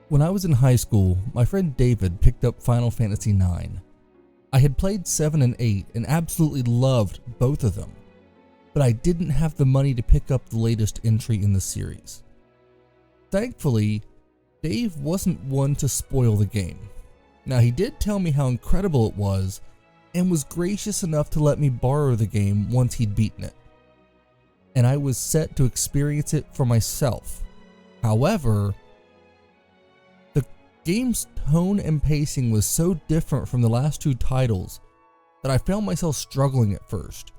When I was in high school, my friend David picked up Final Fantasy IX. I had played 7 and 8 and absolutely loved both of them, but I didn't have the money to pick up the latest entry in the series. Thankfully, Dave wasn't one to spoil the game. Now, he did tell me how incredible it was and was gracious enough to let me borrow the game once he'd beaten it. And I was set to experience it for myself. However, the game's tone and pacing was so different from the last two titles that I found myself struggling at first.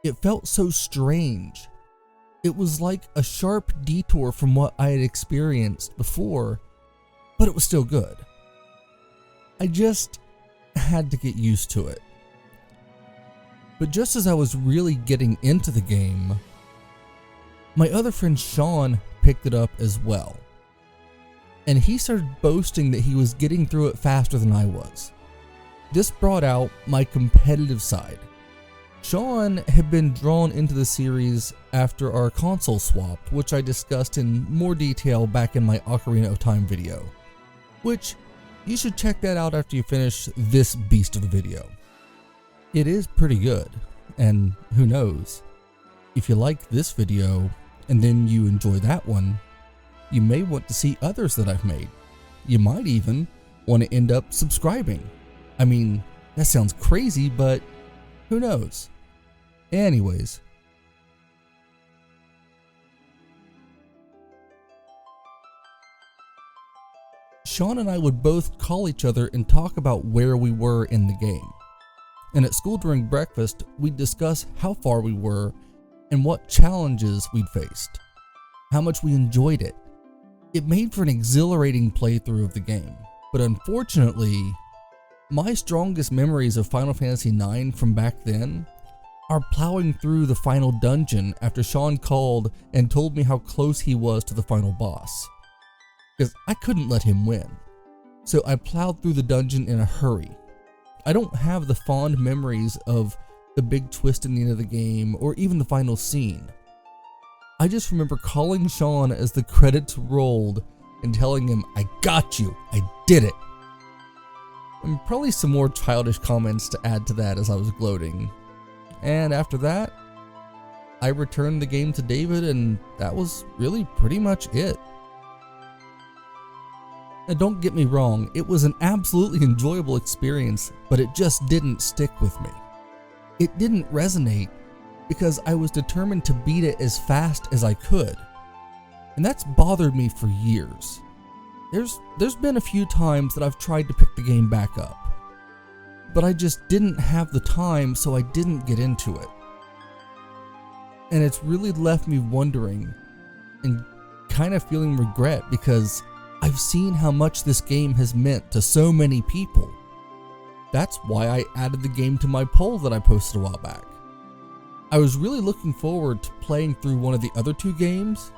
It felt so strange. It was like a sharp detour from what I had experienced before, but it was still good. I just had to get used to it. But just as I was really getting into the game, my other friend Sean picked it up as well. And he started boasting that he was getting through it faster than I was. This brought out my competitive side. Sean had been drawn into the series after our console swap, which I discussed in more detail back in my Ocarina of Time video, which you should check that out after you finish this beast of a video. It is pretty good, and who knows, if you like this video and then you enjoy that one, you may want to see others that I've made. You might even want to end up subscribing. I mean, that sounds crazy, but who knows? Anyways, Sean and I would both call each other and talk about where we were in the game. And at school during breakfast, we'd discuss how far we were and what challenges we'd faced, how much we enjoyed it. It made for an exhilarating playthrough of the game, but unfortunately, my strongest memories of Final Fantasy IX from back then are plowing through the final dungeon after Sean called and told me how close he was to the final boss. Because I couldn't let him win. So I plowed through the dungeon in a hurry. I don't have the fond memories of the big twist in the end of the game or even the final scene. I just remember calling Sean as the credits rolled and telling him, "I got you, I did it." And probably some more childish comments to add to that as I was gloating. And after that, I returned the game to David, and that was really pretty much it. Now don't get me wrong, it was an absolutely enjoyable experience, but it just didn't stick with me. It didn't resonate because I was determined to beat it as fast as I could. And that's bothered me for years. There's been a few times that I've tried to pick the game back up, but I just didn't have the time, so I didn't get into it. And it's really left me wondering and kind of feeling regret because I've seen how much this game has meant to so many people. That's why I added the game to my poll that I posted a while back. I was really looking forward to playing through one of the other two games,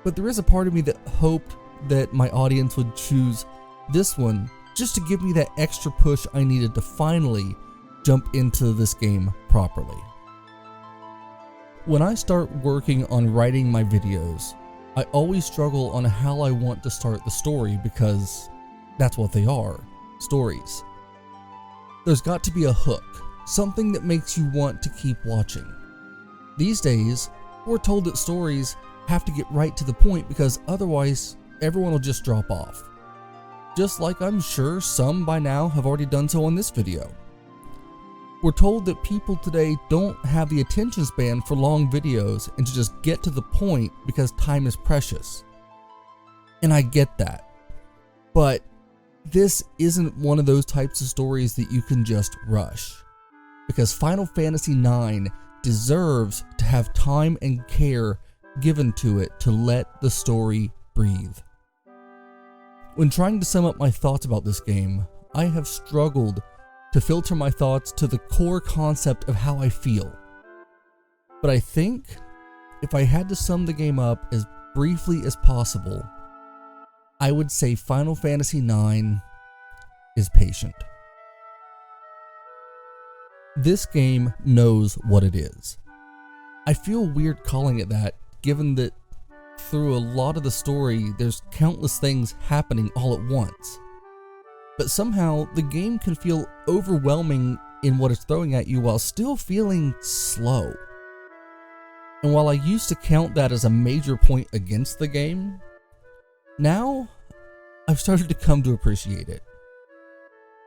but there is a part of me that hoped that my audience would choose this one just to give me that extra push I needed to finally jump into this game properly. When I start working on writing my videos, I always struggle on how I want to start the story because that's what they are, stories. There's got to be a hook, something that makes you want to keep watching. These days, we're told that stories have to get right to the point because otherwise everyone will just drop off. Just like I'm sure some by now have already done so on this video. We're told that people today don't have the attention span for long videos and to just get to the point because time is precious. And I get that. But this isn't one of those types of stories that you can just rush. Because Final Fantasy IX deserves to have time and care given to it to let the story breathe. When trying to sum up my thoughts about this game, I have struggled to filter my thoughts to the core concept of how I feel. But I think if I had to sum the game up as briefly as possible, I would say Final Fantasy IX is patient. This game knows what it is. I feel weird calling it that, given that through a lot of the story, there's countless things happening all at once. But somehow, the game can feel overwhelming in what it's throwing at you while still feeling slow. And while I used to count that as a major point against the game, now I've started to come to appreciate it.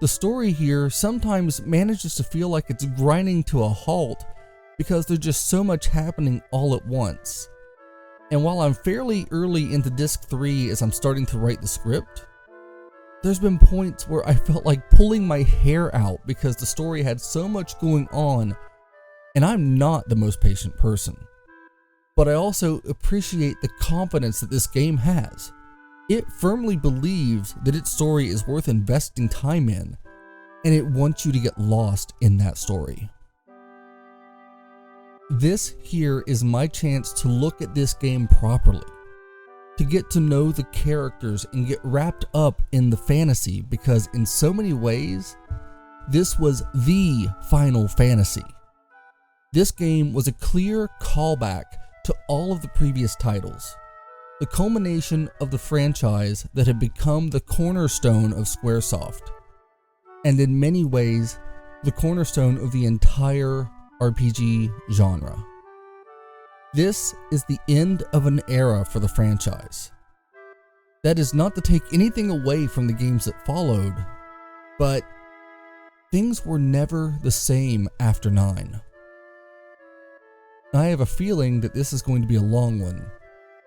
The story here sometimes manages to feel like it's grinding to a halt because there's just so much happening all at once. And while I'm fairly early into Disc 3 as I'm starting to write the script, there's been points where I felt like pulling my hair out because the story had so much going on, and I'm not the most patient person. But I also appreciate the confidence that this game has. It firmly believes that its story is worth investing time in, and it wants you to get lost in that story. This here is my chance to look at this game properly, to get to know the characters and get wrapped up in the fantasy, because in so many ways, this was the Final Fantasy. This game was a clear callback to all of the previous titles, the culmination of the franchise that had become the cornerstone of Squaresoft, and in many ways, the cornerstone of the entire RPG genre. This is the end of an era for the franchise. That is not to take anything away from the games that followed, but things were never the same after 9. I have a feeling that this is going to be a long one,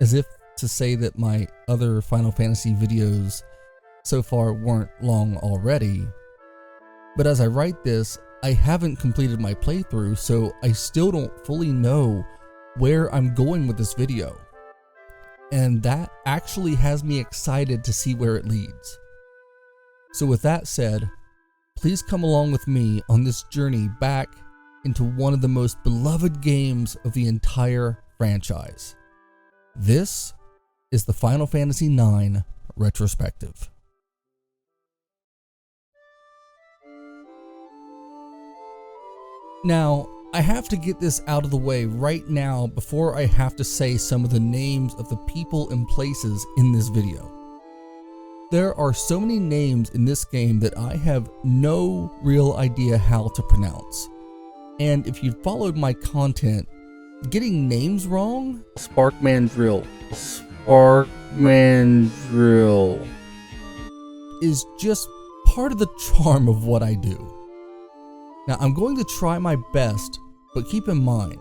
as if to say that my other Final Fantasy videos so far weren't long already. But as I write this, I haven't completed my playthrough, so I still don't fully know where I'm going with this video. And that actually has me excited to see where it leads. So with that said, please come along with me on this journey back into one of the most beloved games of the entire franchise. This is the Final Fantasy IX Retrospective. Now, I have to get this out of the way right now before I have to say some of the names of the people and places in this video. There are so many names in this game that I have no real idea how to pronounce. And if you've followed my content, getting names wrong? Sparkmandrill is just part of the charm of what I do. Now, I'm going to try my best, but keep in mind,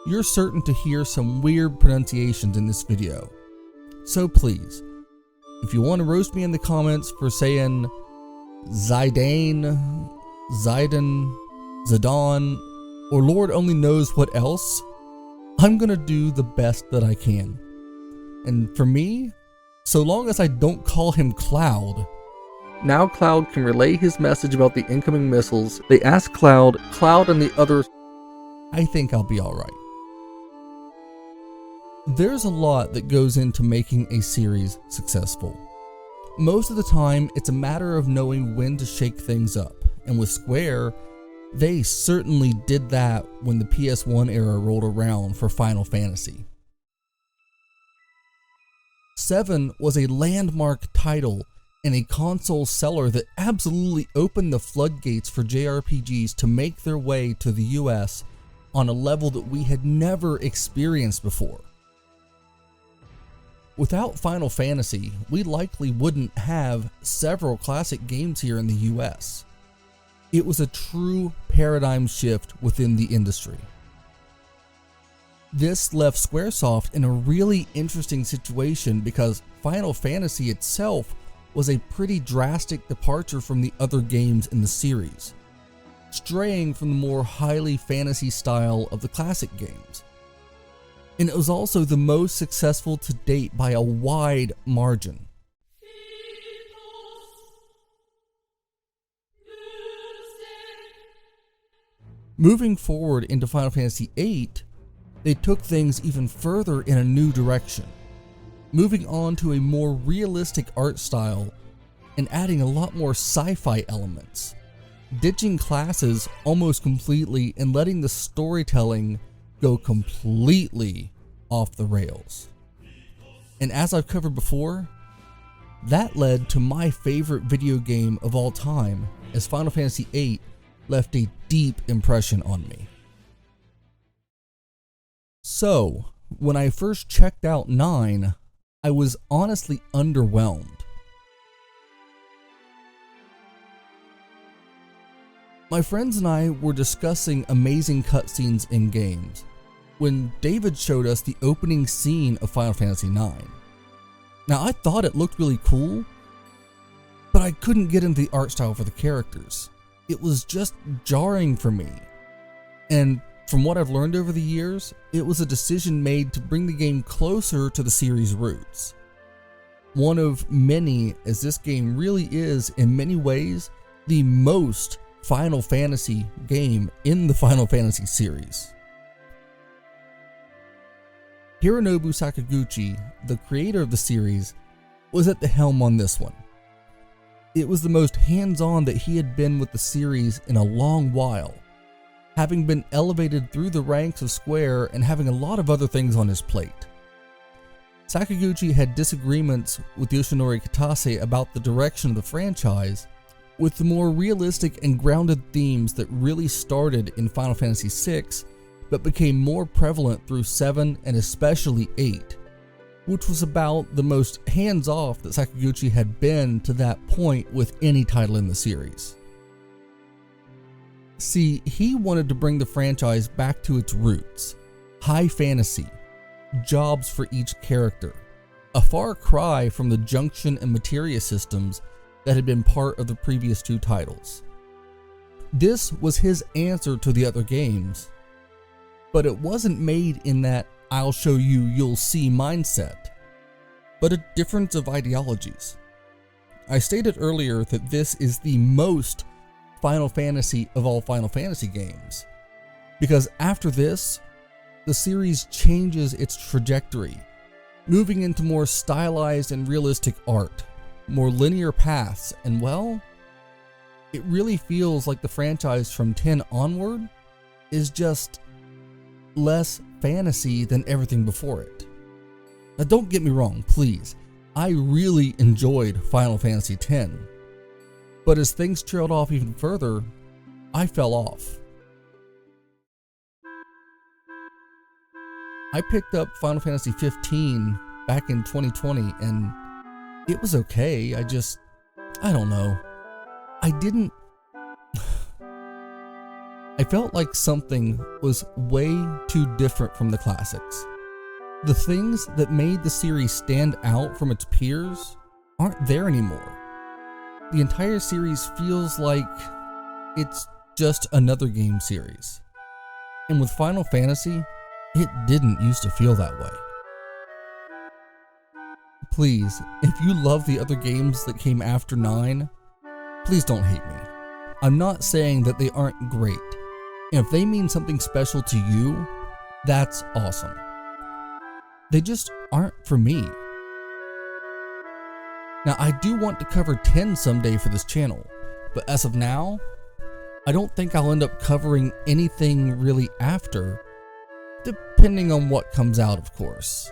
you're certain to hear some weird pronunciations in this video. So please, if you want to roast me in the comments for saying Zidane, Zidane, Zidane, or Lord only knows what else, I'm gonna do the best that I can. And for me, so long as I don't call him Cloud. Now Cloud can relay his message about the incoming missiles. They ask Cloud and the others. I think I'll be alright. There's a lot that goes into making a series successful. Most of the time, it's a matter of knowing when to shake things up. And with Square, they certainly did that when the PS1 era rolled around for Final Fantasy. 7 was a landmark title and a console seller that absolutely opened the floodgates for JRPGs to make their way to the US on a level that we had never experienced before. Without Final Fantasy, we likely wouldn't have several classic games here in the US. It was a true paradigm shift within the industry. This left Squaresoft in a really interesting situation because Final Fantasy itself was a pretty drastic departure from the other games in the series, straying from the more highly fantasy style of the classic games. And it was also the most successful to date by a wide margin. Moving forward into Final Fantasy VIII, they took things even further in a new direction, moving on to a more realistic art style and adding a lot more sci-fi elements, ditching classes almost completely and letting the storytelling go completely off the rails. And as I've covered before, that led to my favorite video game of all time, as Final Fantasy VIII left a deep impression on me. So, when I first checked out 9, I was honestly underwhelmed. My friends and I were discussing amazing cutscenes in games when David showed us the opening scene of Final Fantasy IX. Now, I thought it looked really cool, but I couldn't get into the art style for the characters. It was just jarring for me. And from what I've learned over the years, it was a decision made to bring the game closer to the series' roots. One of many, as this game really is, in many ways, the most Final Fantasy game in the Final Fantasy series. Hironobu Sakaguchi, the creator of the series, was at the helm on this one. It was the most hands-on that he had been with the series in a long while, having been elevated through the ranks of Square and having a lot of other things on his plate. Sakaguchi had disagreements with Yoshinori Kitase about the direction of the franchise, with the more realistic and grounded themes that really started in Final Fantasy VI, but became more prevalent through 7 and especially 8, which was about the most hands-off that Sakaguchi had been to that point with any title in the series. See, he wanted to bring the franchise back to its roots, high fantasy, jobs for each character, a far cry from the junction and materia systems that had been part of the previous 2 titles. This was his answer to the other games, but it wasn't made in that "I'll show you, you'll see" mindset, but a difference of ideologies. I stated earlier that this is the most Final Fantasy of all Final Fantasy games, because after this, the series changes its trajectory, moving into more stylized and realistic art, more linear paths, and well, it really feels like the franchise from 10 onward is just less fantasy than everything before it. Now don't get me wrong, please, I really enjoyed Final Fantasy X, but as things trailed off even further, I fell off. I picked up Final Fantasy 15 back in 2020 and it was okay. I don't know. I felt like something was way too different from the classics. The things that made the series stand out from its peers aren't there anymore. The entire series feels like it's just another game series. And with Final Fantasy, it didn't used to feel that way. Please, if you love the other games that came after 9, please don't hate me. I'm not saying that they aren't great, and if they mean something special to you, that's awesome. They just aren't for me. Now, I do want to cover 10 someday for this channel, but as of now, I don't think I'll end up covering anything really after, depending on what comes out, of course.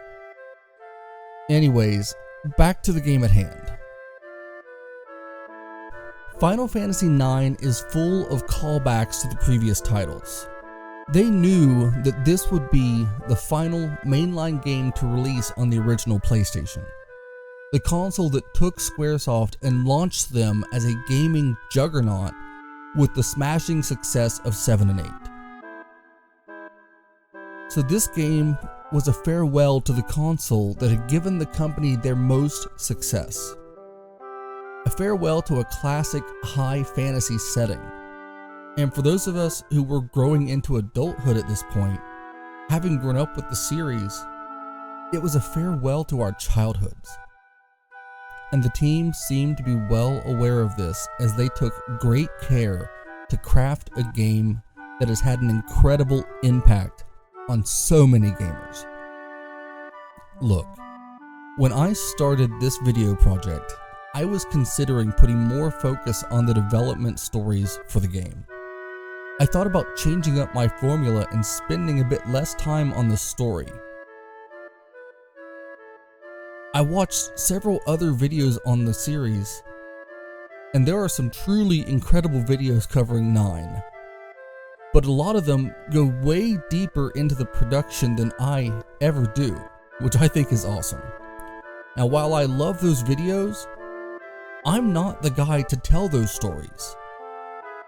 Anyways, back to the game at hand. Final Fantasy IX is full of callbacks to the previous titles. They knew that this would be the final mainline game to release on the original PlayStation, the console that took Squaresoft and launched them as a gaming juggernaut with the smashing success of 7 and 8. So this game was a farewell to the console that had given the company their most success. A farewell to a classic high fantasy setting. And for those of us who were growing into adulthood at this point, having grown up with the series, it was a farewell to our childhoods. And the team seemed to be well aware of this as they took great care to craft a game that has had an incredible impact on so many gamers. Look, when I started this video project, I was considering putting more focus on the development stories for the game. I thought about changing up my formula and spending a bit less time on the story. I watched several other videos on the series, and there are some truly incredible videos covering 9. But a lot of them go way deeper into the production than I ever do, which I think is awesome. Now, while I love those videos, I'm not the guy to tell those stories.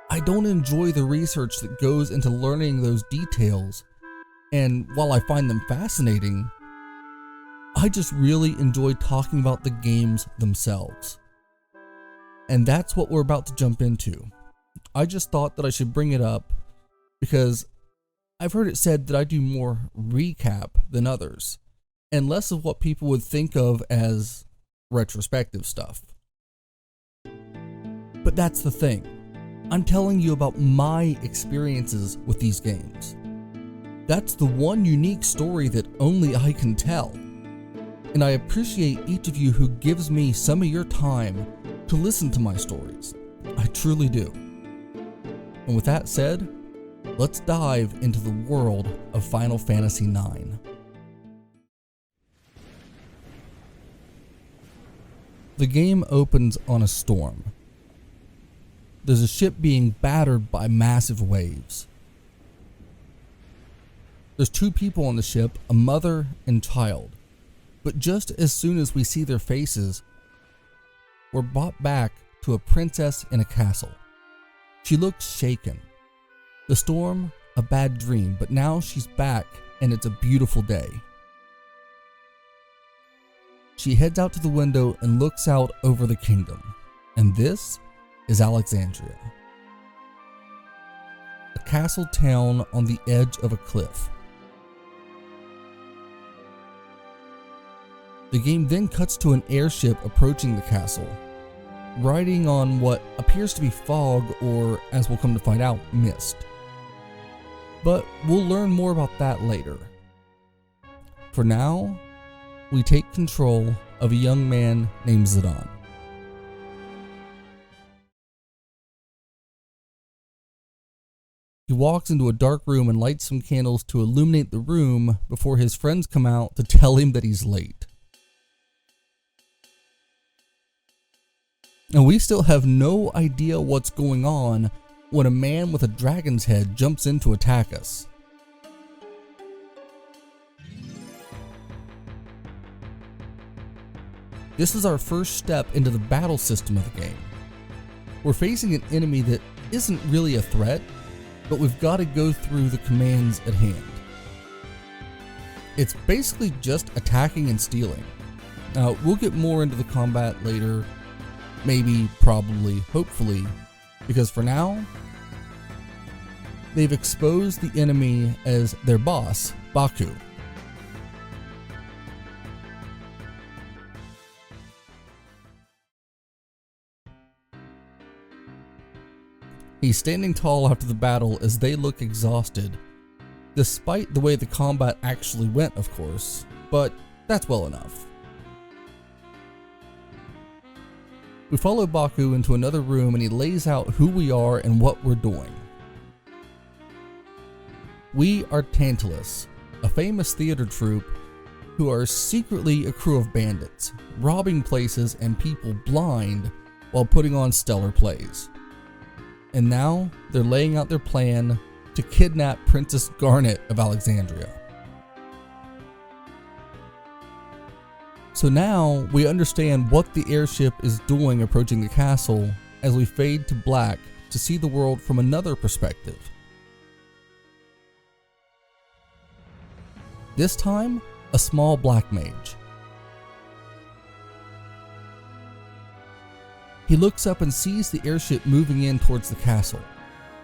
I don't enjoy the research that goes into learning those details, and while I find them fascinating, I just really enjoy talking about the games themselves. And that's what we're about to jump into. I just thought that I should bring it up because I've heard it said that I do more recap than others, and less of what people would think of as retrospective stuff. But that's the thing. I'm telling you about my experiences with these games. That's the one unique story that only I can tell. And I appreciate each of you who gives me some of your time to listen to my stories. I truly do. And with that said, let's dive into the world of Final Fantasy IX. The game opens on a storm. There's a ship being battered by massive waves. There's 2 people on the ship, a mother and child. But just as soon as we see their faces, we're brought back to a princess in a castle. She looks shaken. The storm, a bad dream, but now she's back and it's a beautiful day. She heads out to the window and looks out over the kingdom. And this is Alexandria. A castle town on the edge of a cliff. The game then cuts to an airship approaching the castle, riding on what appears to be fog or, as we'll come to find out, mist. But we'll learn more about that later. For now, we take control of a young man named Zidane. He walks into a dark room and lights some candles to illuminate the room before his friends come out to tell him that he's late. And we still have no idea what's going on when a man with a dragon's head jumps in to attack us. This is our first step into the battle system of the game. We're facing an enemy that isn't really a threat, but we've got to go through the commands at hand. It's basically just attacking and stealing. Now, we'll get more into the combat later, maybe, probably, hopefully, because for now, they've exposed the enemy as their boss, Baku. He's standing tall after the battle as they look exhausted, despite the way the combat actually went, of course, but that's well enough. We follow Baku into another room and he lays out who we are and what we're doing. We are Tantalus, a famous theater troupe who are secretly a crew of bandits, robbing places and people blind while putting on stellar plays. And now they're laying out their plan to kidnap Princess Garnet of Alexandria. So now we understand what the airship is doing approaching the castle as we fade to black to see the world from another perspective. This time, a small black mage. He looks up and sees the airship moving in towards the castle.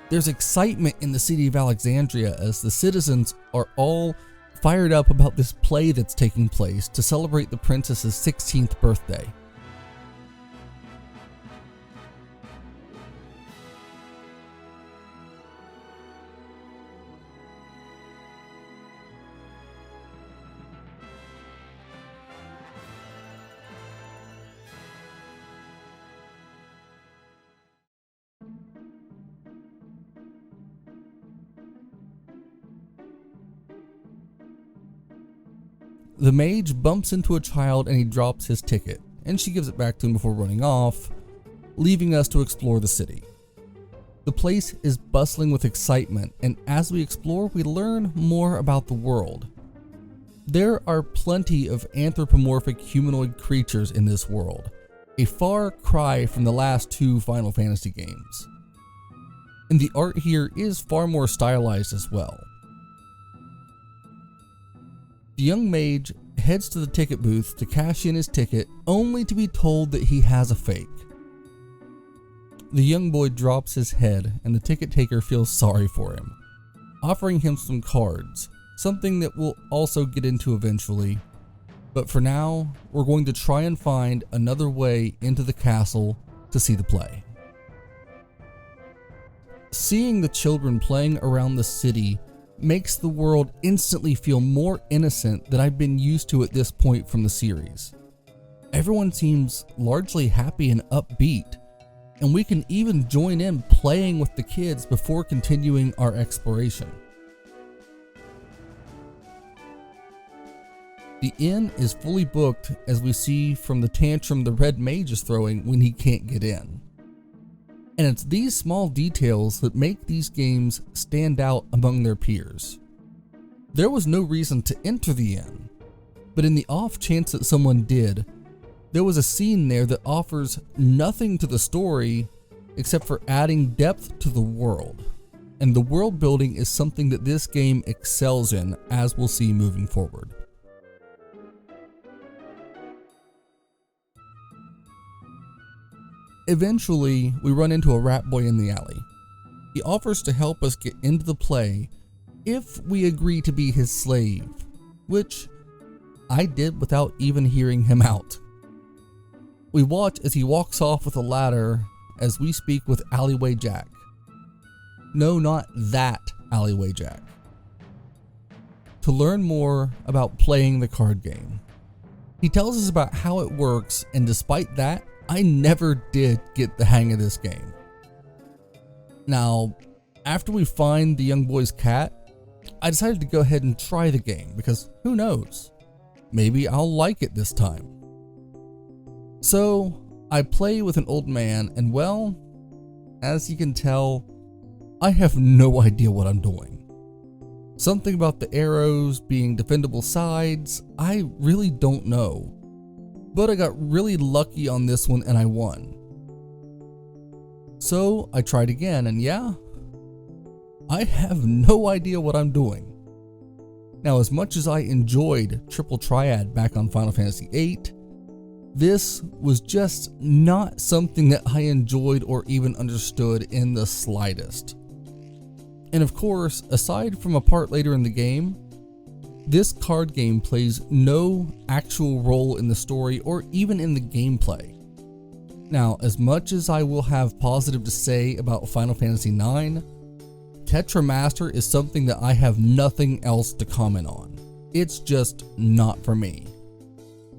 There's excitement in the city of Alexandria as the citizens are all fired up about this play that's taking place to celebrate the princess's 16th birthday. The mage bumps into a child and he drops his ticket, and she gives it back to him before running off, leaving us to explore the city. The place is bustling with excitement, and as we explore, we learn more about the world. There are plenty of anthropomorphic humanoid creatures in this world, a far cry from the last two Final Fantasy games. And the art here is far more stylized as well. The young mage heads to the ticket booth to cash in his ticket, only to be told that he has a fake. The young boy drops his head, and the ticket taker feels sorry for him, offering him some cards, something that we'll also get into eventually. But for now, we're going to try and find another way into the castle to see the play. Seeing the children playing around the city makes the world instantly feel more innocent than I've been used to at this point from the series. Everyone seems largely happy and upbeat, and we can even join in playing with the kids before continuing our exploration. The inn is fully booked, as we see from the tantrum the red mage is throwing when he can't get in. And it's these small details that make these games stand out among their peers. There was no reason to enter the inn, but in the off chance that someone did, there was a scene there that offers nothing to the story except for adding depth to the world. And the world building is something that this game excels in, as we'll see moving forward. Eventually, we run into a rat boy in the alley. He offers to help us get into the play if we agree to be his slave, which I did without even hearing him out. We watch as he walks off with a ladder as we speak with Alleyway Jack. No, not that Alleyway Jack. To learn more about playing the card game. He tells us about how it works, and despite that, I never did get the hang of this game. Now, after we find the young boy's cat, I decided to go ahead and try the game because who knows? Maybe I'll like it this time. So, I play with an old man, and well, as you can tell, I have no idea what I'm doing. Something about the arrows being defendable sides, I really don't know. But I got really lucky on this one and I won. So I tried again, and yeah, I have no idea what I'm doing. Now, as much as I enjoyed Triple Triad back on Final Fantasy VIII, this was just not something that I enjoyed or even understood in the slightest. And of course, aside from a part later in the game, this card game plays no actual role in the story or even in the gameplay. Now, as much as I will have positive to say about Final Fantasy IX, Tetra Master is something that I have nothing else to comment on. It's just not for me.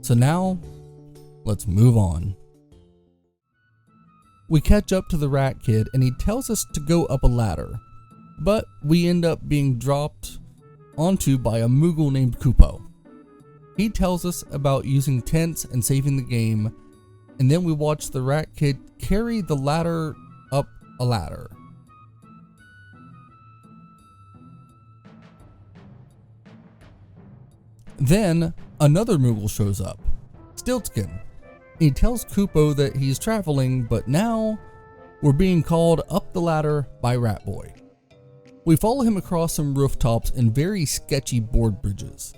So now, let's move on. We catch up to the rat kid and he tells us to go up a ladder, but we end up being dropped onto by a Moogle named Kupo. He tells us about using tents and saving the game, and then we watch the rat kid carry the ladder up a ladder. Then another Moogle shows up, Stiltskin. He tells Kupo that he's traveling, but now we're being called up the ladder by Rat Boy. We follow him across some rooftops and very sketchy board bridges.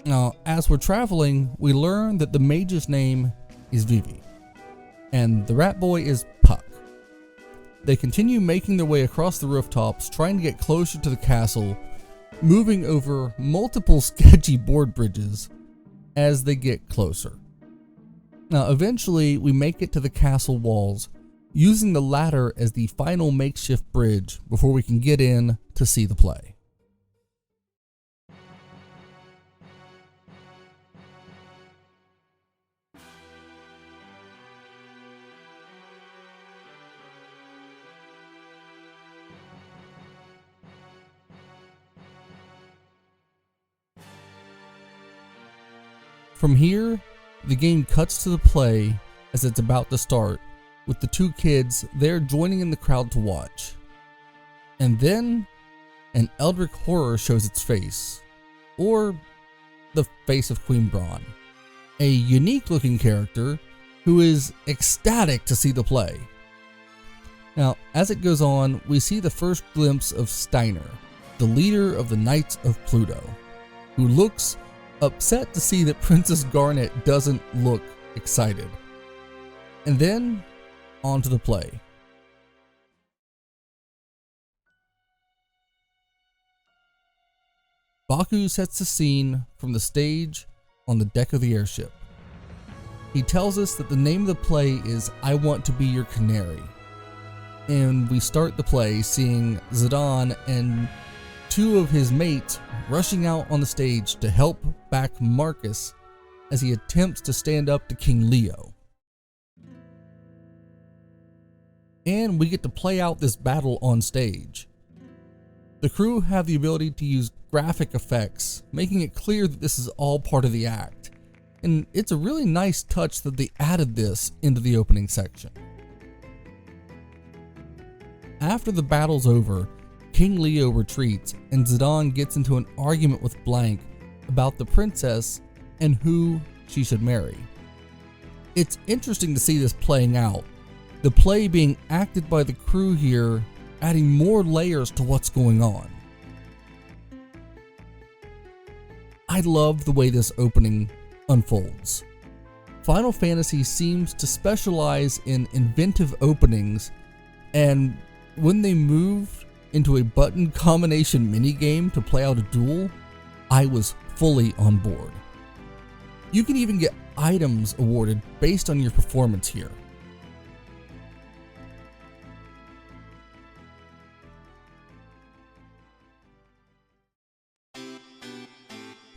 Now, as we're traveling, we learn that the mage's name is Vivi, and the rat boy is Puck. They continue making their way across the rooftops, trying to get closer to the castle, moving over multiple sketchy board bridges as they get closer. Now, eventually, we make it to the castle walls, using the ladder as the final makeshift bridge before we can get in to see the play. From here, the game cuts to the play as it's about to start, with the two kids there joining in the crowd to watch. And then, an Eldritch horror shows its face, or the face of Queen Braun, a unique looking character who is ecstatic to see the play. Now, as it goes on, we see the first glimpse of Steiner, the leader of the Knights of Pluto, who looks upset to see that Princess Garnet doesn't look excited. And then, on to the play. Baku sets the scene from the stage on the deck of the airship. He tells us that the name of the play is I Want to Be Your Canary. And we start the play seeing Zidane and two of his mates rushing out on the stage to help back Marcus as he attempts to stand up to King Leo. And we get to play out this battle on stage. The crew have the ability to use graphic effects, making it clear that this is all part of the act. And it's a really nice touch that they added this into the opening section. After the battle's over, King Leo retreats and Zidane gets into an argument with Blank about the princess and who she should marry. It's interesting to see this playing out, the play being acted by the crew here, adding more layers to what's going on. I love the way this opening unfolds. Final Fantasy seems to specialize in inventive openings, and when they moved into a button combination minigame to play out a duel, I was fully on board. You can even get items awarded based on your performance here.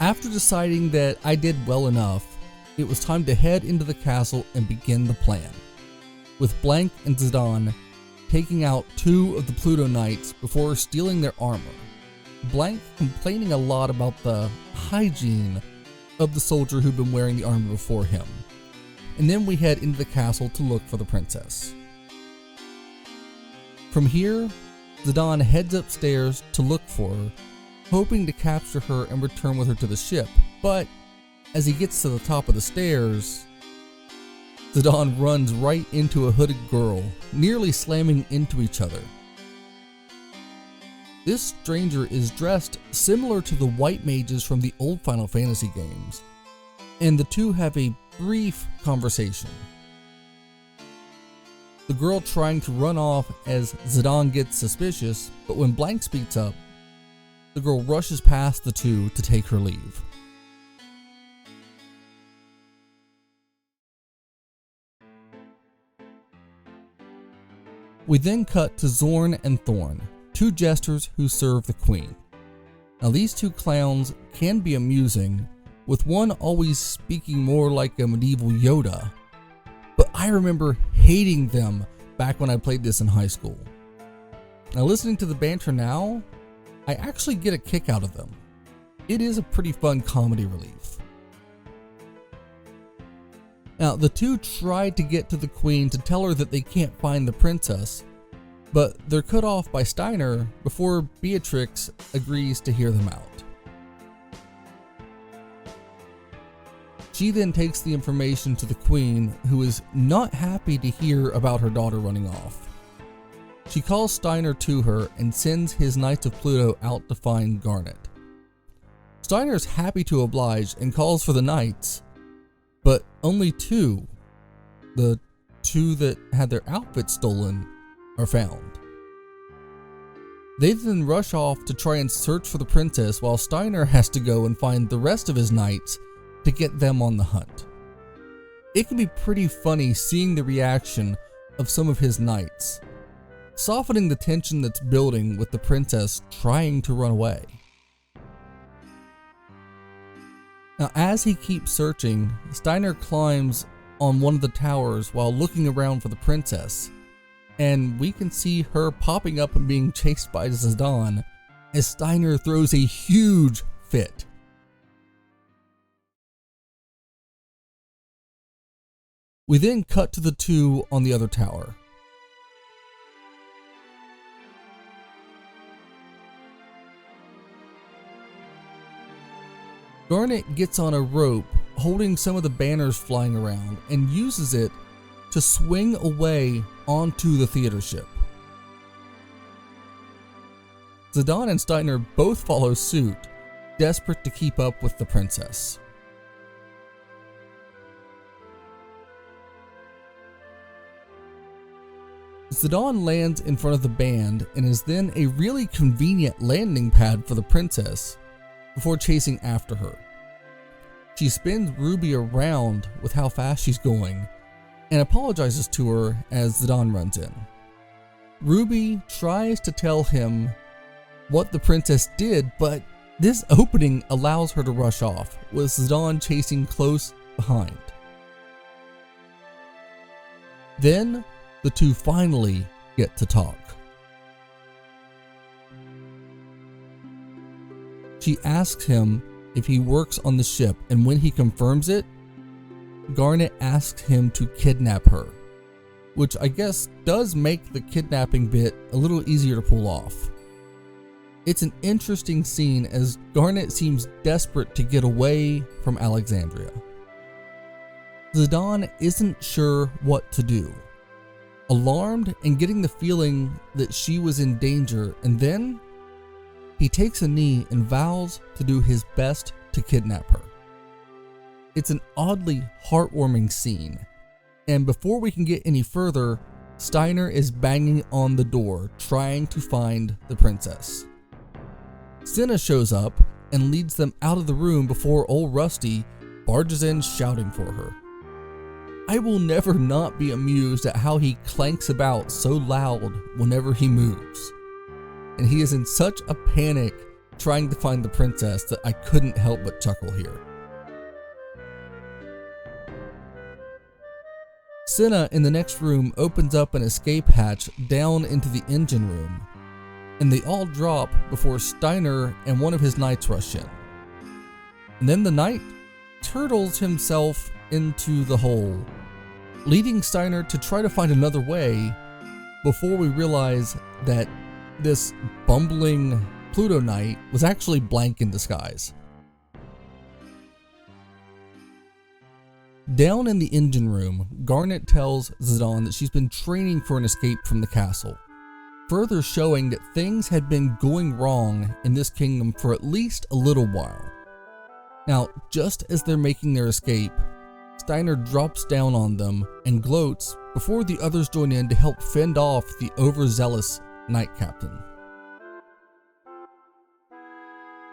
After deciding that I did well enough, it was time to head into the castle and begin the plan, with Blank and Zidane taking out two of the Pluto Knights before stealing their armor. Blank complaining a lot about the hygiene of the soldier who'd been wearing the armor before him. And then we head into the castle to look for the princess. From here, Zidane heads upstairs to look for her, hoping to capture her and return with her to the ship, but as he gets to the top of the stairs, Zidane runs right into a hooded girl, nearly slamming into each other. This stranger is dressed similar to the white mages from the old Final Fantasy games, and the two have a brief conversation. The girl trying to run off as Zidane gets suspicious, but when Blank speaks up, the girl rushes past the two to take her leave. We then cut to Zorn and Thorn, two jesters who serve the queen. Now these two clowns can be amusing, with one always speaking more like a medieval Yoda, but I remember hating them back when I played this in high school. Now listening to the banter now, I actually get a kick out of them. It is a pretty fun comedy relief. Now, the two try to get to the queen to tell her that they can't find the princess, but they're cut off by Steiner before Beatrix agrees to hear them out. She then takes the information to the queen, who is not happy to hear about her daughter running off. She calls Steiner to her and sends his Knights of Pluto out to find Garnet. Steiner is happy to oblige and calls for the Knights, but only two, the two that had their outfits stolen, are found. They then rush off to try and search for the princess, while Steiner has to go and find the rest of his knights to get them on the hunt. It can be pretty funny seeing the reaction of some of his knights, softening the tension that's building with the princess trying to run away. Now, as he keeps searching, Steiner climbs on one of the towers while looking around for the princess, and we can see her popping up and being chased by Zidane as Steiner throws a huge fit. We then cut to the two on the other tower. Garnet gets on a rope holding some of the banners flying around and uses it to swing away onto the theater ship. Zidane and Steiner both follow suit, desperate to keep up with the princess. Zidane lands in front of the band and is then a really convenient landing pad for the princess before chasing after her. She spins Ruby around with how fast she's going and apologizes to her as Zidane runs in. Ruby tries to tell him what the princess did, but this opening allows her to rush off, with Zidane chasing close behind. Then the two finally get to talk. She asks him if he works on the ship, and when he confirms it, Garnet asks him to kidnap her, which I guess does make the kidnapping bit a little easier to pull off. It's an interesting scene as Garnet seems desperate to get away from Alexandria. Zidane isn't sure what to do, alarmed and getting the feeling that she was in danger, and then he takes a knee and vows to do his best to kidnap her. It's an oddly heartwarming scene, and before we can get any further, Steiner is banging on the door trying to find the princess. Senna shows up and leads them out of the room before old Rusty barges in shouting for her. I will never not be amused at how he clanks about so loud whenever he moves. And he is in such a panic trying to find the princess that I couldn't help but chuckle here. Senna in the next room opens up an escape hatch down into the engine room, and they all drop before Steiner and one of his knights rush in. And then the knight turtles himself into the hole, leading Steiner to try to find another way before we realize that this bumbling Pluto knight was actually Blank in disguise. Down in the engine room, Garnet tells Zidane that she's been training for an escape from the castle, further showing that things had been going wrong in this kingdom for at least a little while. Now, just as they're making their escape, Steiner drops down on them and gloats before the others join in to help fend off the overzealous knight captain.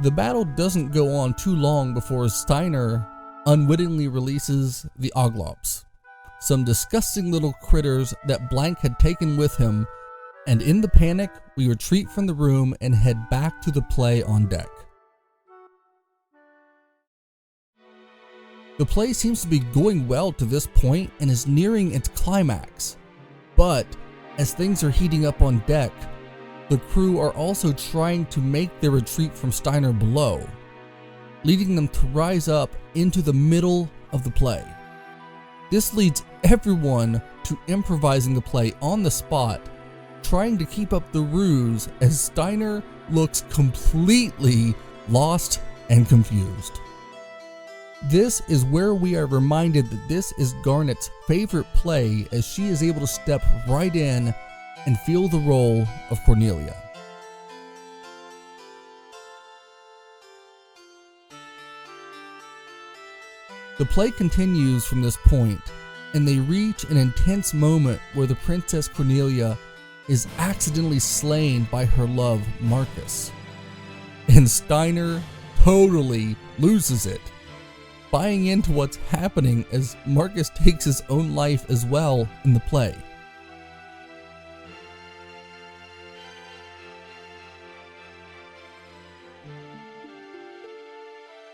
The battle doesn't go on too long before Steiner unwittingly releases the Oglops, some disgusting little critters that Blank had taken with him, and in the panic, we retreat from the room and head back to the play on deck. The play seems to be going well to this point and is nearing its climax, but as things are heating up on deck, the crew are also trying to make their retreat from Steiner below, leading them to rise up into the middle of the play. This leads everyone to improvising the play on the spot, trying to keep up the ruse as Steiner looks completely lost and confused. This is where we are reminded that this is Garnet's favorite play, as she is able to step right in and feel the role of Cornelia. The play continues from this point, and they reach an intense moment where the Princess Cornelia is accidentally slain by her love, Marcus. And Steiner totally loses it, buying into what's happening as Marcus takes his own life as well in the play.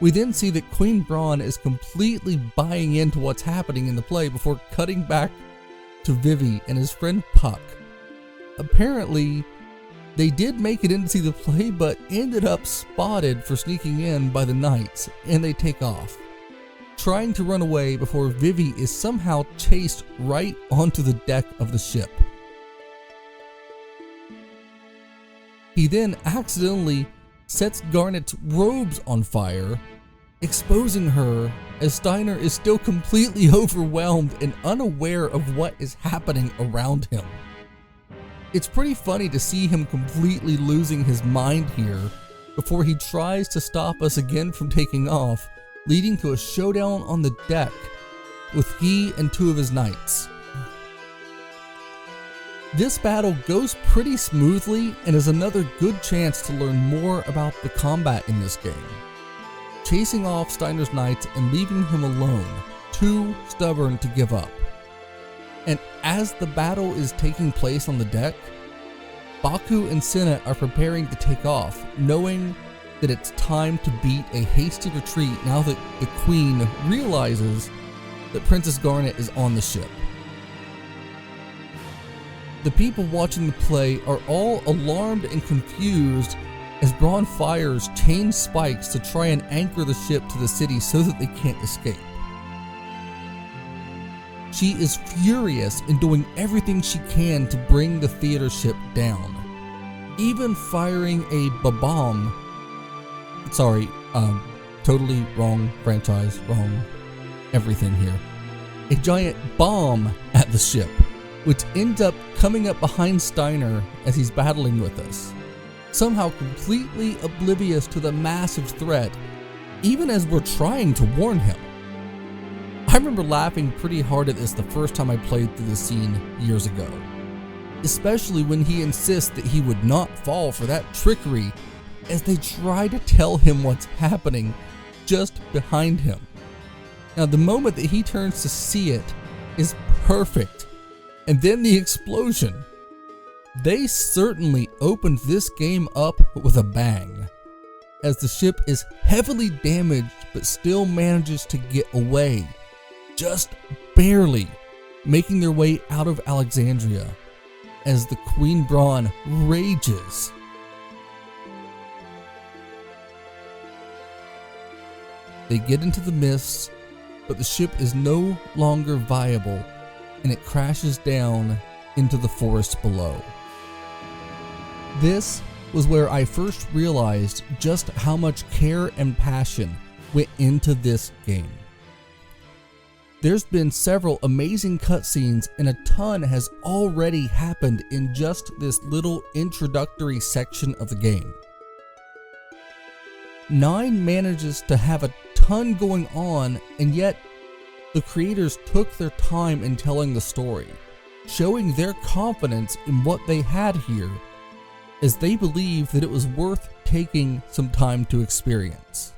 We then see that Queen Braun is completely buying into what's happening in the play before cutting back to Vivi and his friend Puck. Apparently, they did make it in to see the play, but ended up spotted for sneaking in by the knights, and they take off, trying to run away before Vivi is somehow chased right onto the deck of the ship. He then accidentally sets Garnet's robes on fire, exposing her as Steiner is still completely overwhelmed and unaware of what is happening around him. It's pretty funny to see him completely losing his mind here before he tries to stop us again from taking off, leading to a showdown on the deck with he and two of his knights. This battle goes pretty smoothly and is another good chance to learn more about the combat in this game. Chasing off Steiner's knights and leaving him alone, too stubborn to give up. And as the battle is taking place on the deck, Baku and Senna are preparing to take off, knowing that it's time to beat a hasty retreat now that the Queen realizes that Princess Garnet is on the ship. The people watching the play are all alarmed and confused as Braun fires chain spikes to try and anchor the ship to the city so that they can't escape. She is furious and doing everything she can to bring the theater ship down, even firing a bomb. Sorry, totally wrong franchise, wrong everything here. A giant bomb at the ship, which ends up coming up behind Steiner as he's battling with us, somehow completely oblivious to the massive threat, even as we're trying to warn him. I remember laughing pretty hard at this the first time I played through the scene years ago, especially when he insists that he would not fall for that trickery as they try to tell him what's happening just behind him. Now, the moment that he turns to see it is perfect, and then the explosion. They certainly opened this game up with a bang, as the ship is heavily damaged but still manages to get away, just barely, making their way out of Alexandria as the Queen Braun rages. They get into the mist, but the ship is no longer viable and it crashes down into the forest below. This was where I first realized just how much care and passion went into this game. There's been several amazing cutscenes and a ton has already happened in just this little introductory section of the game. 9 manages to have a ton going on, and yet the creators took their time in telling the story, showing their confidence in what they had here, as they believed that it was worth taking some time to experience.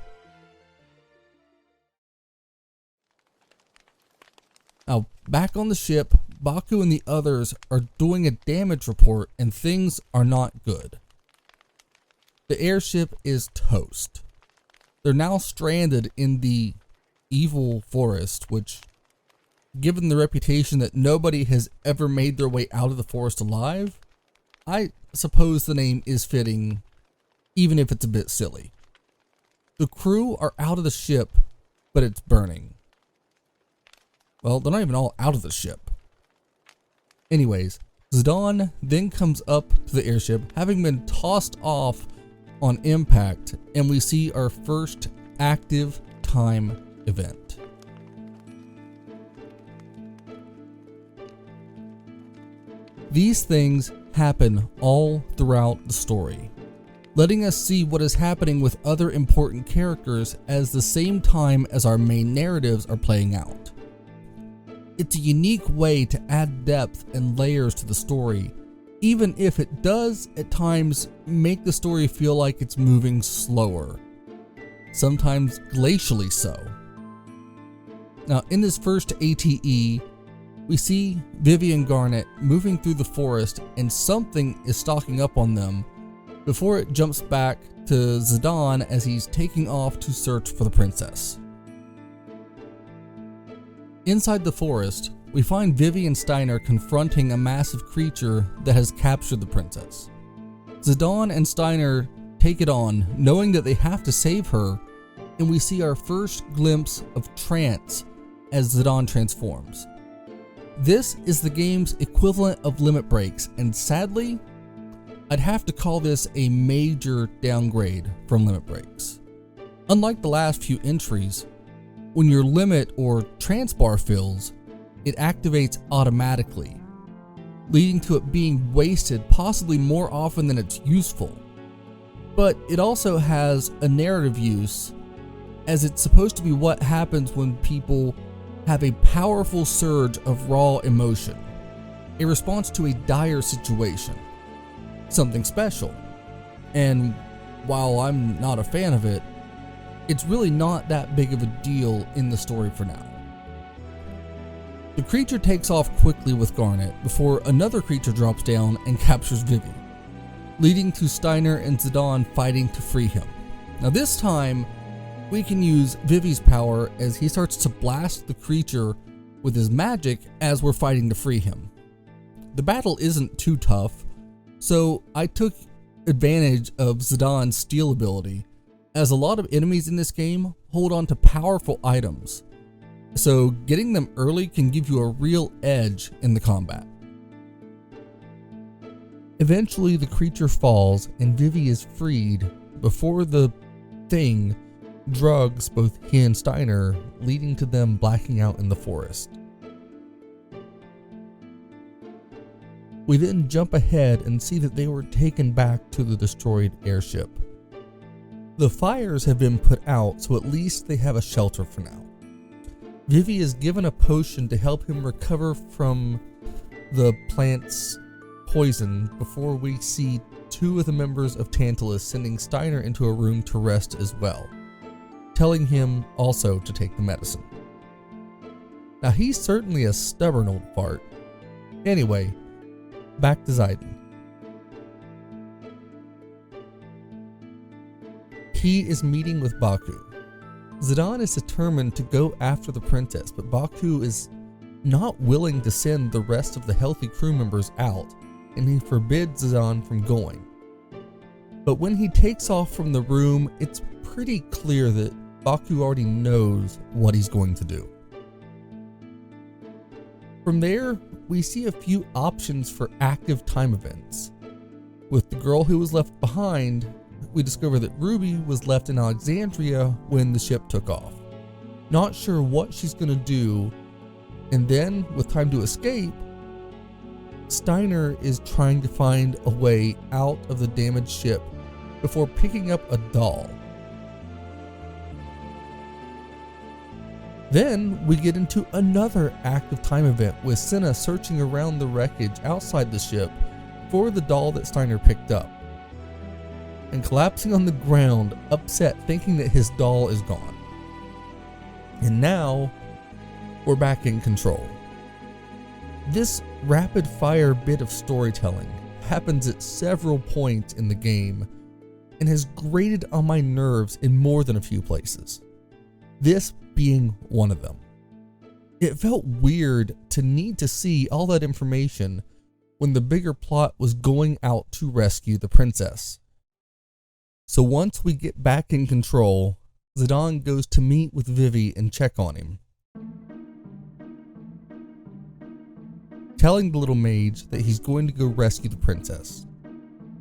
Now, back on the ship, Baku and the others are doing a damage report and things are not good. The airship is toast. They're now stranded in the evil forest, which, given the reputation that nobody has ever made their way out of the forest alive, I suppose the name is fitting, even if it's a bit silly. The crew are out of the ship, but it's burning. Well, they're not even all out of the ship. Anyways, Zidane then comes up to the airship, having been tossed off on impact, and we see our first active time event. These things happen all throughout the story, letting us see what is happening with other important characters at the same time as our main narratives are playing out. It's a unique way to add depth and layers to the story, even if it does at times make the story feel like it's moving slower, sometimes glacially so. Now, in this first ATE, we see Vivi and Garnet moving through the forest and something is stalking up on them before it jumps back to Zidane as he's taking off to search for the princess. Inside the forest, we find Vivi and Steiner confronting a massive creature that has captured the princess. Zidane and Steiner take it on, knowing that they have to save her, and we see our first glimpse of trance as Zidane transforms. This is the game's equivalent of limit breaks, and sadly, I'd have to call this a major downgrade from limit breaks. Unlike the last few entries, when your limit or trance bar fills, it activates automatically, leading to it being wasted possibly more often than it's useful. But it also has a narrative use, as it's supposed to be what happens when people have a powerful surge of raw emotion, a response to a dire situation, something special. And while I'm not a fan of it, it's really not that big of a deal in the story for now. The creature takes off quickly with Garnet before another creature drops down and captures Vivi, leading to Steiner and Zidane fighting to free him. Now this time, we can use Vivi's power as he starts to blast the creature with his magic as we're fighting to free him. The battle isn't too tough, so I took advantage of Zidane's steal ability, as a lot of enemies in this game hold on to powerful items, so getting them early can give you a real edge in the combat. Eventually the creature falls and Vivi is freed before the thing drugs both he and Steiner, leading to them blacking out in the forest. We then jump ahead and see that they were taken back to the destroyed airship. The fires have been put out, so at least they have a shelter for now. Vivi is given a potion to help him recover from the plant's poison before we see two of the members of Tantalus sending Steiner into a room to rest as well, telling him also to take the medicine. Now he's certainly a stubborn old fart. Anyway, back to Zidane. He is meeting with Baku. Zidane is determined to go after the princess, but Baku is not willing to send the rest of the healthy crew members out, and he forbids Zidane from going. But when he takes off from the room, it's pretty clear that Baku already knows what he's going to do. From there, we see a few options for active time events. With the girl who was left behind, we discover that Ruby was left in Alexandria when the ship took off. Not sure what she's gonna do, and then, with time to escape, Steiner is trying to find a way out of the damaged ship before picking up a doll. Then we get into another active time event with Senna searching around the wreckage outside the ship for the doll that Steiner picked up, and collapsing on the ground, upset, thinking that his doll is gone. And now we're back in control. This rapid fire bit of storytelling happens at several points in the game and has grated on my nerves in more than a few places, this being one of them. It felt weird to need to see all that information when the bigger plot was going out to rescue the princess. So once we get back in control, Zidane goes to meet with Vivi and check on him, telling the little mage that he's going to go rescue the princess.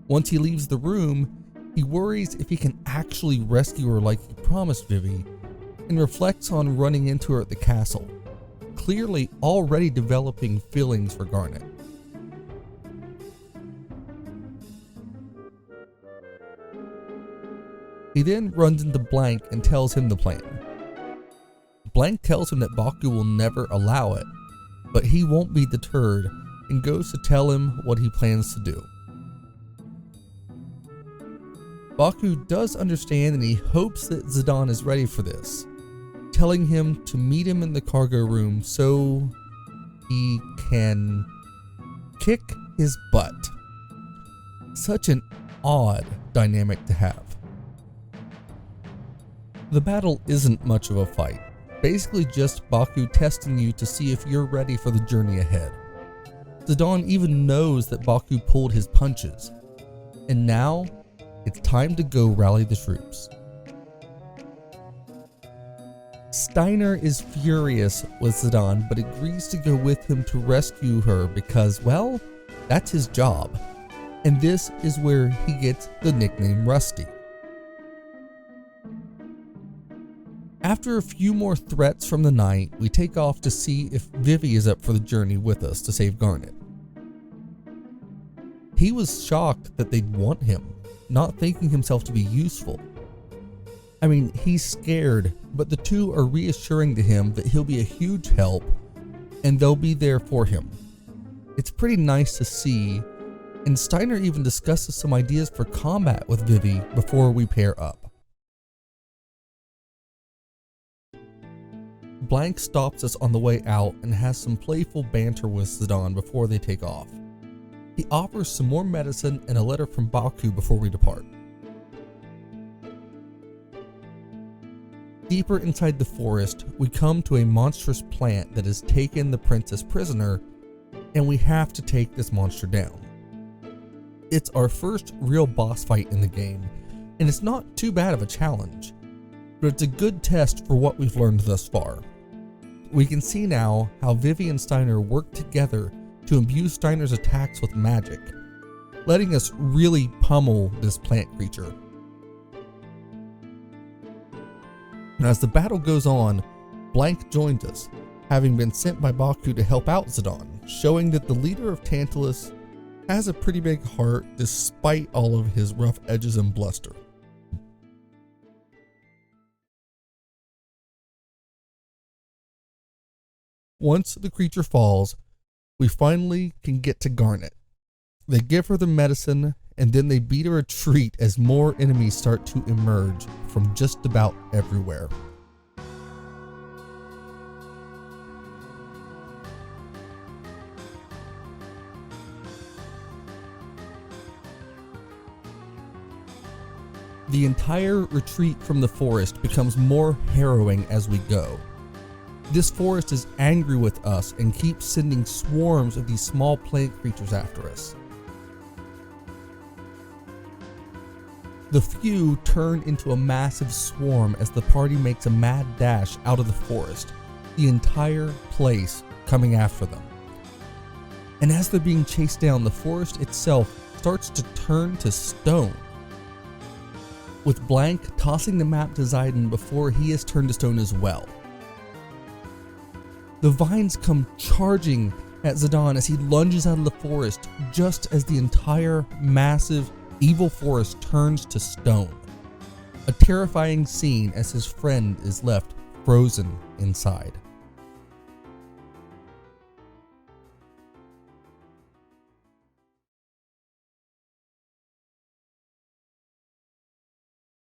Once he leaves the room, he worries if he can actually rescue her like he promised Vivi, and reflects on running into her at the castle, clearly already developing feelings for Garnet. He then runs into Blank and tells him the plan. Blank tells him that Baku will never allow it, but he won't be deterred and goes to tell him what he plans to do. Baku does understand and he hopes that Zidane is ready for this, telling him to meet him in the cargo room so he can kick his butt. Such an odd dynamic to have. The battle isn't much of a fight, basically just Baku testing you to see if you're ready for the journey ahead. Zidane even knows that Baku pulled his punches, and now it's time to go rally the troops. Steiner is furious with Zidane, but agrees to go with him to rescue her because, well, that's his job. And this is where he gets the nickname Rusty. After a few more threats from the night, we take off to see if Vivi is up for the journey with us to save Garnet. He was shocked that they'd want him, not thinking himself to be useful. I mean, he's scared, but the two are reassuring to him that he'll be a huge help and they'll be there for him. It's pretty nice to see, and Steiner even discusses some ideas for combat with Vivi before we pair up. Blank stops us on the way out and has some playful banter with Zidane before they take off. He offers some more medicine and a letter from Baku before we depart. Deeper inside the forest, we come to a monstrous plant that has taken the princess prisoner, and we have to take this monster down. It's our first real boss fight in the game, and it's not too bad of a challenge, but it's a good test for what we've learned thus far. We can see now how Vivi and Steiner work together to imbue Steiner's attacks with magic, letting us really pummel this plant creature. And as the battle goes on, Blank joins us, having been sent by Baku to help out Zidane, showing that the leader of Tantalus has a pretty big heart despite all of his rough edges and bluster. Once the creature falls, we finally can get to Garnet. They give her the medicine, and then they beat a retreat as more enemies start to emerge from just about everywhere. The entire retreat from the forest becomes more harrowing as we go. This forest is angry with us and keeps sending swarms of these small plant creatures after us. The few turn into a massive swarm as the party makes a mad dash out of the forest, the entire place coming after them. And as they're being chased down, the forest itself starts to turn to stone, with Blank tossing the map to Zidane before he is turned to stone as well. The vines come charging at Zidane as he lunges out of the forest just as the entire massive evil forest turns to stone. A terrifying scene as his friend is left frozen inside.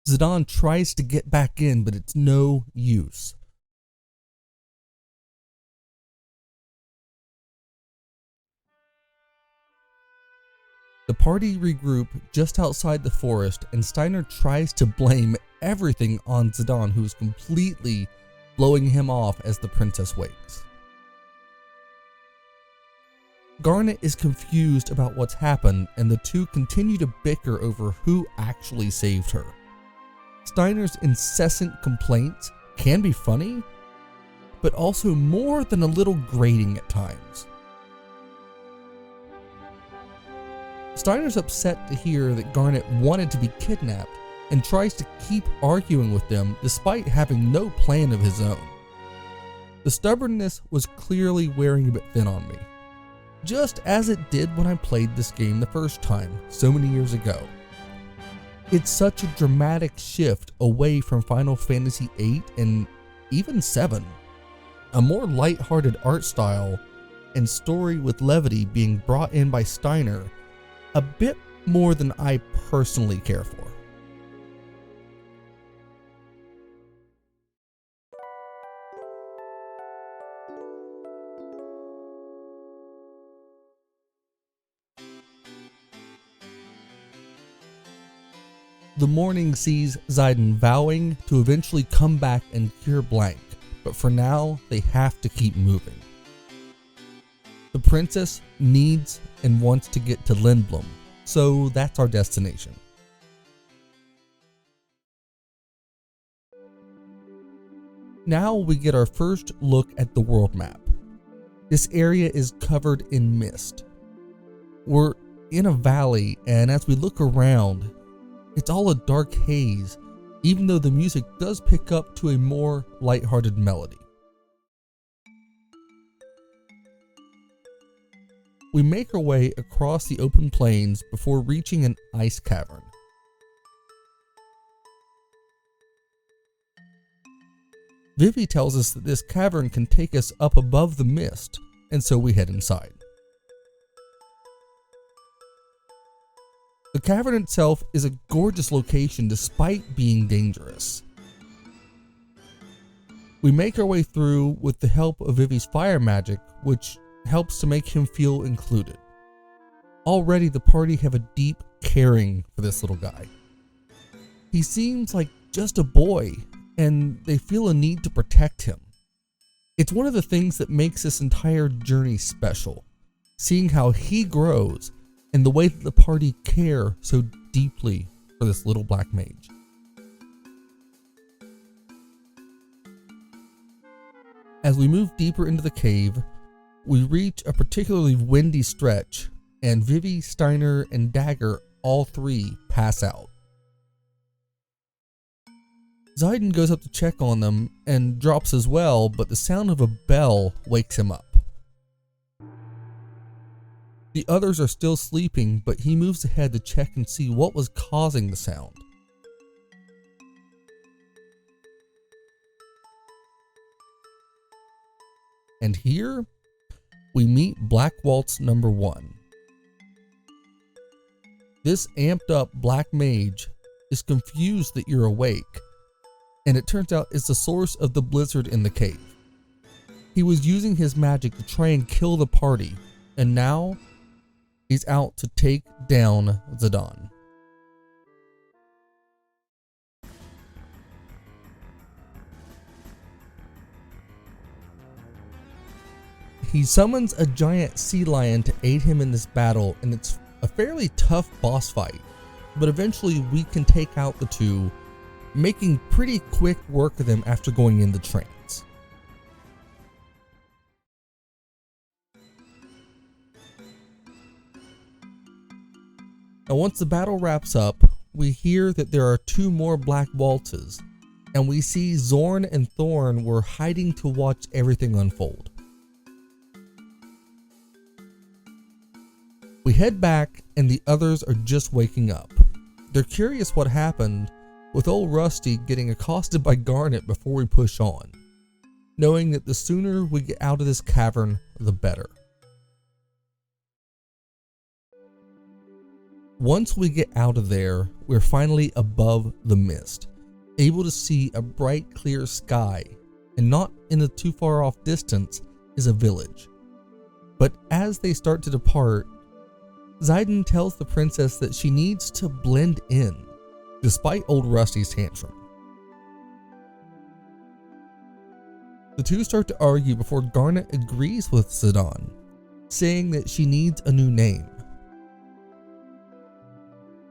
Zidane tries to get back in, but it's no use. The party regroup just outside the forest, and Steiner tries to blame everything on Zidane, who is completely blowing him off as the princess wakes. Garnet is confused about what's happened, and the two continue to bicker over who actually saved her. Steiner's incessant complaints can be funny, but also more than a little grating at times. Steiner's upset to hear that Garnet wanted to be kidnapped and tries to keep arguing with them despite having no plan of his own. The stubbornness was clearly wearing a bit thin on me, just as it did when I played this game the first time, so many years ago. It's such a dramatic shift away from Final Fantasy VIII and even VII. A more lighthearted art style and story with levity being brought in by Steiner, a bit more than I personally care for. The morning sees Zidane vowing to eventually come back and cure Blank, but for now they have to keep moving. The princess needs and wants to get to Lindblum, so that's our destination. Now we get our first look at the world map. This area is covered in mist. We're in a valley, and as we look around, it's all a dark haze, even though the music does pick up to a more lighthearted melody. We make our way across the open plains before reaching an ice cavern. Vivi tells us that this cavern can take us up above the mist, and so we head inside. The cavern itself is a gorgeous location despite being dangerous. We make our way through with the help of Vivi's fire magic, which helps to make him feel included. Already the party have a deep caring for this little guy. He seems like just a boy, and they feel a need to protect him. It's one of the things that makes this entire journey special, seeing how he grows and the way that the party care so deeply for this little black mage. As we move deeper into the cave, we reach a particularly windy stretch, and Vivi, Steiner, and Dagger, all three, pass out. Zayden goes up to check on them and drops as well, but the sound of a bell wakes him up. The others are still sleeping, but he moves ahead to check and see what was causing the sound. And here, we meet Black Waltz number 1. This amped up black mage is confused that you're awake, and it turns out it's the source of the blizzard in the cave. He was using his magic to try and kill the party, and now he's out to take down Zidane. He summons a giant sea lion to aid him in this battle, and it's a fairly tough boss fight, but eventually we can take out the two, making pretty quick work of them after going into trance. Now once the battle wraps up, we hear that there are 2 more black waltzes, and we see Zorn and Thorn were hiding to watch everything unfold. We head back, and the others are just waking up. They're curious what happened, with old Rusty getting accosted by Garnet before we push on, knowing that the sooner we get out of this cavern, the better. Once we get out of there, we're finally above the mist, able to see a bright clear sky, and not in a too far off distance is a village. But as they start to depart, Zayden tells the princess that she needs to blend in, despite old Rusty's tantrum. The two start to argue before Garnet agrees with Zidane, saying that she needs a new name.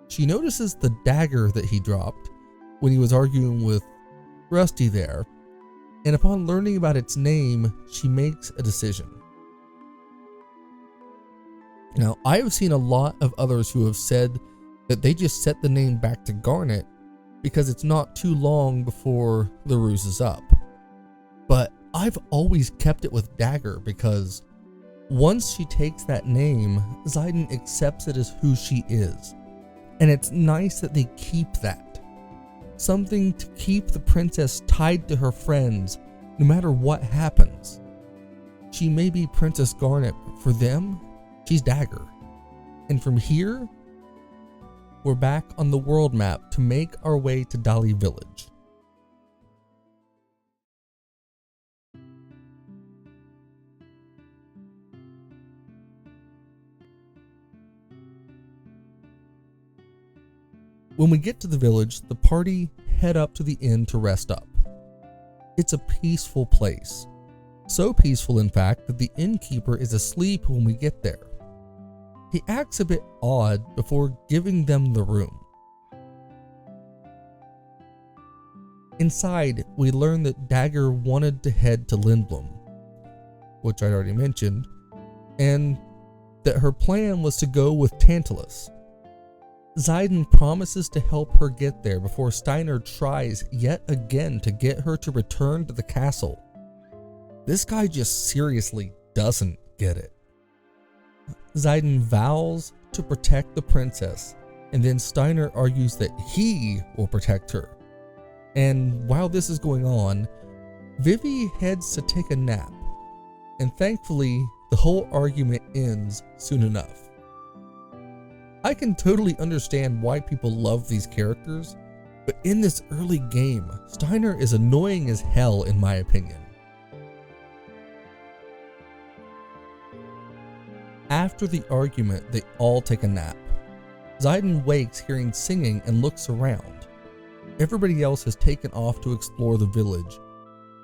She notices the dagger that he dropped when he was arguing with Rusty there, and upon learning about its name, she makes a decision. Now, I have seen a lot of others who have said that they just set the name back to Garnet because it's not too long before the ruse is up. But I've always kept it with Dagger because once she takes that name, Zayden accepts it as who she is. And it's nice that they keep that. Something to keep the princess tied to her friends no matter what happens. She may be Princess Garnet, but for them, she's Dagger. And from here, we're back on the world map to make our way to Dali village. When we get to the village, the party head up to the inn to rest up. It's a peaceful place. So peaceful, in fact, that the innkeeper is asleep when we get there. He acts a bit odd before giving them the room. Inside, we learn that Dagger wanted to head to Lindblum, which I'd already mentioned, and that her plan was to go with Tantalus. Zayden promises to help her get there before Steiner tries yet again to get her to return to the castle. This guy just seriously doesn't get it. Zayden vows to protect the princess, and then Steiner argues that he will protect her. And while this is going on, Vivi heads to take a nap, and thankfully, the whole argument ends soon enough. I can totally understand why people love these characters, but in this early game, Steiner is annoying as hell in my opinion. After the argument, they all take a nap. Zayden wakes hearing singing and looks around. Everybody else has taken off to explore the village,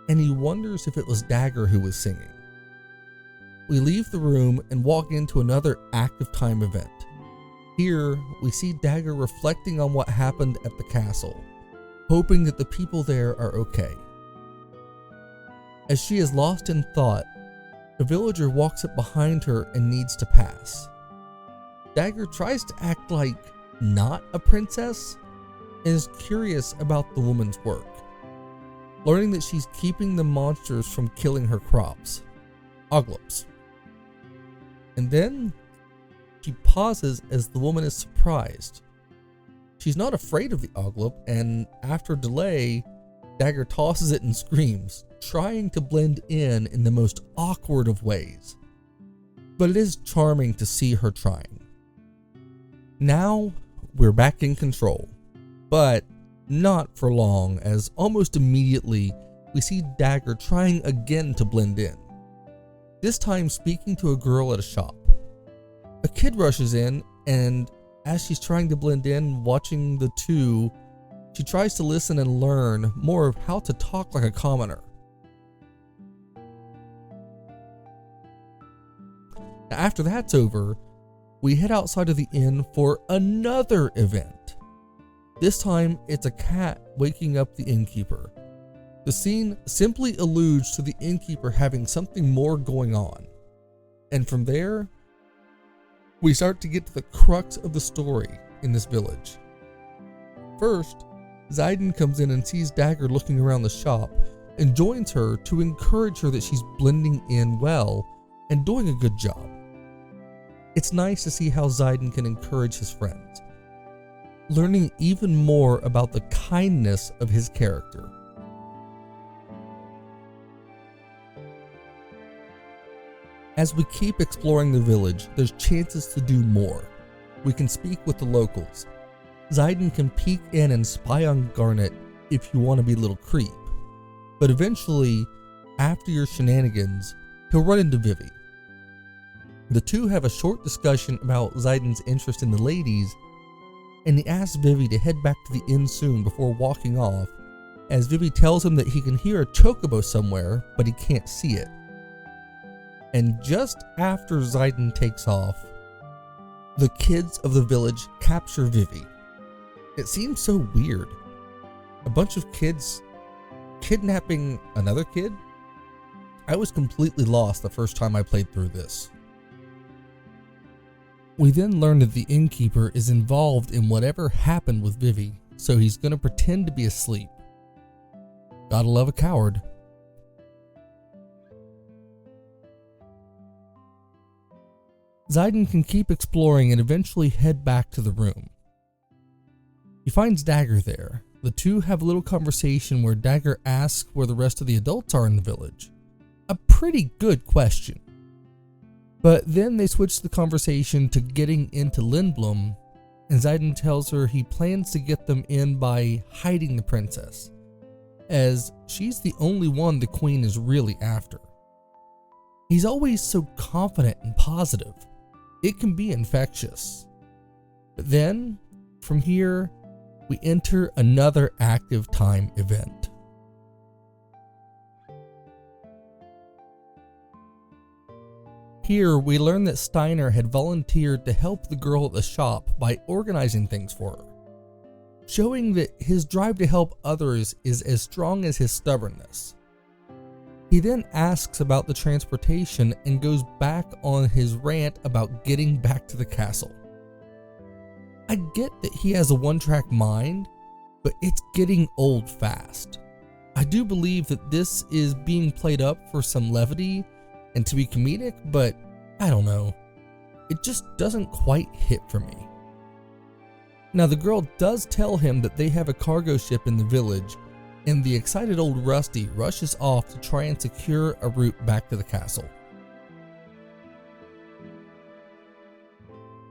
and he wonders if it was Dagger who was singing. We leave the room and walk into another active time event. Here, we see Dagger reflecting on what happened at the castle, hoping that the people there are okay. As she is lost in thought, a villager walks up behind her and needs to pass. Dagger tries to act like not a princess and is curious about the woman's work, learning that she's keeping the monsters from killing her crops, oglops. And then she pauses as the woman is surprised. She's not afraid of the oglop, and after a delay, Dagger tosses it and screams, trying to blend in the most awkward of ways. But it is charming to see her trying. Now, we're back in control, but not for long, as almost immediately we see Dagger trying again to blend in, this time speaking to a girl at a shop. A kid rushes in, and as she's trying to blend in, watching the two, she tries to listen and learn more of how to talk like a commoner. After that's over, we head outside of the inn for another event. This time, it's a cat waking up the innkeeper. The scene simply alludes to the innkeeper having something more going on. And from there, we start to get to the crux of the story in this village. First, Zayden comes in and sees Dagger looking around the shop and joins her to encourage her that she's blending in well and doing a good job. It's nice to see how Zayden can encourage his friends, learning even more about the kindness of his character. As we keep exploring the village, there's chances to do more. We can speak with the locals. Zayden can peek in and spy on Garnet if you want to be a little creep. But eventually, after your shenanigans, he'll run into Vivi. The two have a short discussion about Zayden's interest in the ladies, and he asks Vivi to head back to the inn soon before walking off, as Vivi tells him that he can hear a chocobo somewhere, but he can't see it. And just after Zayden takes off, the kids of the village capture Vivi. It seems so weird. A bunch of kids kidnapping another kid? I was completely lost the first time I played through this. We then learn that the innkeeper is involved in whatever happened with Vivi, so he's gonna pretend to be asleep. Gotta love a coward. Zayden can keep exploring and eventually head back to the room. He finds Dagger there. The two have a little conversation where Dagger asks where the rest of the adults are in the village. A pretty good question. But then they switch the conversation to getting into Lindblum, and Zayden tells her he plans to get them in by hiding the princess, as she's the only one the queen is really after. He's always so confident and positive. It can be infectious. But then, from here, we enter another active time event. Here, we learn that Steiner had volunteered to help the girl at the shop by organizing things for her. showing that his drive to help others is as strong as his stubbornness. He then asks about the transportation and goes back on his rant about getting back to the castle. I get that he has a one-track mind, but it's getting old fast. I do believe that this is being played up for some levity and to be comedic, but I don't know. It just doesn't quite hit for me. Now, the girl does tell him that they have a cargo ship in the village, and the excited old Rusty rushes off to try and secure a route back to the castle.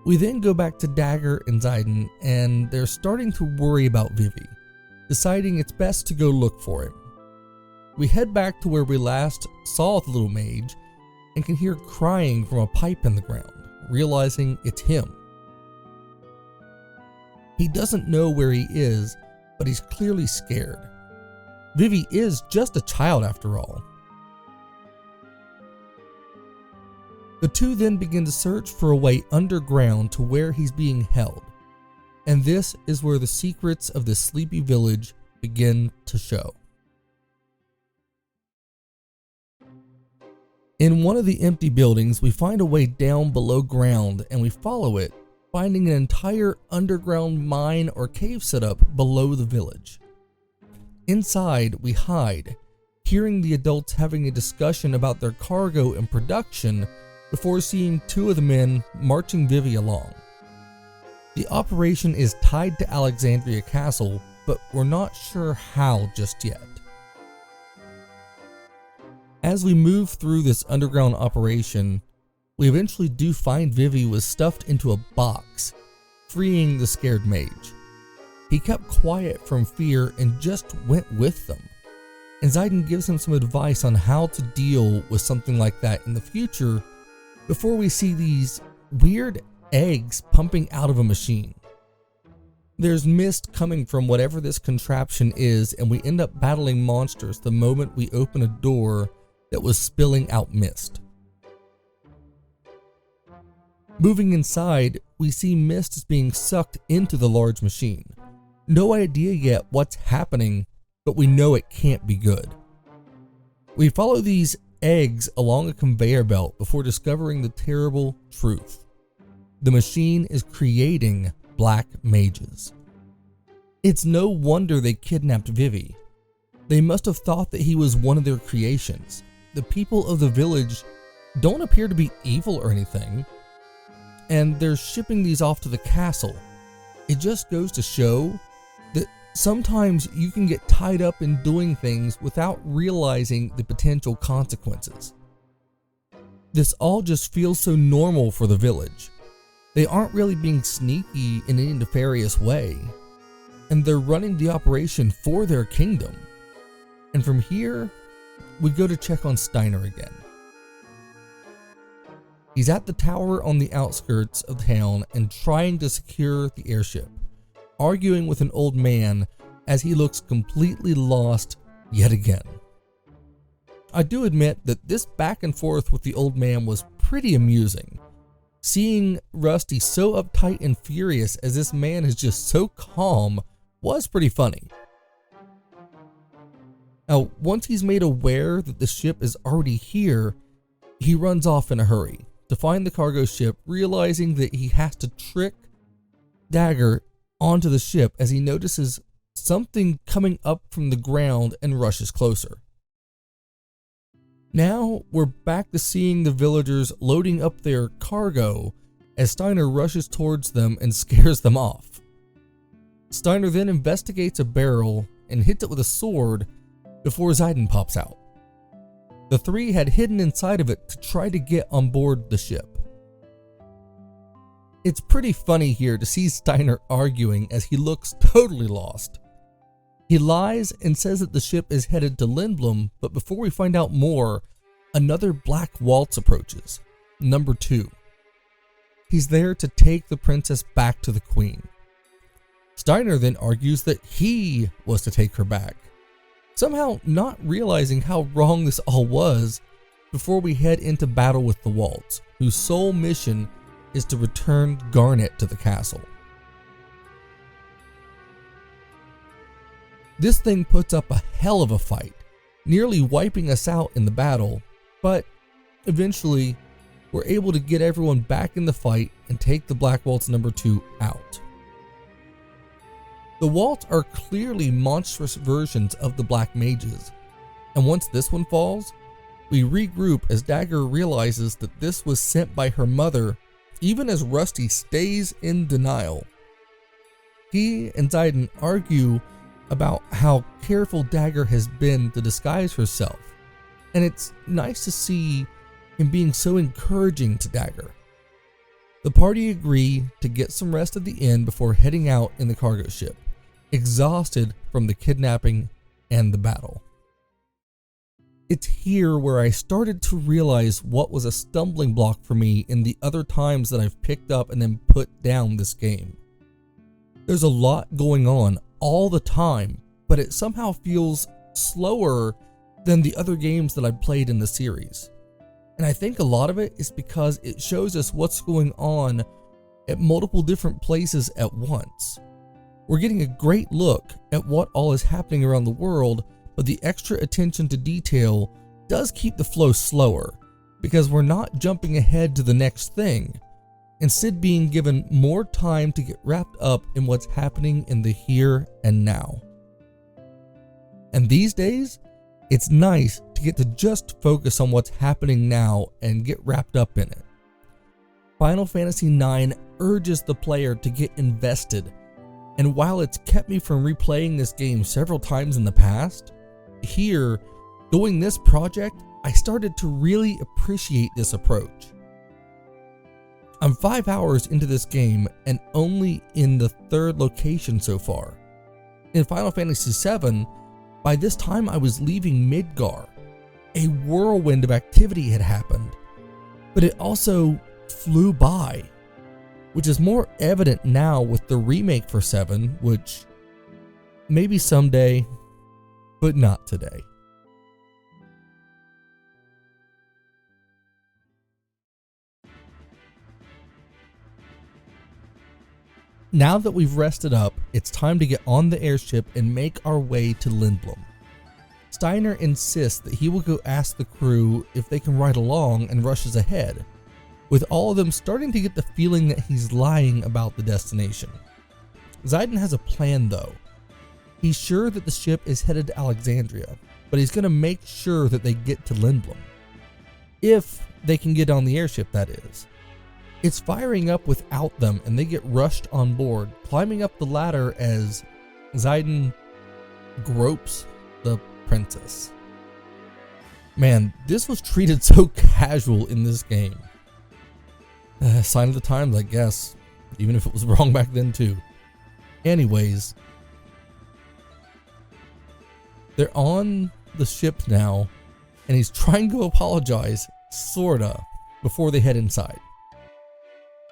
We then go back to Dagger and Zidane, and they're starting to worry about Vivi, deciding it's best to go look for him. We head back to where we last saw the little mage and can hear crying from a pipe in the ground, realizing it's him. He doesn't know where he is, but he's clearly scared. Vivi is just a child after all. The two then begin to search for a way underground to where he's being held, and this is where the secrets of the sleepy village begin to show. In one of the empty buildings, we find a way down below ground and we follow it, finding an entire underground mine or cave setup below the village. Inside, we hide, hearing the adults having a discussion about their cargo and production before seeing two of the men marching Vivi along. The operation is tied to Alexandria Castle, but we're not sure how just yet. As we move through this underground operation, we eventually do find Vivi was stuffed into a box, freeing the scared mage. He kept quiet from fear and just went with them, and Zidane gives him some advice on how to deal with something like that in the future before we see these weird eggs pumping out of a machine. There's mist coming from whatever this contraption is, and we end up battling monsters the moment we open a door that was spilling out mist. Moving inside, we see mist is being sucked into the large machine. No idea yet what's happening, but we know it can't be good. We follow these eggs along a conveyor belt before discovering the terrible truth. The machine is creating black mages. It's no wonder they kidnapped Vivi. They must have thought that he was one of their creations. The people of the village don't appear to be evil or anything, and they're shipping these off to the castle. It just goes to show that sometimes you can get tied up in doing things without realizing the potential consequences. This all just feels so normal for the village. They aren't really being sneaky in any nefarious way, and they're running the operation for their kingdom. And from here, we go to check on Steiner again. He's at the tower on the outskirts of town and trying to secure the airship, arguing with an old man as he looks completely lost yet again. I do admit that this back and forth with the old man was pretty amusing. Seeing Rusty so uptight and furious as this man is just so calm was pretty funny. Now, once he's made aware that the ship is already here, he runs off in a hurry to find the cargo ship, realizing that he has to trick Dagger onto the ship as he notices something coming up from the ground and rushes closer. Now we're back to seeing the villagers loading up their cargo as Steiner rushes towards them and scares them off. Steiner then investigates a barrel and hits it with a sword before Zidane pops out. The three had hidden inside of it to try to get on board the ship. It's pretty funny here to see Steiner arguing as he looks totally lost. He lies and says that the ship is headed to Lindblum, but before we find out more, another black waltz approaches, number 2. He's there to take the princess back to the queen. Steiner then argues that he was to take her back, somehow not realizing how wrong this all was before we head into battle with the Waltz, whose sole mission is to return Garnet to the castle. This thing puts up a hell of a fight, nearly wiping us out in the battle, but eventually we're able to get everyone back in the fight and take the Black Waltz number 2 out. The Waltz are clearly monstrous versions of the Black Mages, and once this one falls, we regroup as Dagger realizes that this was sent by her mother, even as Rusty stays in denial. He and Zidane argue about how careful Dagger has been to disguise herself, and it's nice to see him being so encouraging to Dagger. The party agree to get some rest at the inn before heading out in the cargo ship, exhausted from the kidnapping and the battle. It's here where I started to realize what was a stumbling block for me in the other times that I've picked up and then put down this game. There's a lot going on all the time, but it somehow feels slower than the other games that I've played in the series. And I think a lot of it is because it shows us what's going on at multiple different places at once. We're getting a great look at what all is happening around the world, but the extra attention to detail does keep the flow slower, because we're not jumping ahead to the next thing, instead being given more time to get wrapped up in what's happening in the here and now. And these days, it's nice to get to just focus on what's happening now and get wrapped up in it. Final Fantasy IX urges the player to get invested, and while it's kept me from replaying this game several times in the past, here, doing this project, I started to really appreciate this approach. I'm 5 hours into this game and only in the 3rd location so far. In Final Fantasy VII, by this time I was leaving Midgar. A whirlwind of activity had happened, but it also flew by, which is more evident now with the remake for 7, which maybe someday, but not today. Now that we've rested up, it's time to get on the airship and make our way to Lindblum. Steiner insists that he will go ask the crew if they can ride along and rushes ahead, with all of them starting to get the feeling that he's lying about the destination. Zidane has a plan though. He's sure that the ship is headed to Alexandria, but he's going to make sure that they get to Lindblum. If they can get on the airship, that is. It's firing up without them and they get rushed on board, climbing up the ladder as Zidane gropes the princess. Man, this was treated so casual in this game. Sign of the times, I guess, even if it was wrong back then too. Anyways, they're on the ship now, and he's trying to apologize, sorta, before they head inside.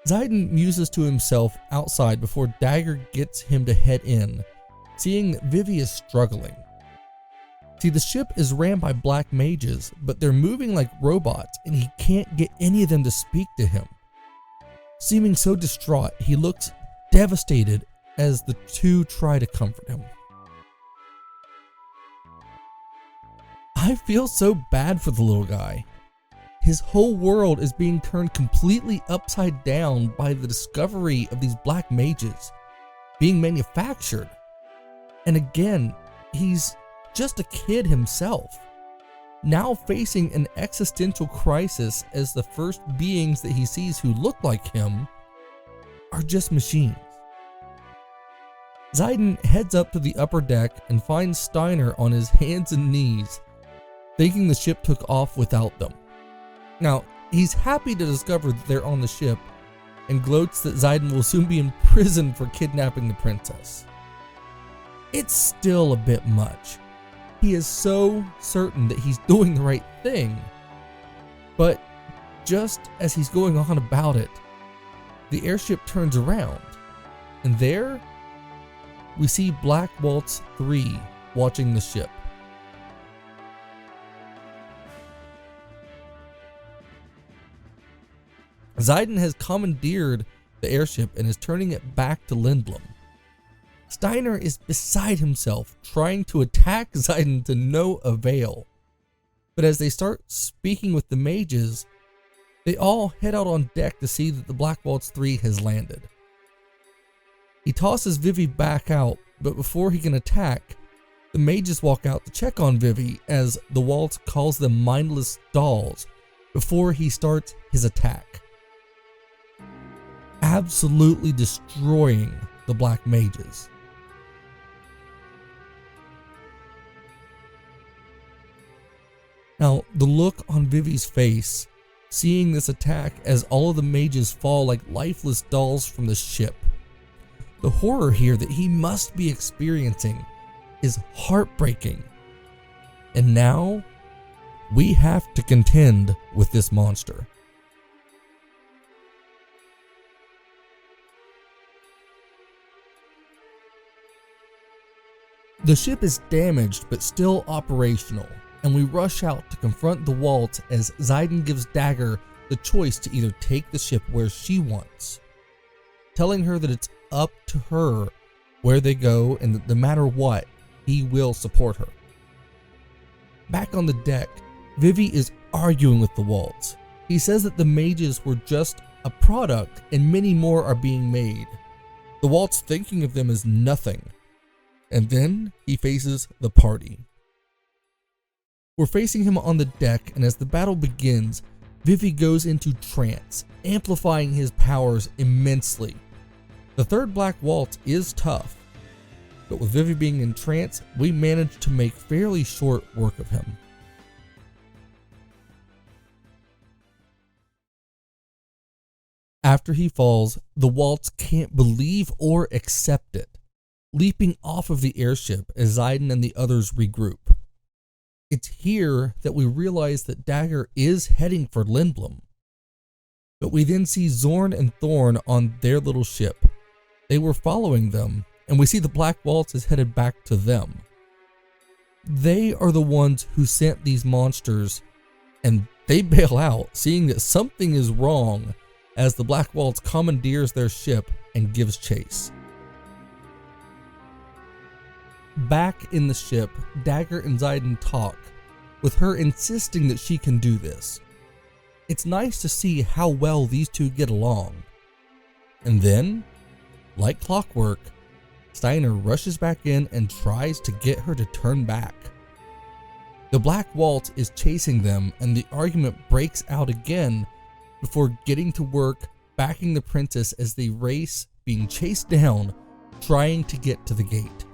Zidane muses to himself outside before Dagger gets him to head in, seeing that Vivi is struggling. See, the ship is ran by black mages, but they're moving like robots and he can't get any of them to speak to him. Seeming so distraught, he looks devastated as the two try to comfort him. I feel so bad for the little guy. His whole world is being turned completely upside down by the discovery of these black mages being manufactured. And again, he's just a kid himself, now facing an existential crisis as the first beings that he sees who look like him are just machines. Zidane heads up to the upper deck and finds Steiner on his hands and knees, thinking the ship took off without them. Now, he's happy to discover that they're on the ship and gloats that Zidane will soon be in prison for kidnapping the princess. It's still a bit much. He is so certain that he's doing the right thing, but just as he's going on about it, the airship turns around, and there we see Black Waltz 3 watching the ship. Zidane has commandeered the airship and is turning it back to Lindblum. Steiner is beside himself, trying to attack Zayden to no avail. But as they start speaking with the mages, they all head out on deck to see that the Black Waltz 3 has landed. He tosses Vivi back out, but before he can attack, the mages walk out to check on Vivi as the Waltz calls them mindless dolls before he starts his attack, absolutely destroying the black mages. Now, the look on Vivi's face, seeing this attack as all of the mages fall like lifeless dolls from the ship. The horror here that he must be experiencing is heartbreaking. And now, we have to contend with this monster. The ship is damaged but still operational, and we rush out to confront the Waltz as Zayden gives Dagger the choice to either take the ship where she wants, telling her that it's up to her where they go and that no matter what, he will support her. Back on the deck, Vivi is arguing with the Waltz. He says that the mages were just a product and many more are being made. The Waltz thinking of them as nothing. And then he faces the party. We're facing him on the deck, and as the battle begins, Vivi goes into trance, amplifying his powers immensely. The third Black Waltz is tough, but with Vivi being in trance, we manage to make fairly short work of him. After he falls, the Waltz can't believe or accept it, leaping off of the airship as Zayden and the others regroup. It's here that we realize that Dagger is heading for Lindblum. But we then see Zorn and Thorn on their little ship. They were following them, and we see the Black Waltz is headed back to them. They are the ones who sent these monsters, and they bail out, seeing that something is wrong as the Black Waltz commandeers their ship and gives chase. Back in the ship, Dagger and Zayden talk, with her insisting that she can do this. It's nice to see how well these two get along. And then, like clockwork, Steiner rushes back in and tries to get her to turn back. The Black Waltz is chasing them, and the argument breaks out again before getting to work backing the princess as they race, being chased down, trying to get to the gate.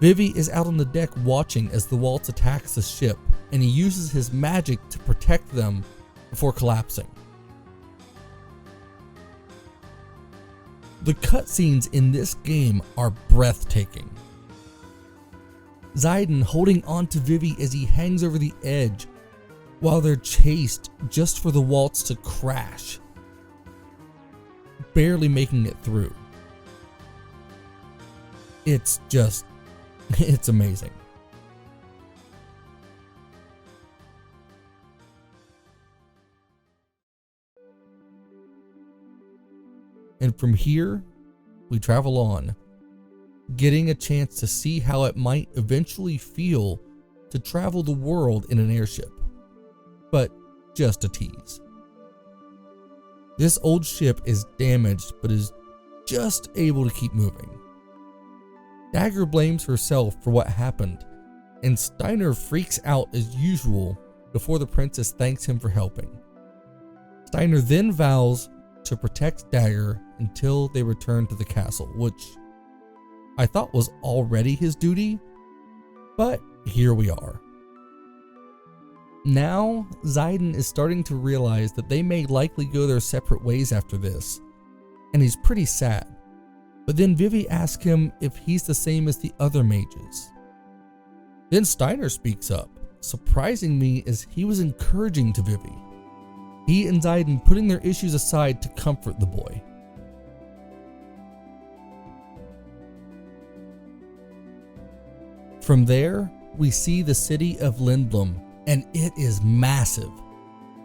Vivi is out on the deck watching as the Waltz attacks the ship, and he uses his magic to protect them before collapsing. The cutscenes in this game are breathtaking. Zayden holding on to Vivi as he hangs over the edge while they're chased just for the Waltz to crash, barely making it through. It's amazing. And from here, we travel on, getting a chance to see how it might eventually feel to travel the world in an airship. But just a tease. This old ship is damaged, but is just able to keep moving. Dagger blames herself for what happened, and Steiner freaks out as usual before the princess thanks him for helping. Steiner then vows to protect Dagger until they return to the castle, which I thought was already his duty, but here we are. Now, Zayden is starting to realize that they may likely go their separate ways after this, and he's pretty sad. But then Vivi asks him if he's the same as the other mages. Then Steiner speaks up, surprising me as he was encouraging to Vivi. He and Zayden putting their issues aside to comfort the boy. From there, we see the city of Lindblum, and it is massive.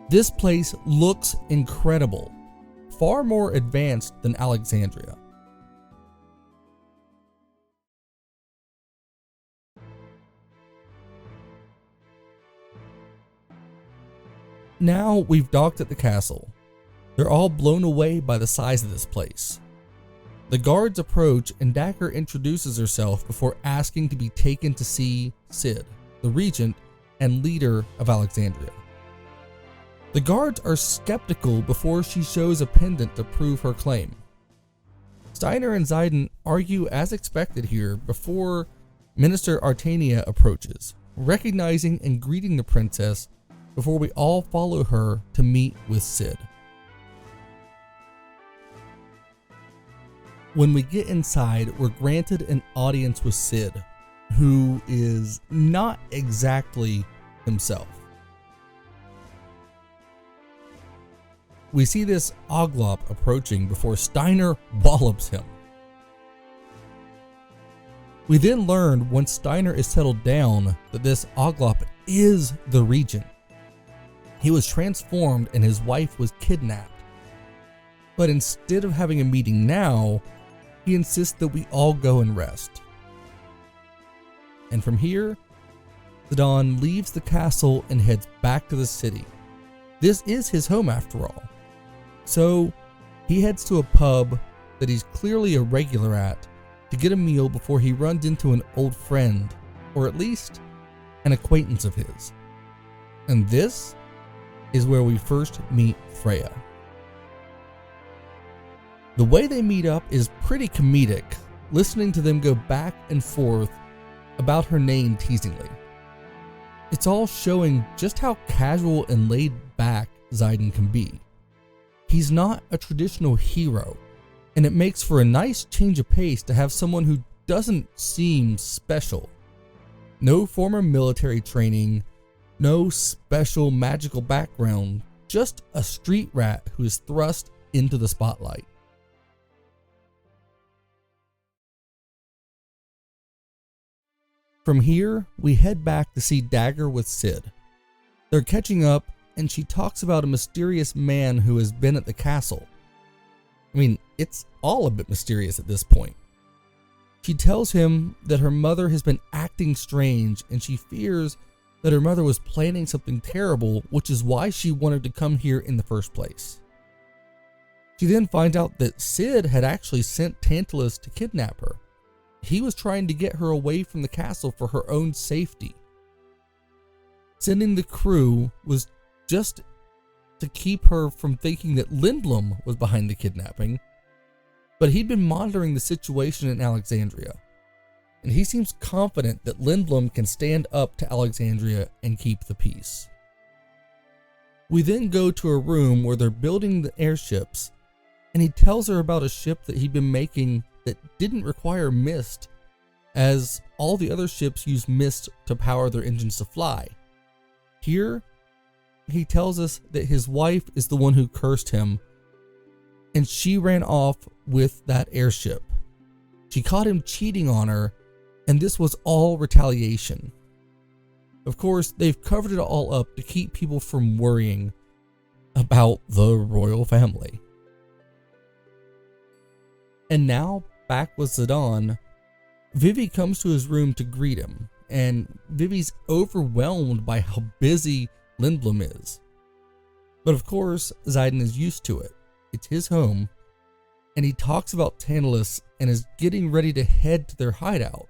This place looks incredible. far more advanced than Alexandria. Now we've docked at the castle. They're all blown away by the size of this place. The guards approach and Dagger introduces herself before asking to be taken to see Sid, the regent and leader of Alexandria. The guards are skeptical before she shows a pendant to prove her claim. Steiner and Zidane argue as expected here before Minister Artania approaches, recognizing and greeting the princess before we all follow her to meet with Sid. When we get inside, we're granted an audience with Sid, who is not exactly himself. We see this Oglop approaching before Steiner wallops him. We then learn once Steiner is settled down that this Oglop is the regent. He was transformed and his wife was kidnapped. But instead of having a meeting now, he insists that we all go and rest. And from here, Zidane leaves the castle and heads back to the city. This is his home after all. So he heads to a pub that he's clearly a regular at to get a meal before he runs into an old friend, or at least an acquaintance of his. And this is where we first meet Freya. The way they meet up is pretty comedic, listening to them go back and forth about her name teasingly. It's all showing just how casual and laid back Zidane can be. He's not a traditional hero, and it makes for a nice change of pace to have someone who doesn't seem special. No former military training, no special magical background, just a street rat who is thrust into the spotlight. From here, we head back to see Dagger with Sid. They're catching up, and she talks about a mysterious man who has been at the castle. I mean, it's all a bit mysterious at this point. She tells him that her mother has been acting strange, and she fears that her mother was planning something terrible, which is why she wanted to come here in the first place. She then finds out that Sid had actually sent Tantalus to kidnap her. He was trying to get her away from the castle for her own safety. Sending the crew was just to keep her from thinking that Lindblum was behind the kidnapping, but he'd been monitoring the situation in Alexandria, and he seems confident that Lindblum can stand up to Alexandria and keep the peace. We then go to a room where they're building the airships, and he tells her about a ship that he'd been making that didn't require mist, as all the other ships use mist to power their engines to fly. Here, he tells us that his wife is the one who cursed him, and she ran off with that airship. She caught him cheating on her, and this was all retaliation. Of course, they've covered it all up to keep people from worrying about the royal family. And now, back with Zidane, Vivi comes to his room to greet him, and Vivi's overwhelmed by how busy Lindblum is. But of course, Zidane is used to it. It's his home, and he talks about Tantalus and is getting ready to head to their hideout.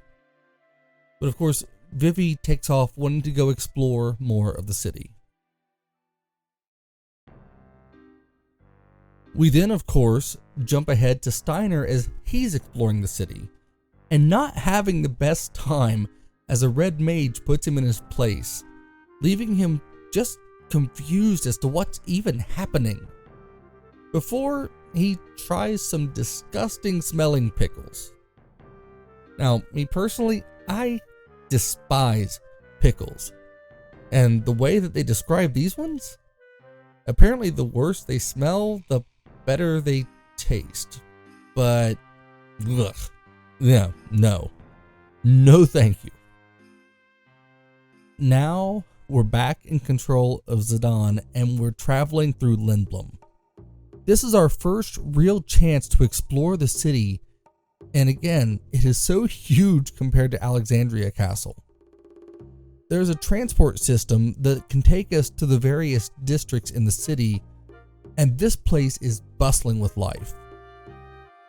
But of course, Vivi takes off wanting to go explore more of the city. We then, of course, jump ahead to Steiner as he's exploring the city, and not having the best time as a red mage puts him in his place, leaving him just confused as to what's even happening. Before he tries some disgusting smelling pickles. Now, me personally, I despise pickles. And the way that they describe these ones, apparently the worse they smell, the better they taste. But, ugh, yeah, no thank you. Now we're back in control of Zidane and we're traveling through Lindblum. This is our first real chance to explore the city, and again, it is so huge compared to Alexandria Castle. There's a transport system that can take us to the various districts in the city, and this place is bustling with life.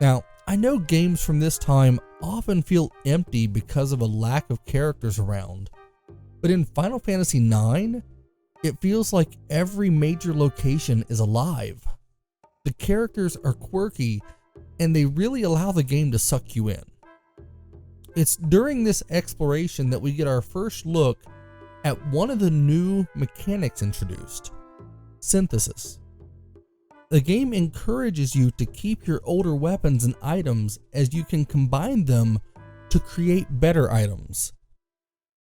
Now, I know games from this time often feel empty because of a lack of characters around, but in Final Fantasy IX, it feels like every major location is alive. The characters are quirky, and they really allow the game to suck you in. It's during this exploration that we get our first look at one of the new mechanics introduced, synthesis. The game encourages you to keep your older weapons and items as you can combine them to create better items.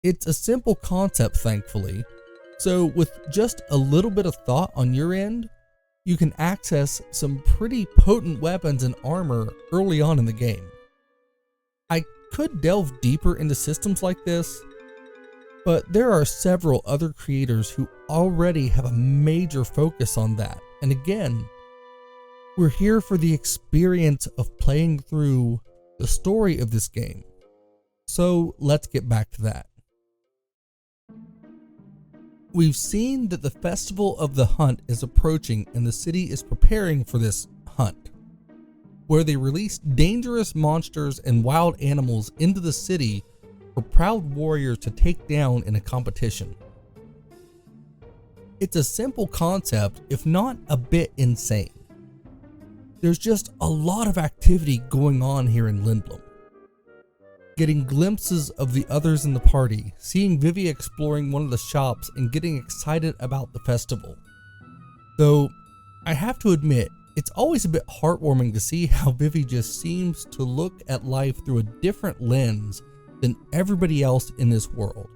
It's a simple concept, thankfully, so with just a little bit of thought on your end, you can access some pretty potent weapons and armor early on in the game. I could delve deeper into systems like this, but there are several other creators who already have a major focus on that. And again, we're here for the experience of playing through the story of this game. So let's get back to that. We've seen that the Festival of the Hunt is approaching and the city is preparing for this hunt, where they release dangerous monsters and wild animals into the city for proud warriors to take down in a competition. It's a simple concept, if not a bit insane. There's just a lot of activity going on here in Lindblum. Getting glimpses of the others in the party, seeing Vivi exploring one of the shops, and getting excited about the festival. Though, I have to admit, it's always a bit heartwarming to see how Vivi just seems to look at life through a different lens than everybody else in this world.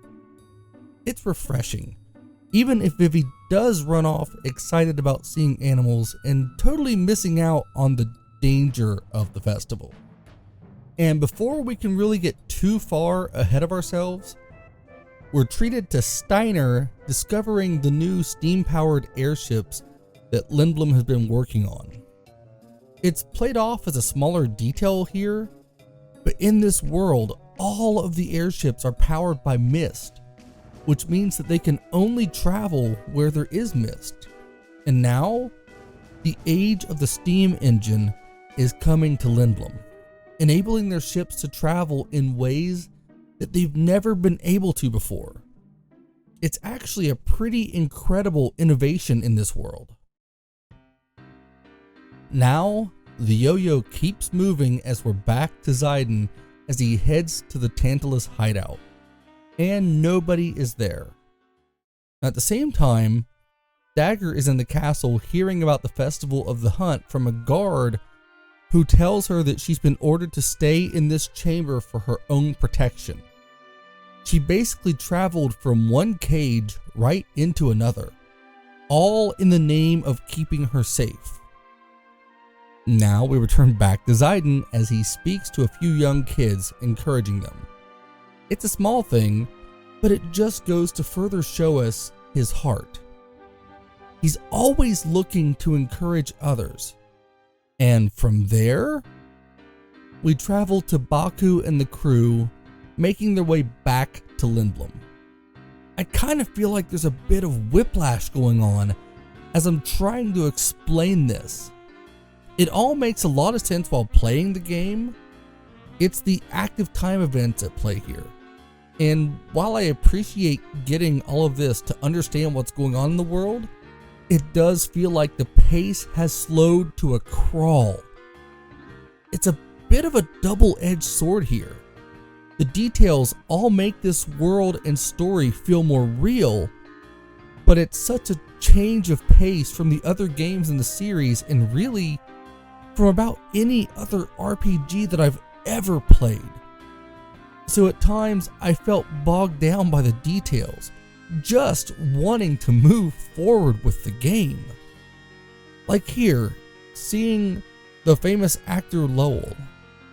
It's refreshing, even if Vivi does run off excited about seeing animals and totally missing out on the danger of the festival. And before we can really get too far ahead of ourselves, we're treated to Steiner discovering the new steam-powered airships that Lindblum has been working on. It's played off as a smaller detail here, but in this world, all of the airships are powered by mist, which means that they can only travel where there is mist. And now, the age of the steam engine is coming to Lindblum, enabling their ships to travel in ways that they've never been able to before. It's actually a pretty incredible innovation in this world. Now, the yo-yo keeps moving as we're back to Zidane as he heads to the Tantalus hideout, and nobody is there. At the same time, Dagger is in the castle hearing about the Festival of the Hunt from a guard who tells her that she's been ordered to stay in this chamber for her own protection. She basically traveled from one cage right into another, all in the name of keeping her safe. Now we return back to Zidane as he speaks to a few young kids, encouraging them. It's a small thing, but it just goes to further show us his heart. He's always looking to encourage others. And from there, we travel to Baku and the crew, making their way back to Lindblum. I kind of feel like there's a bit of whiplash going on as I'm trying to explain this. It all makes a lot of sense while playing the game. It's the active time events at play here. And while I appreciate getting all of this to understand what's going on in the world, it does feel like the pace has slowed to a crawl. It's a bit of a double-edged sword here. The details all make this world and story feel more real, but it's such a change of pace from the other games in the series and really from about any other RPG that I've ever played. So at times I felt bogged down by the details, just wanting to move forward with the game. Like here, seeing the famous actor Lowell.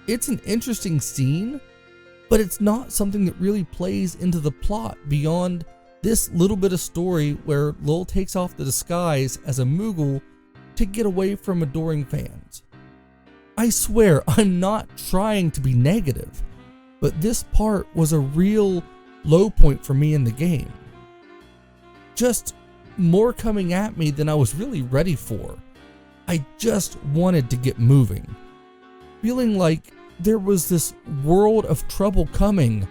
It's an interesting scene, but it's not something that really plays into the plot beyond this little bit of story where Lowell takes off the disguise as a Moogle to get away from adoring fans. I swear I'm not trying to be negative, but this part was a real low point for me in the game. Just more coming at me than I was really ready for. I just wanted to get moving, feeling like there was this world of trouble coming,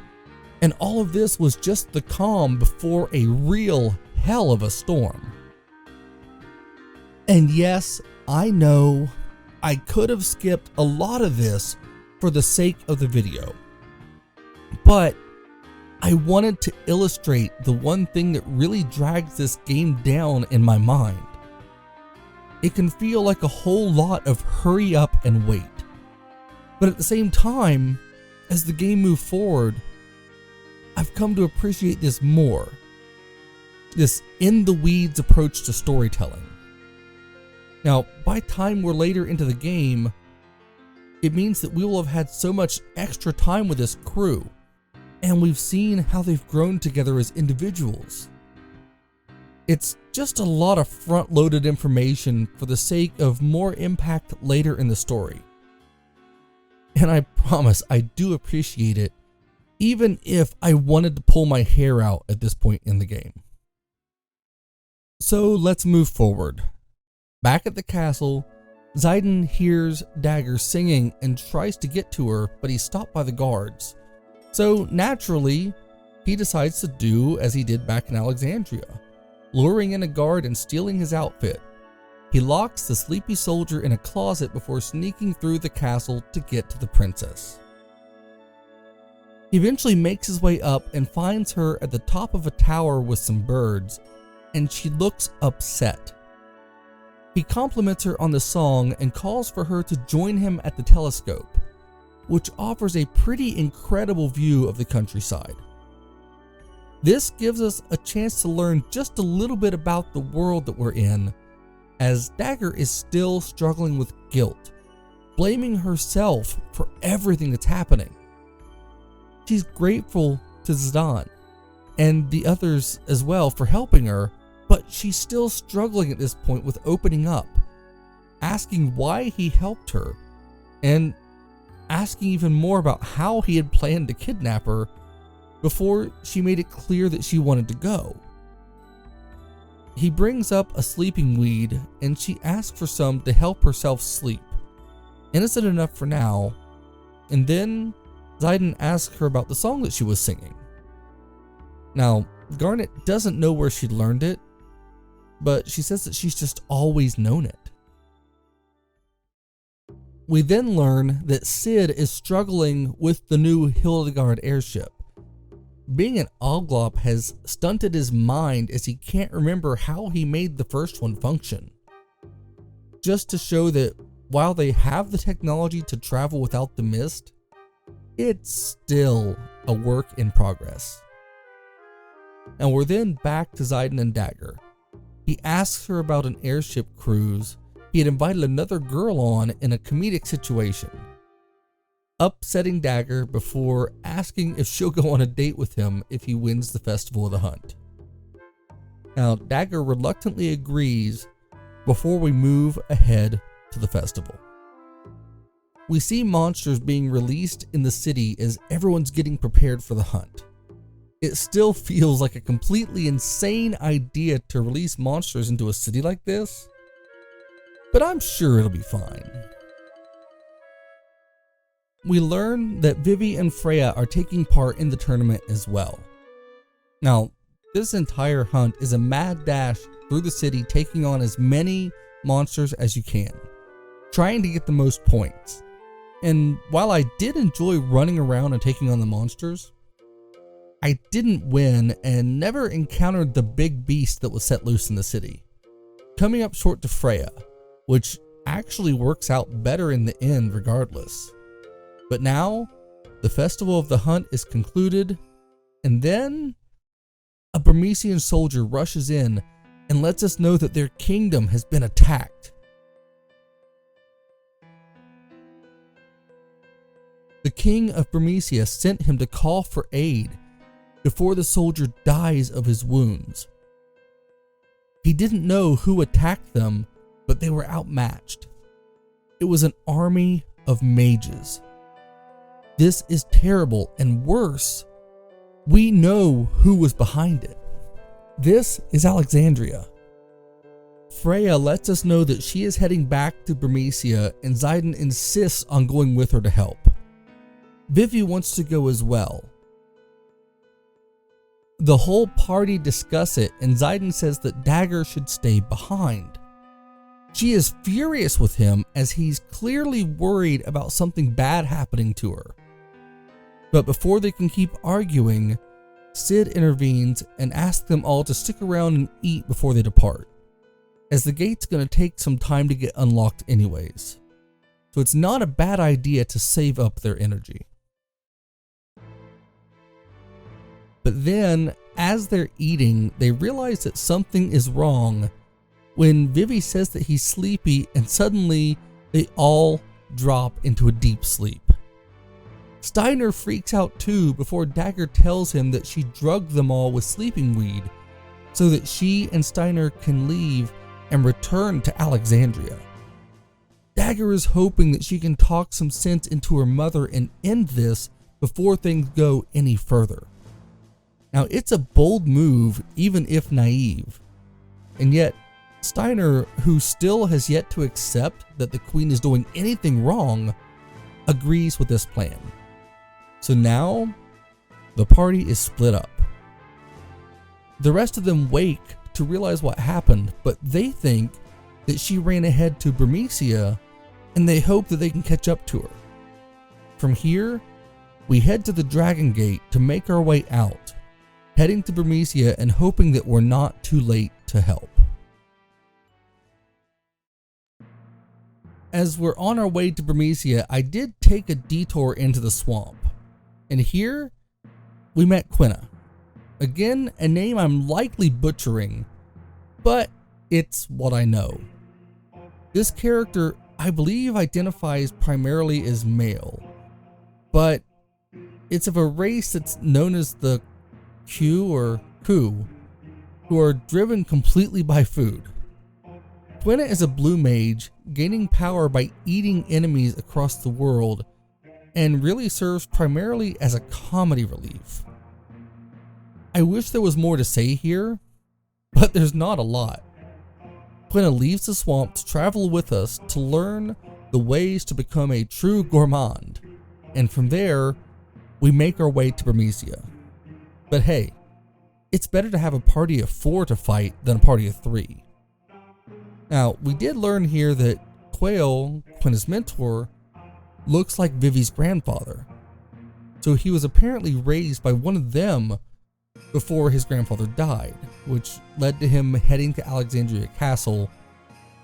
and all of this was just the calm before a real hell of a storm. And yes, I know I could have skipped a lot of this for the sake of the video, but I wanted to illustrate the one thing that really drags this game down in my mind. It can feel like a whole lot of hurry up and wait, but at the same time, as the game moved forward, I've come to appreciate this more. This in-the-weeds approach to storytelling. Now, by time we're later into the game, it means that we will have had so much extra time with this crew, and we've seen how they've grown together as individuals. It's just a lot of front-loaded information for the sake of more impact later in the story. And I promise I do appreciate it, even if I wanted to pull my hair out at this point in the game. So let's move forward. Back at the castle, Zidane hears Dagger singing and tries to get to her, but he's stopped by the guards. So naturally, he decides to do as he did back in Alexandria, luring in a guard and stealing his outfit. He locks the sleepy soldier in a closet before sneaking through the castle to get to the princess. He eventually makes his way up and finds her at the top of a tower with some birds, and she looks upset. He compliments her on the song and calls for her to join him at the telescope, which offers a pretty incredible view of the countryside. This gives us a chance to learn just a little bit about the world that we're in, as Dagger is still struggling with guilt, blaming herself for everything that's happening. She's grateful to Zidane and the others as well for helping her, but she's still struggling at this point with opening up, asking why he helped her, and asking even more about how he had planned to kidnap her before she made it clear that she wanted to go. He brings up a sleeping weed and she asks for some to help herself sleep. Innocent enough for now, and then Zidane asks her about the song that she was singing. Now, Garnet doesn't know where she learned it, but she says that she's just always known it. We then learn that Sid is struggling with the new Hildegard airship. Being an Oglop has stunted his mind as he can't remember how he made the first one function. Just to show that while they have the technology to travel without the mist, it's still a work in progress. And we're then back to Zidane and Dagger. He asks her about an airship cruise he had invited another girl on in a comedic situation, upsetting Dagger before asking if she'll go on a date with him if he wins the Festival of the Hunt. Now, Dagger reluctantly agrees before we move ahead to the festival. We see monsters being released in the city as everyone's getting prepared for the hunt. It still feels like a completely insane idea to release monsters into a city like this, but I'm sure it'll be fine. We learn that Vivi and Freya are taking part in the tournament as well. Now, this entire hunt is a mad dash through the city, taking on as many monsters as you can, trying to get the most points. And while I did enjoy running around and taking on the monsters, I didn't win and never encountered the big beast that was set loose in the city, coming up short to Freya, which actually works out better in the end regardless. But now, the Festival of the Hunt is concluded, and then a Burmesian soldier rushes in and lets us know that their kingdom has been attacked. The king of Burmesia sent him to call for aid before the soldier dies of his wounds. He didn't know who attacked them, but they were outmatched. It was an army of mages. This is terrible, and worse, we know who was behind it. This is Alexandria. Freya lets us know that she is heading back to Burmecia, and Zidane insists on going with her to help. Vivi wants to go as well. The whole party discuss it, and Zidane says that Dagger should stay behind. She is furious with him as he's clearly worried about something bad happening to her. But before they can keep arguing, Sid intervenes and asks them all to stick around and eat before they depart, as the gate's going to take some time to get unlocked anyways. So it's not a bad idea to save up their energy. But then, as they're eating, they realize that something is wrong when Vivi says that he's sleepy, and suddenly they all drop into a deep sleep. Steiner freaks out too before Dagger tells him that she drugged them all with sleeping weed so that she and Steiner can leave and return to Alexandria. Dagger is hoping that she can talk some sense into her mother and end this before things go any further. Now, it's a bold move, even if naive, and yet Steiner, who still has yet to accept that the Queen is doing anything wrong, agrees with this plan. So now, the party is split up. The rest of them wake to realize what happened, but they think that she ran ahead to Burmecia, and they hope that they can catch up to her. From here, we head to the Dragon Gate to make our way out, heading to Burmecia and hoping that we're not too late to help. As we're on our way to Burmecia, I did take a detour into the swamp, and here we met Quina. Again, a name I'm likely butchering, but it's what I know. This character, I believe, identifies primarily as male, but it's of a race that's known as the Q or Ku, who are driven completely by food. Quina is a blue mage, gaining power by eating enemies across the world, and really serves primarily as a comedy relief. I wish there was more to say here, but there's not a lot. Quina leaves the swamp to travel with us to learn the ways to become a true gourmand, and from there, we make our way to Burmecia. But hey, it's better to have a party of 4 to fight than a party of 3. Now, we did learn here that Quail, Quina's mentor, looks like Vivi's grandfather. So he was apparently raised by one of them before his grandfather died, which led to him heading to Alexandria Castle.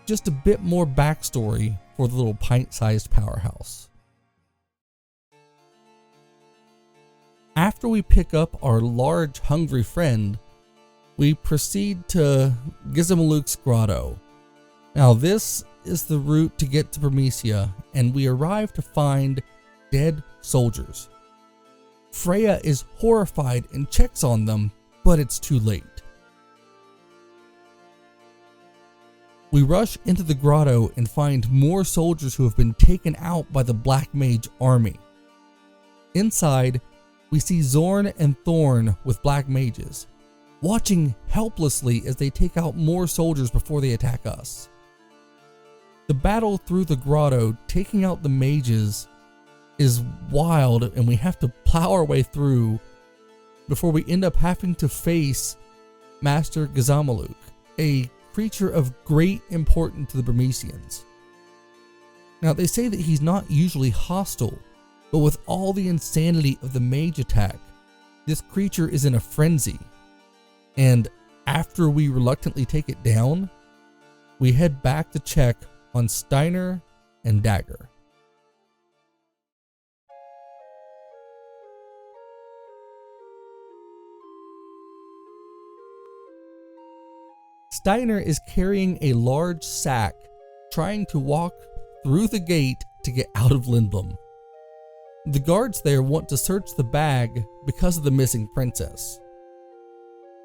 Just a bit more backstory for the little pint-sized powerhouse. After we pick up our large, hungry friend, we proceed to Gizmaluk's grotto. Now, this is the route to get to Burmecia, and we arrive to find dead soldiers. Freya is horrified and checks on them, but it's too late. We rush into the grotto and find more soldiers who have been taken out by the Black Mage army. Inside, we see Zorn and Thorn with Black Mages, watching helplessly as they take out more soldiers before they attack us. The battle through the grotto, taking out the mages, is wild, and we have to plow our way through before we end up having to face Master Gizmaluk, a creature of great importance to the Burmecians. Now, they say that he's not usually hostile, but with all the insanity of the mage attack, this creature is in a frenzy. And after we reluctantly take it down, we head back to check on Steiner and Dagger. Steiner is carrying a large sack, trying to walk through the gate to get out of Lindblum. The guards there want to search the bag because of the missing princess.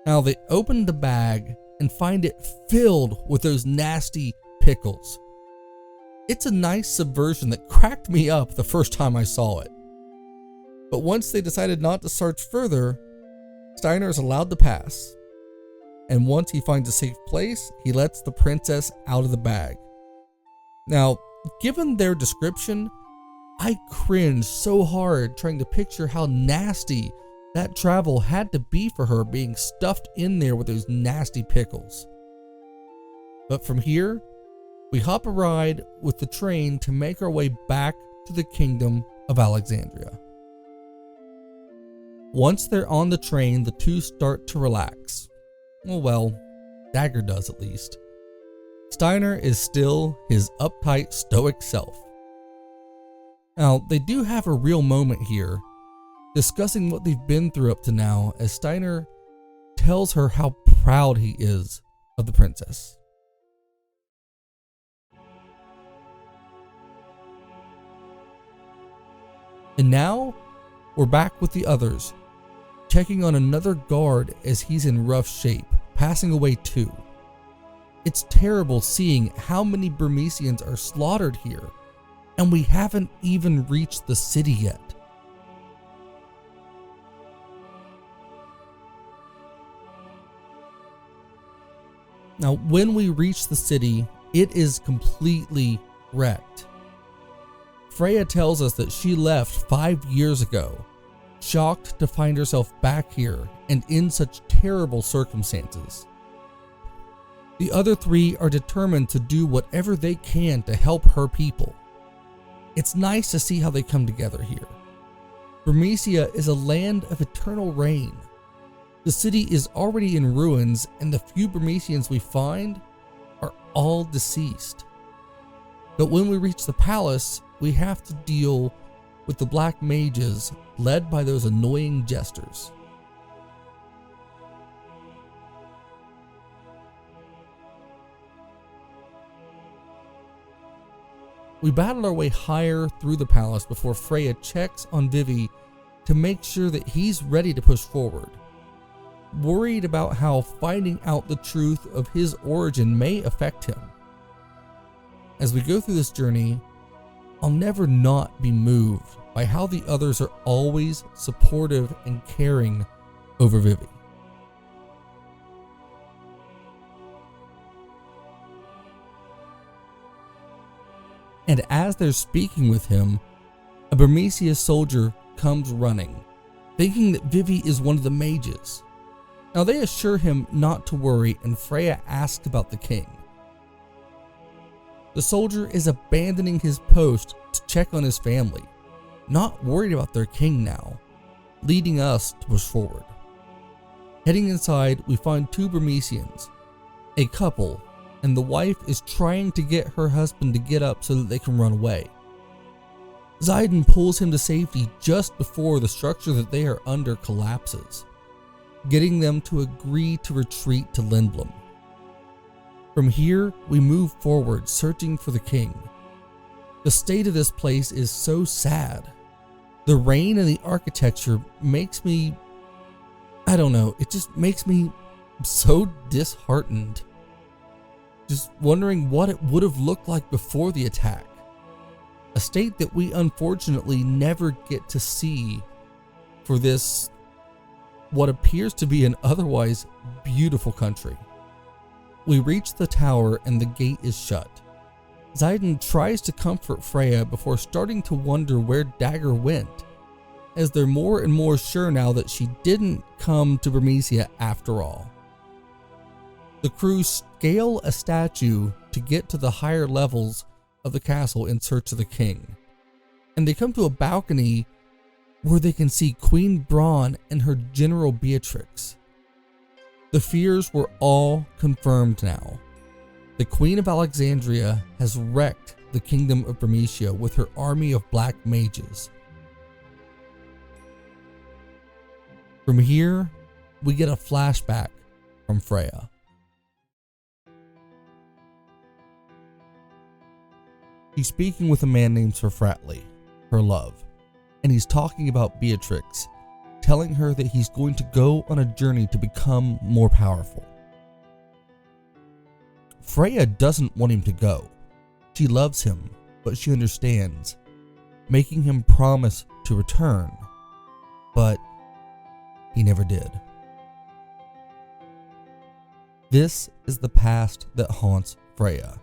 Now, they open the bag and find it filled with those nasty pickles. It's a nice subversion that cracked me up the first time I saw it. But once they decided not to search further, Steiner is allowed to pass. And once he finds a safe place, he lets the princess out of the bag. Now, given their description, I cringed so hard trying to picture how nasty that travel had to be for her, being stuffed in there with those nasty pickles. But from here, we hop a ride with the train to make our way back to the kingdom of Alexandria. Once they're on the train, the two start to relax. Well, Dagger does at least. Steiner is still his uptight, stoic self. Now, they do have a real moment here, discussing what they've been through up to now, as Steiner tells her how proud he is of the princess. And now, we're back with the others, checking on another guard as he's in rough shape, passing away too. It's terrible seeing how many Burmesians are slaughtered here, and we haven't even reached the city yet. Now, when we reach the city, it is completely wrecked. Freya tells us that she left 5 years ago, shocked to find herself back here and in such terrible circumstances. The other three are determined to do whatever they can to help her people. It's nice to see how they come together here. Burmecia is a land of eternal rain. The city is already in ruins, and the few Burmesians we find are all deceased. But when we reach the palace, we have to deal with the black mages led by those annoying jesters. We battle our way higher through the palace before Freya checks on Vivi to make sure that he's ready to push forward, worried about how finding out the truth of his origin may affect him. As we go through this journey, I'll never not be moved by how the others are always supportive and caring over Vivi. And as they're speaking with him, a Burmecia soldier comes running, thinking that Vivi is one of the mages. Now they assure him not to worry, and Freya asks about the king. The soldier is abandoning his post to check on his family, not worried about their king now, leading us to push forward. Heading inside, we find two Burmesians, a couple, and the wife is trying to get her husband to get up so that they can run away. Zayden pulls him to safety just before the structure that they are under collapses, getting them to agree to retreat to Lindblum. From here, we move forward, searching for the king. The state of this place is so sad. The rain and the architecture makes me, it just makes me so disheartened. Just wondering what it would have looked like before the attack. A state that we unfortunately never get to see for this, what appears to be an otherwise beautiful country. We reach the tower and the gate is shut. Zayden tries to comfort Freya before starting to wonder where Dagger went, as they're more and more sure now that she didn't come to Burmecia after all. The crew scale a statue to get to the higher levels of the castle in search of the king, and they come to a balcony where they can see Queen Braun and her General Beatrix. The fears were all confirmed now. The Queen of Alexandria has wrecked the kingdom of Burmecia with her army of black mages. From here, we get a flashback from Freya. She's speaking with a man named Sir Fratley, her love, and he's talking about Beatrix, telling her that he's going to go on a journey to become more powerful. Freya doesn't want him to go. She loves him, but she understands, making him promise to return, but he never did. This is the past that haunts Freya.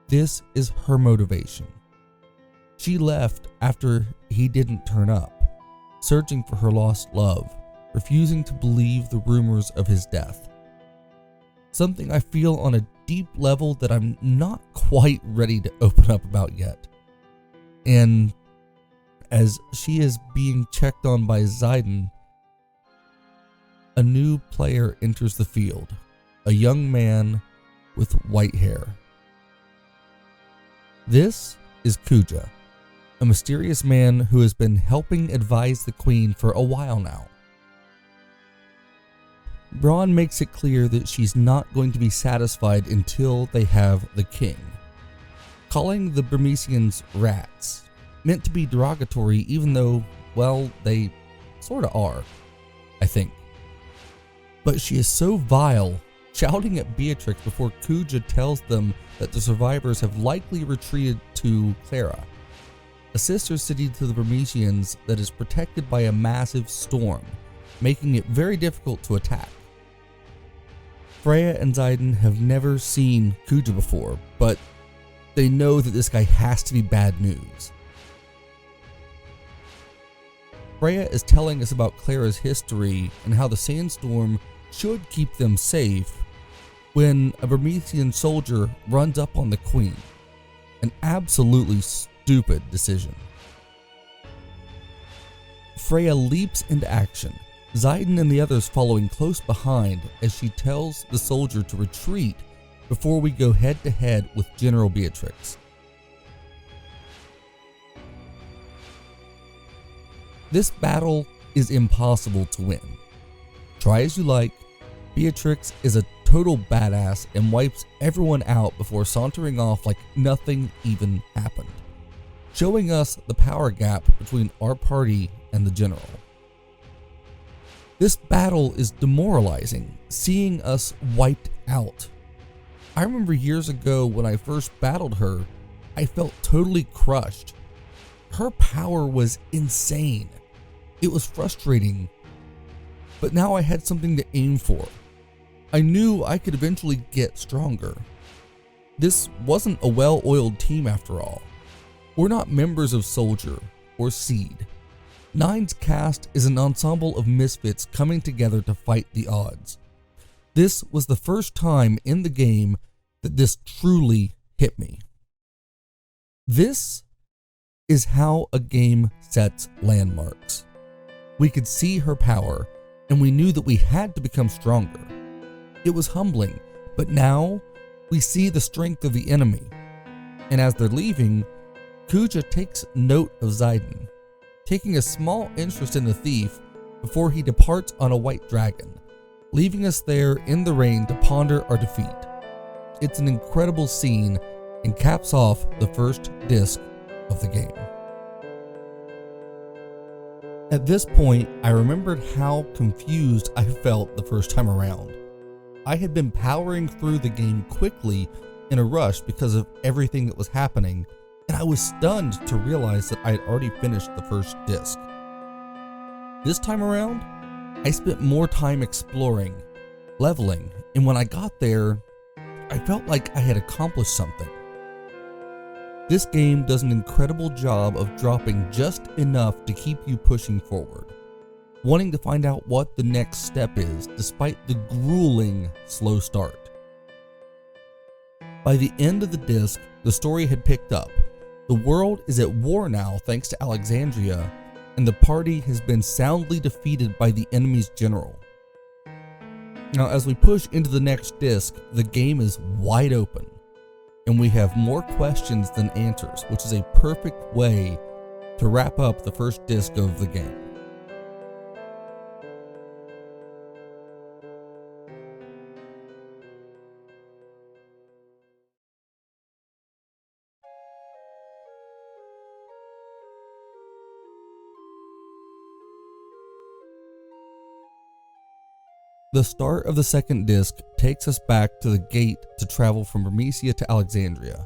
This is her motivation. She left after he didn't turn up, searching for her lost love, refusing to believe the rumors of his death. Something I feel on a deep level that I'm not quite ready to open up about yet. And as she is being checked on by Zidane, a new player enters the field, a young man with white hair. This is Kuja, a mysterious man who has been helping advise the queen for a while now. Braun makes it clear that she's not going to be satisfied until they have the king, calling the Burmesians rats, meant to be derogatory even though, well, they sorta are, I think. But she is so vile, shouting at Beatrix before Kuja tells them that the survivors have likely retreated to Cleyra, a sister city to the Burmesians that is protected by a massive storm, making it very difficult to attack. Freya and Zidane have never seen Kuja before, but they know that this guy has to be bad news. Freya is telling us about Cleyra's history and how the sandstorm should keep them safe when a Burmesian soldier runs up on the queen. An absolutely stupid decision. Freya leaps into action, Zidane and the others following close behind as she tells the soldier to retreat before we go head to head with General Beatrix. This battle is impossible to win. Try as you like, Beatrix is a total badass and wipes everyone out before sauntering off like nothing even happened, showing us the power gap between our party and the general. This battle is demoralizing, seeing us wiped out. I remember years ago when I first battled her, I felt totally crushed. Her power was insane. It was frustrating, but now I had something to aim for. I knew I could eventually get stronger. This wasn't a well-oiled team after all. We're not members of Soldier or Seed. Nine's cast is an ensemble of misfits coming together to fight the odds. This was the first time in the game that this truly hit me. This is how a game sets landmarks. We could see her power, and we knew that we had to become stronger. It was humbling, but now we see the strength of the enemy. And as they're leaving, Kuja takes note of Zidane, taking a small interest in the thief before he departs on a white dragon, leaving us there in the rain to ponder our defeat. It's an incredible scene and caps off the first disc of the game. At this point, I remembered how confused I felt the first time around. I had been powering through the game quickly in a rush because of everything that was happening, and I was stunned to realize that I had already finished the first disc. This time around, I spent more time exploring, leveling, and when I got there, I felt like I had accomplished something. This game does an incredible job of dropping just enough to keep you pushing forward, wanting to find out what the next step is despite the grueling slow start. By the end of the disc, the story had picked up. The world is at war now thanks to Alexandria, and the party has been soundly defeated by the enemy's general. Now, as we push into the next disc, the game is wide open, and we have more questions than answers, which is a perfect way to wrap up the first disc of the game. The start of the second disc takes us back to the gate to travel from Bermesia to Alexandria.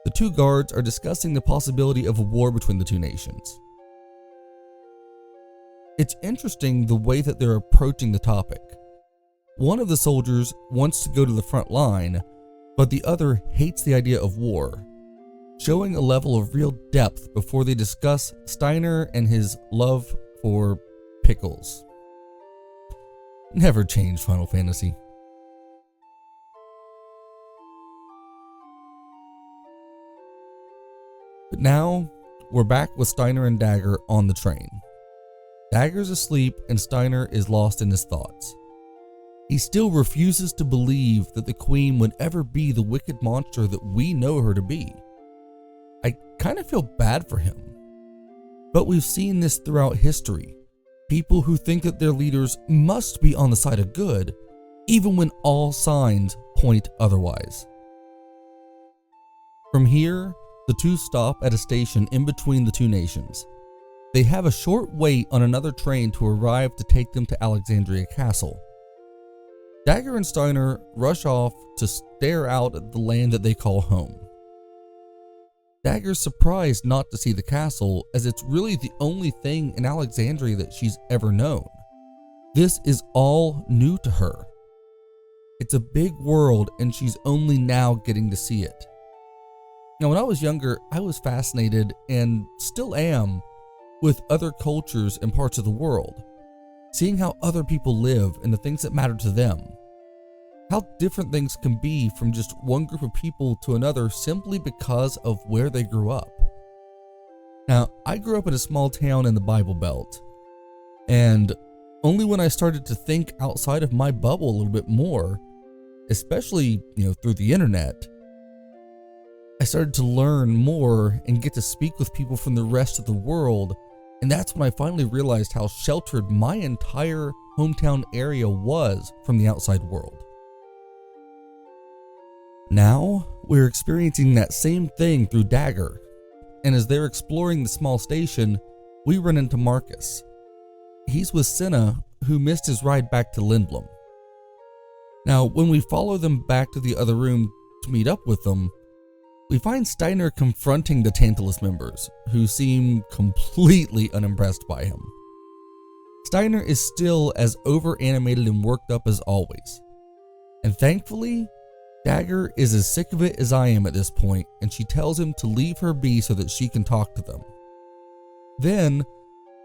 The two guards are discussing the possibility of a war between the two nations. It's interesting the way that they're approaching the topic. One of the soldiers wants to go to the front line, but the other hates the idea of war, showing a level of real depth before they discuss Steiner and his love for pickles. Never change, Final Fantasy. But now, we're back with Steiner and Dagger on the train. Dagger's asleep and Steiner is lost in his thoughts. He still refuses to believe that the Queen would ever be the wicked monster that we know her to be. I kind of feel bad for him. But we've seen this throughout history. People who think that their leaders must be on the side of good, even when all signs point otherwise. From here, the two stop at a station in between the two nations. They have a short wait on another train to arrive to take them to Alexandria Castle. Dagger and Steiner rush off to stare out at the land that they call home. Dagger's surprised not to see the castle, as it's really the only thing in Alexandria that she's ever known. This is all new to her. It's a big world and she's only now getting to see it. Now, when I was younger, I was fascinated, and still am, with other cultures and parts of the world, seeing how other people live and the things that matter to them. How different things can be from just one group of people to another simply because of where they grew up. Now, I grew up in a small town in the Bible Belt, and only when I started to think outside of my bubble a little bit more, especially, through the internet, I started to learn more and get to speak with people from the rest of the world, and that's when I finally realized how sheltered my entire hometown area was from the outside world. Now, we're experiencing that same thing through Dagger, and as they're exploring the small station, we run into Marcus. He's with Senna, who missed his ride back to Lindblum. Now, when we follow them back to the other room to meet up with them, we find Steiner confronting the Tantalus members, who seem completely unimpressed by him. Steiner is still as over-animated and worked up as always. And thankfully, Dagger is as sick of it as I am at this point, and she tells him to leave her be so that she can talk to them. Then,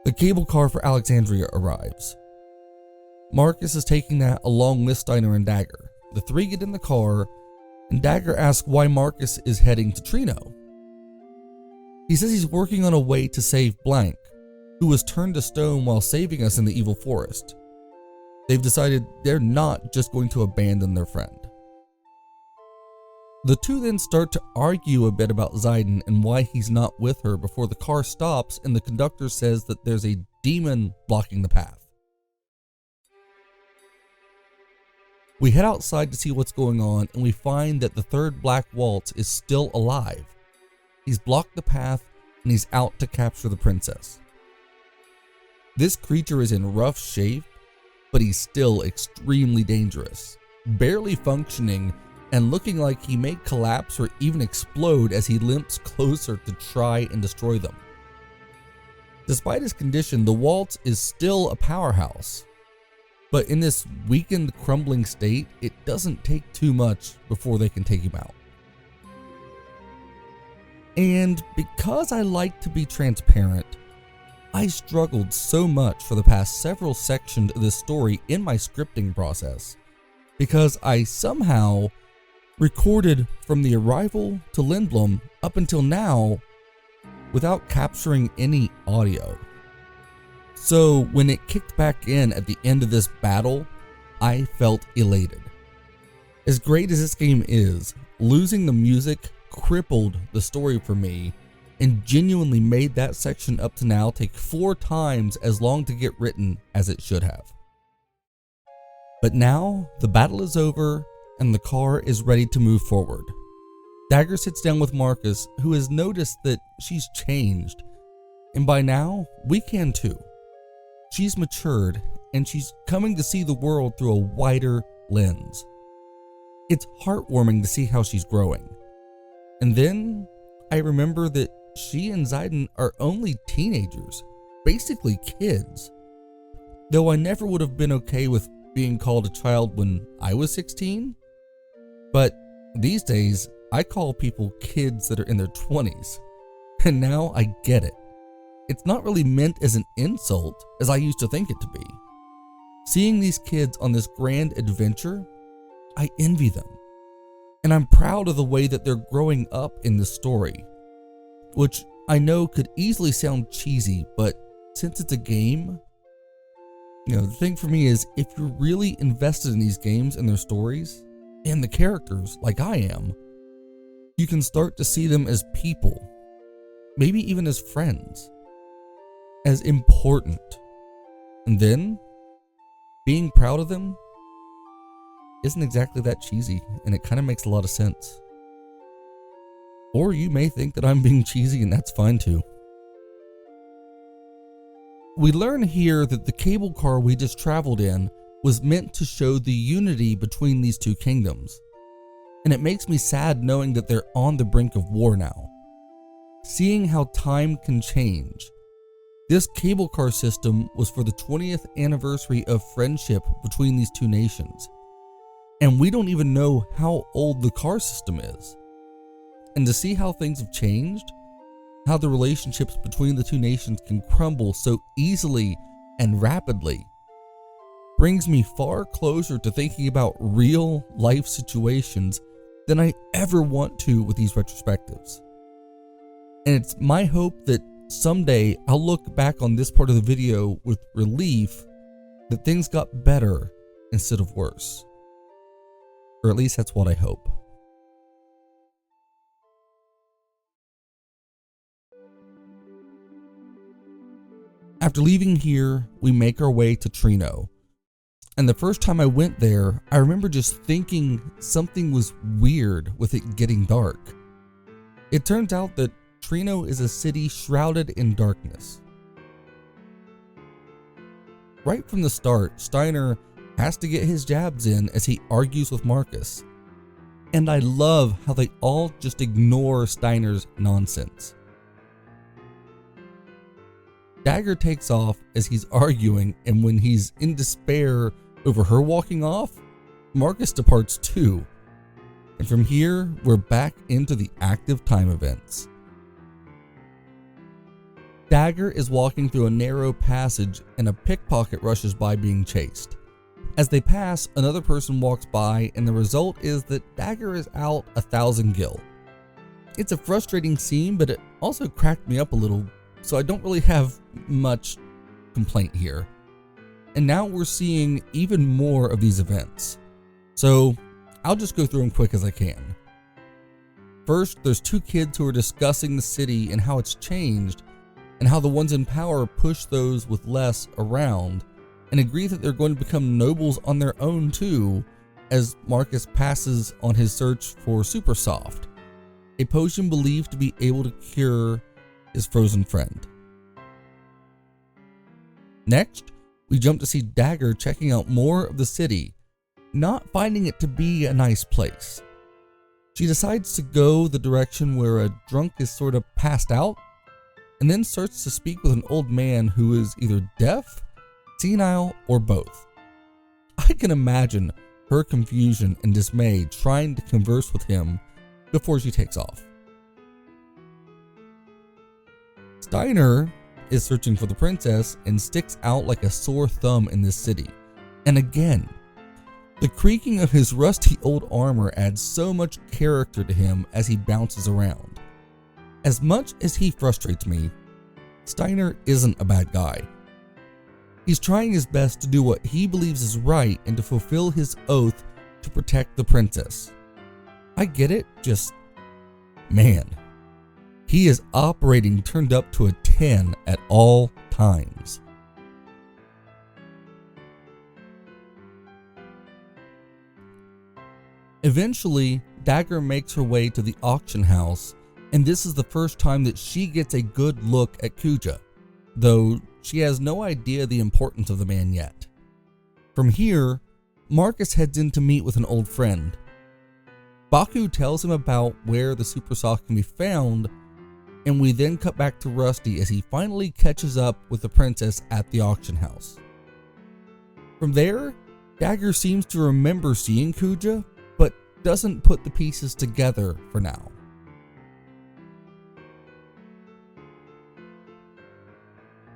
the cable car for Alexandria arrives. Marcus is taking that along with Steiner and Dagger. The three get in the car, and Dagger asks why Marcus is heading to Treno. He says he's working on a way to save Blank, who was turned to stone while saving us in the evil forest. They've decided they're not just going to abandon their friend. The two then start to argue a bit about Zidane and why he's not with her before the car stops and the conductor says that there's a demon blocking the path. We head outside to see what's going on, and we find that the third Black Waltz is still alive. He's blocked the path and he's out to capture the princess. This creature is in rough shape, but he's still extremely dangerous, barely functioning and looking like he may collapse or even explode as he limps closer to try and destroy them. Despite his condition, the Waltz is still a powerhouse, but in this weakened, crumbling state, it doesn't take too much before they can take him out. And because I like to be transparent, I struggled so much for the past several sections of this story in my scripting process, because I somehow recorded from the arrival to Lindblum up until now without capturing any audio. So when it kicked back in at the end of this battle, I felt elated. As great as this game is, losing the music crippled the story for me and genuinely made that section up to now take 4 times as long to get written as it should have. But now the battle is over and the car is ready to move forward. Dagger sits down with Marcus, who has noticed that she's changed, and by now we can too. She's matured and she's coming to see the world through a wider lens. It's heartwarming to see how she's growing. And then I remember that she and Zidane are only teenagers, basically kids. Though I never would have been okay with being called a child when I was 16, but these days I call people kids that are in their 20s, and now I get it. It's not really meant as an insult as I used to think it to be. Seeing these kids on this grand adventure, I envy them. And I'm proud of the way that they're growing up in the story, which I know could easily sound cheesy, but since it's a game, the thing for me is if you're really invested in these games and their stories and the characters like I am, you can start to see them as people, maybe even as friends, as important. And then being proud of them isn't exactly that cheesy, and it kind of makes a lot of sense. Or you may think that I'm being cheesy, and that's fine too. We learn here that the cable car we just traveled in was meant to show the unity between these two kingdoms. And it makes me sad knowing that they're on the brink of war now. Seeing how time can change. This cable car system was for the 20th anniversary of friendship between these two nations. And we don't even know how old the car system is. And to see how things have changed, how the relationships between the two nations can crumble so easily and rapidly, brings me far closer to thinking about real life situations than I ever want to with these retrospectives. And it's my hope that someday I'll look back on this part of the video with relief that things got better instead of worse. Or at least that's what I hope. After leaving here, we make our way to Treno. And the first time I went there, I remember just thinking something was weird with it getting dark. It turns out that Treno is a city shrouded in darkness. Right from the start, Steiner has to get his jabs in as he argues with Marcus. And I love how they all just ignore Steiner's nonsense. Dagger takes off as he's arguing, and when he's in despair over her walking off, Marcus departs too. And from here, we're back into the active time events. Dagger is walking through a narrow passage and a pickpocket rushes by being chased. As they pass, another person walks by, and the result is that Dagger is out 1,000 gil. It's a frustrating scene, but it also cracked me up a little, so I don't really have much complaint here. And now we're seeing even more of these events. So I'll just go through them quick as I can. First, there's two kids who are discussing the city and how it's changed, and how the ones in power push those with less around, and agree that they're going to become nobles on their own too, as Marcus passes on his search for Supersoft, a potion believed to be able to cure his frozen friend. Next, we jump to see Dagger checking out more of the city, not finding it to be a nice place. She decides to go the direction where a drunk is sort of passed out, and then starts to speak with an old man who is either deaf, senile, or both. I can imagine her confusion and dismay trying to converse with him before she takes off. Steiner is searching for the princess and sticks out like a sore thumb in this city. And again, the creaking of his rusty old armor adds so much character to him as he bounces around. As much as he frustrates me, Steiner isn't a bad guy. He's trying his best to do what he believes is right and to fulfill his oath to protect the princess. I get it, just, man, he is operating turned up to a 10 at all times. Eventually, Dagger makes her way to the auction house, and this is the first time that she gets a good look at Kuja, though she has no idea the importance of the man yet. From here, Marcus heads in to meet with an old friend. Baku tells him about where the supersoft can be found, and we then cut back to Rusty as he finally catches up with the princess at the auction house. From there, Dagger seems to remember seeing Kuja, but doesn't put the pieces together for now.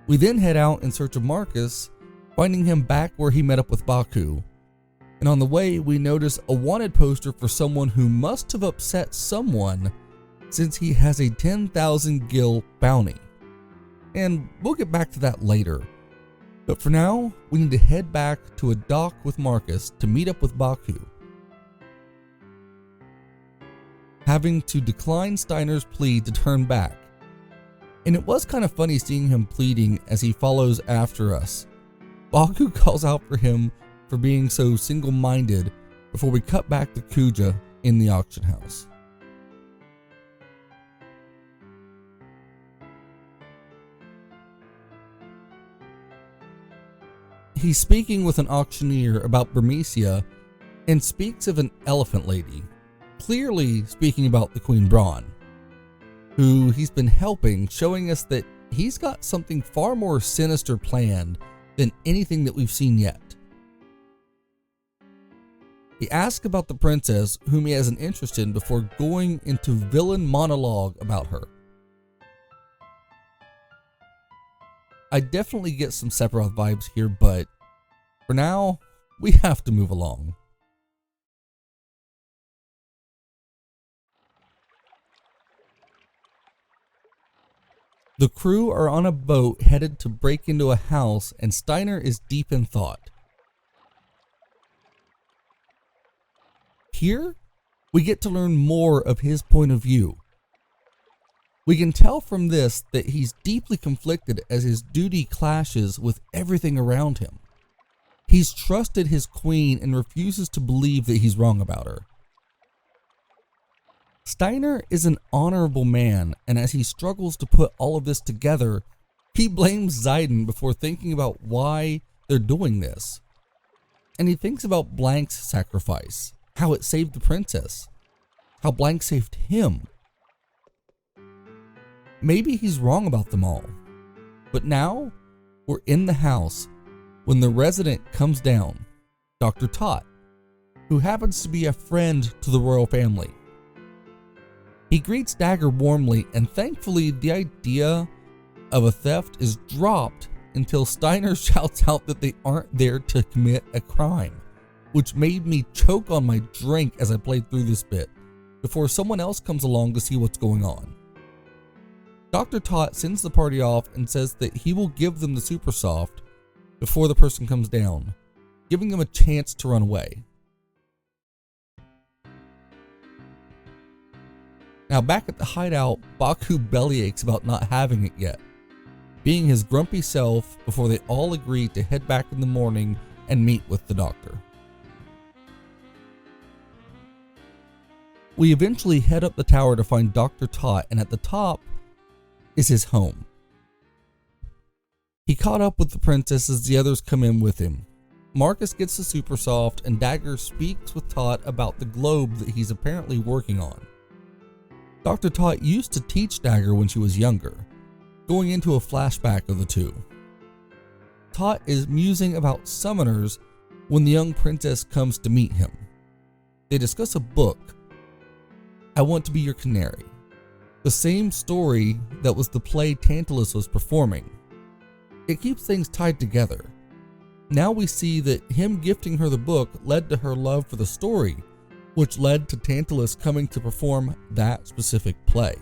We then head out in search of Marcus, finding him back where he met up with Baku. And on the way, we notice a wanted poster for someone who must have upset someone since he has a 10,000 gil bounty. And we'll get back to that later. But for now, we need to head back to a dock with Marcus to meet up with Baku. Having to decline Steiner's plea to turn back. And it was kind of funny seeing him pleading as he follows after us. Baku calls out for him for being so single-minded before we cut back to Kuja in the auction house. He's speaking with an auctioneer about Burmecia and speaks of an elephant lady, clearly speaking about the Queen Braun, who he's been helping, showing us that he's got something far more sinister planned than anything that we've seen yet. He asks about the princess, whom he has an interest in, before going into villain monologue about her. I definitely get some Sephiroth vibes here, but for now, we have to move along. The crew are on a boat headed to break into a house, and Steiner is deep in thought. Here, we get to learn more of his point of view. We can tell from this that he's deeply conflicted as his duty clashes with everything around him. He's trusted his queen and refuses to believe that he's wrong about her. Steiner is an honorable man, and as he struggles to put all of this together, he blames Zidane before thinking about why they're doing this. And he thinks about Blank's sacrifice, how it saved the princess, how Blank saved him. Maybe he's wrong about them all, but now we're in the house when the resident comes down, Dr. Tot, who happens to be a friend to the royal family. He greets Dagger warmly, and thankfully the idea of a theft is dropped until Steiner shouts out that they aren't there to commit a crime, which made me choke on my drink as I played through this bit, before someone else comes along to see what's going on. Dr. Tot sends the party off and says that he will give them the Supersoft before the person comes down, giving them a chance to run away. Now back at the hideout, Baku bellyaches about not having it yet, being his grumpy self before they all agree to head back in the morning and meet with the doctor. We eventually head up the tower to find Dr. Tot, and at the top is his home. He caught up with the princess as the others come in with him. Marcus gets the Supersoft, and Dagger speaks with Tot about the globe that he's apparently working on. Dr. Tot used to teach Dagger when she was younger, going into a flashback of the two. Tot is musing about summoners when the young princess comes to meet him. They discuss a book, I Want to Be Your Canary, the same story that was the play Tantalus was performing. It keeps things tied together. Now we see that him gifting her the book led to her love for the story, which led to Tantalus coming to perform that specific play.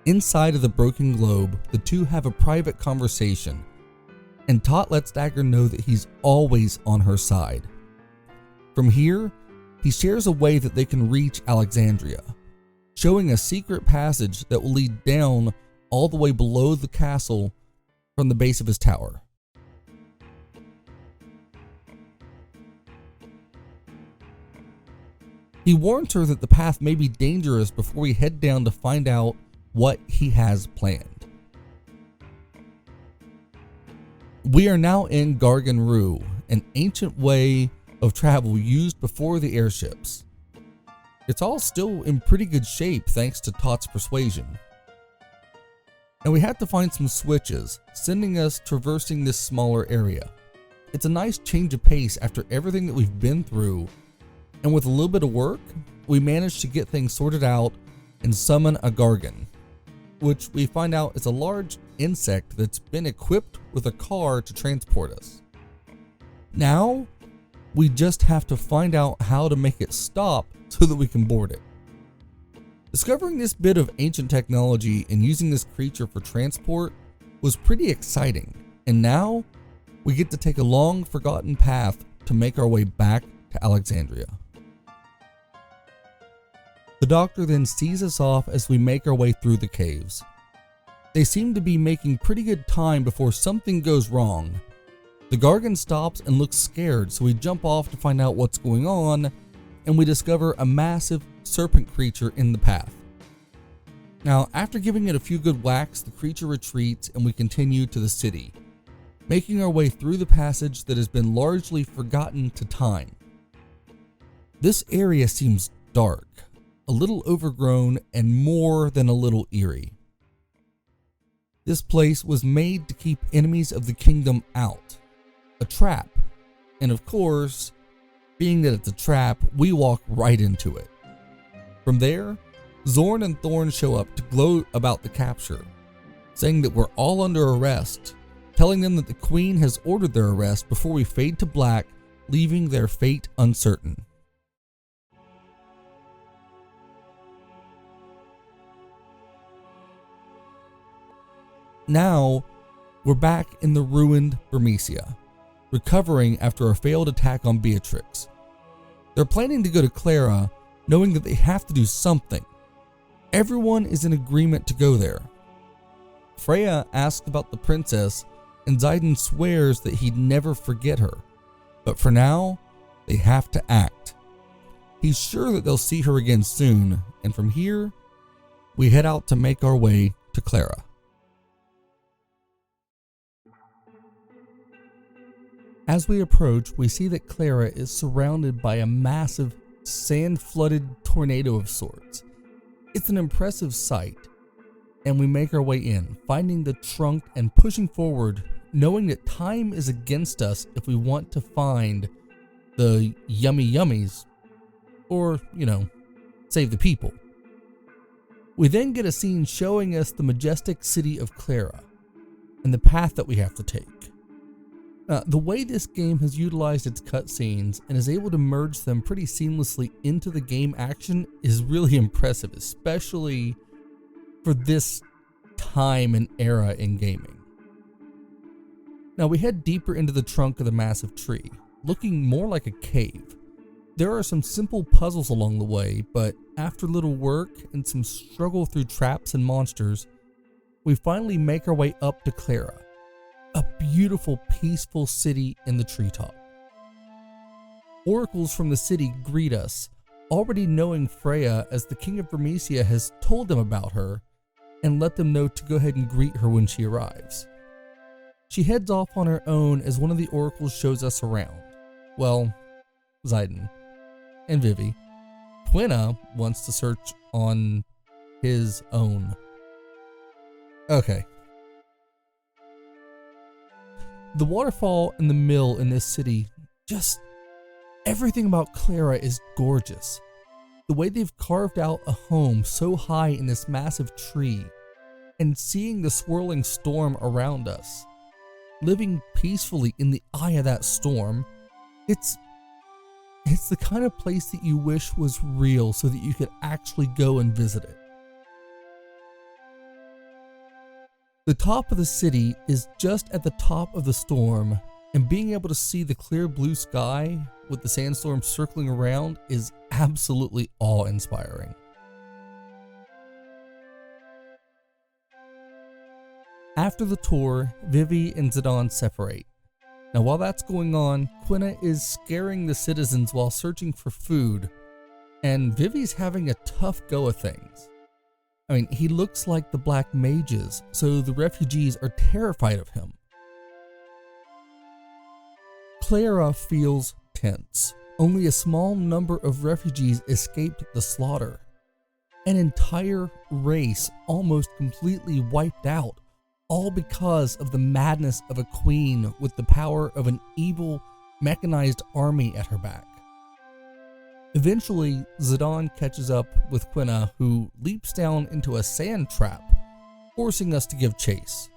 Inside of the broken globe, the two have a private conversation, and Tot lets Dagger know that he's always on her side. From here, he shares a way that they can reach Alexandria, showing a secret passage that will lead down all the way below the castle from the base of his tower. He warns her that the path may be dangerous before we head down to find out what he has planned. We are now in Gargan Roo, an ancient way of travel used before the airships. It's all still in pretty good shape thanks to Tott's persuasion. And we had to find some switches, sending us traversing this smaller area. It's a nice change of pace after everything that we've been through, and with a little bit of work, we managed to get things sorted out and summon a Gargan, which we find out is a large insect that's been equipped with a car to transport us. Now, we just have to find out how to make it stop so that we can board it. Discovering this bit of ancient technology and using this creature for transport was pretty exciting, and now we get to take a long forgotten path to make our way back to Alexandria. The doctor then sees us off as we make our way through the caves. They seem to be making pretty good time before something goes wrong. The Gargan stops and looks scared, so we jump off to find out what's going on, and we discover a massive serpent creature in the path. Now, after giving it a few good whacks, the creature retreats and we continue to the city, making our way through the passage that has been largely forgotten to time. This area seems dark, a little overgrown, and more than a little eerie. This place was made to keep enemies of the kingdom out. A trap. And of course, being that it's a trap, we walk right into it. From there, Zorn and Thorn show up to gloat about the capture, saying that we're all under arrest, telling them that the Queen has ordered their arrest before we fade to black, leaving their fate uncertain. Now, we're back in the ruined Bermesia, recovering after a failed attack on Beatrix. They're planning to go to Cleyra, knowing that they have to do something. Everyone is in agreement to go there. Freya asks about the princess, and Zidane swears that he'd never forget her. But for now, they have to act. He's sure that they'll see her again soon, and from here, we head out to make our way to Cleyra. As we approach, we see that Cleyra is surrounded by a massive, sand-flooded tornado of sorts. It's an impressive sight, and we make our way in, finding the trunk and pushing forward, knowing that time is against us if we want to find the yummy yummies, or, save the people. We then get a scene showing us the majestic city of Cleyra, and the path that we have to take. The way this game has utilized its cutscenes and is able to merge them pretty seamlessly into the game action is really impressive, especially for this time and era in gaming. Now we head deeper into the trunk of the massive tree, looking more like a cave. There are some simple puzzles along the way, but after little work and some struggle through traps and monsters, we finally make our way up to Cleyra. A beautiful, peaceful city in the treetop. Oracles from the city greet us, already knowing Freya as the King of Bermesia has told them about her and let them know to go ahead and greet her when she arrives. She heads off on her own as one of the oracles shows us around. Well, Zidane and Vivi. Quina wants to search on his own. Okay. The waterfall and the mill in this city, just everything about Cleyra is gorgeous. The way they've carved out a home so high in this massive tree, and seeing the swirling storm around us, living peacefully in the eye of that storm, it's the kind of place that you wish was real so that you could actually go and visit it. The top of the city is just at the top of the storm, and being able to see the clear blue sky with the sandstorm circling around is absolutely awe-inspiring. After the tour, Vivi and Zidane separate. Now while that's going on, Quina is scaring the citizens while searching for food, and Vivi's having a tough go of things. I mean, he looks like the Black Mages, so the refugees are terrified of him. Cleyra feels tense. Only a small number of refugees escaped the slaughter. An entire race almost completely wiped out, all because of the madness of a queen with the power of an evil, mechanized army at her back. Eventually, Zidane catches up with Quina, who leaps down into a sand trap, forcing us to give chase.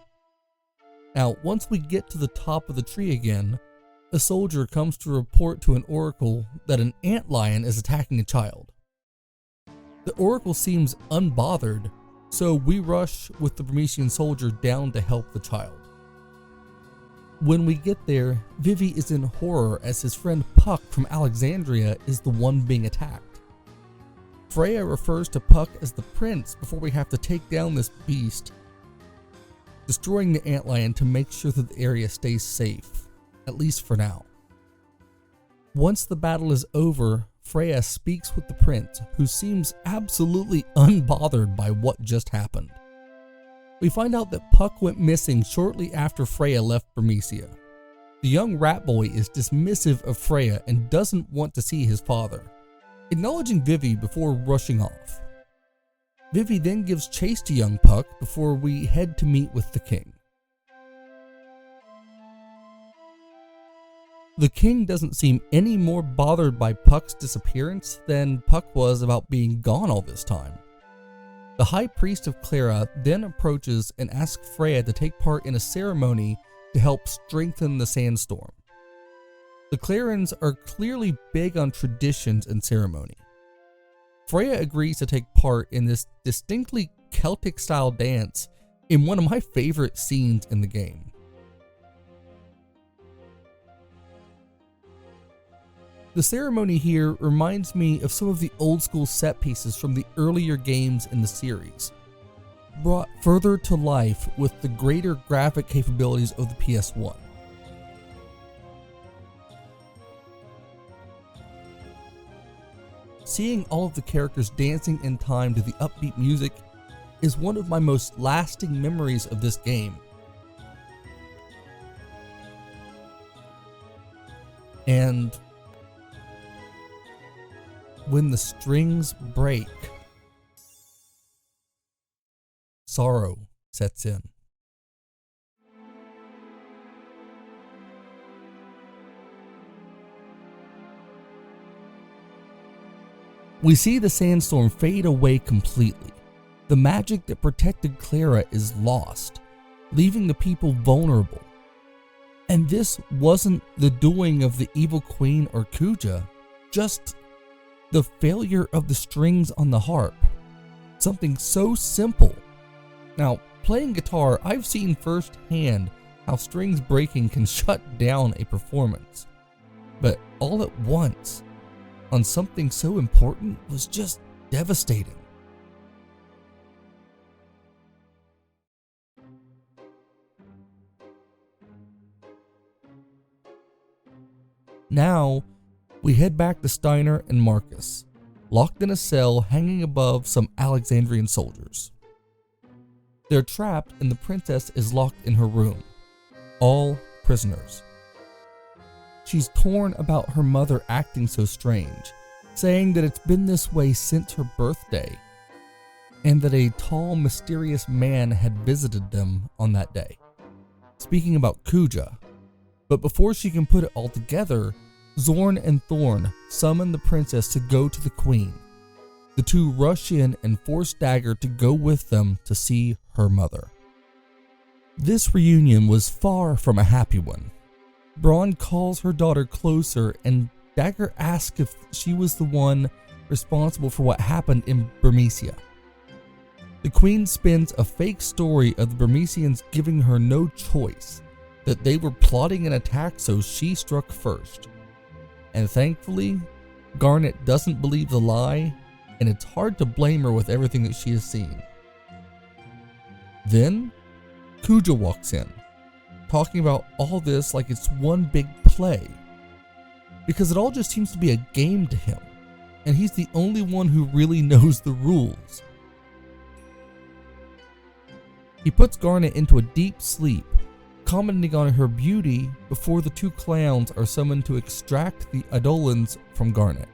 Now, once we get to the top of the tree again, a soldier comes to report to an oracle that an antlion is attacking a child. The oracle seems unbothered, so we rush with the Burmesian soldier down to help the child. When we get there, Vivi is in horror as his friend Puck from Alexandria is the one being attacked. Freya refers to Puck as the prince before we have to take down this beast, destroying the antlion to make sure that the area stays safe, at least for now. Once the battle is over, Freya speaks with the prince, who seems absolutely unbothered by what just happened. We find out that Puck went missing shortly after Freya left Burmecia. The young rat boy is dismissive of Freya and doesn't want to see his father, acknowledging Vivi before rushing off. Vivi then gives chase to young Puck before we head to meet with the king. The king doesn't seem any more bothered by Puck's disappearance than Puck was about being gone all this time. The high priest of Cleyra then approaches and asks Freya to take part in a ceremony to help strengthen the sandstorm. The Cleyrans are clearly big on traditions and ceremony. Freya agrees to take part in this distinctly Celtic-style dance in one of my favorite scenes in the game. The ceremony here reminds me of some of the old school set pieces from the earlier games in the series, brought further to life with the greater graphic capabilities of the PS1. Seeing all of the characters dancing in time to the upbeat music is one of my most lasting memories of this game. And when the strings break, sorrow sets in. We see the sandstorm fade away completely. The magic that protected Cleyra is lost, leaving the people vulnerable. And this wasn't the doing of the evil queen or Kuja, just the failure of the strings on the harp. Something so simple. Now, playing guitar, I've seen firsthand how strings breaking can shut down a performance. But all at once, on something so important, was just devastating. Now, we head back to Steiner and Marcus, locked in a cell hanging above some Alexandrian soldiers. They're trapped and the princess is locked in her room, all prisoners. She's torn about her mother acting so strange, saying that it's been this way since her birthday, and that a tall, mysterious man had visited them on that day, speaking about Kuja. But before she can put it all together, Zorn and Thorn summon the princess to go to the queen. The two rush in and force Dagger to go with them to see her mother. This reunion was far from a happy one. Braun calls her daughter closer and Dagger asks if she was the one responsible for what happened in Burmecia. The queen spins a fake story of the Burmesians giving her no choice, that they were plotting an attack so she struck first. And thankfully, Garnet doesn't believe the lie, and it's hard to blame her with everything that she has seen. Then, Kuja walks in, talking about all this like it's one big play, because it all just seems to be a game to him, and he's the only one who really knows the rules. He puts Garnet into a deep sleep, commenting on her beauty before the two clowns are summoned to extract the Eidolons from Garnet.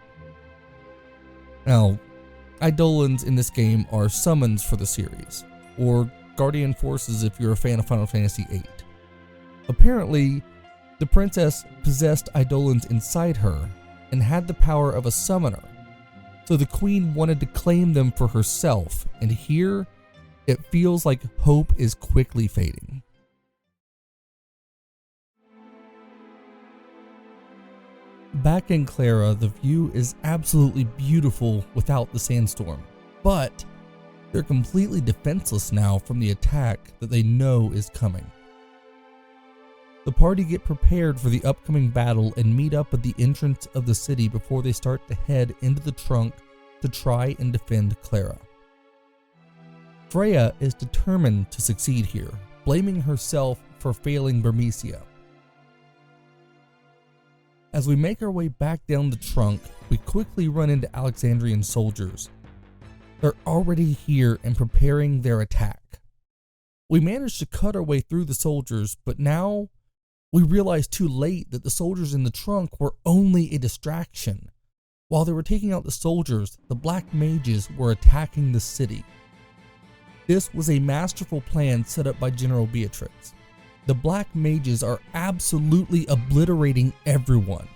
Now, Eidolons in this game are summons for the series, or Guardian Forces if you're a fan of Final Fantasy VIII. Apparently, the princess possessed Eidolons inside her and had the power of a summoner, so the queen wanted to claim them for herself, and here, it feels like hope is quickly fading. Back in Cleyra, the view is absolutely beautiful without the sandstorm, but they're completely defenseless now from the attack that they know is coming. The party get prepared for the upcoming battle and meet up at the entrance of the city before they start to head into the trunk to try and defend Cleyra. Freya is determined to succeed here, blaming herself for failing Burmecia. As we make our way back down the trunk, we quickly run into Alexandrian soldiers. They're already here and preparing their attack. We manage to cut our way through the soldiers, but now we realize too late that the soldiers in the trunk were only a distraction. While they were taking out the soldiers, the black mages were attacking the city. This was a masterful plan set up by General Beatrix. The black mages are absolutely obliterating everyone.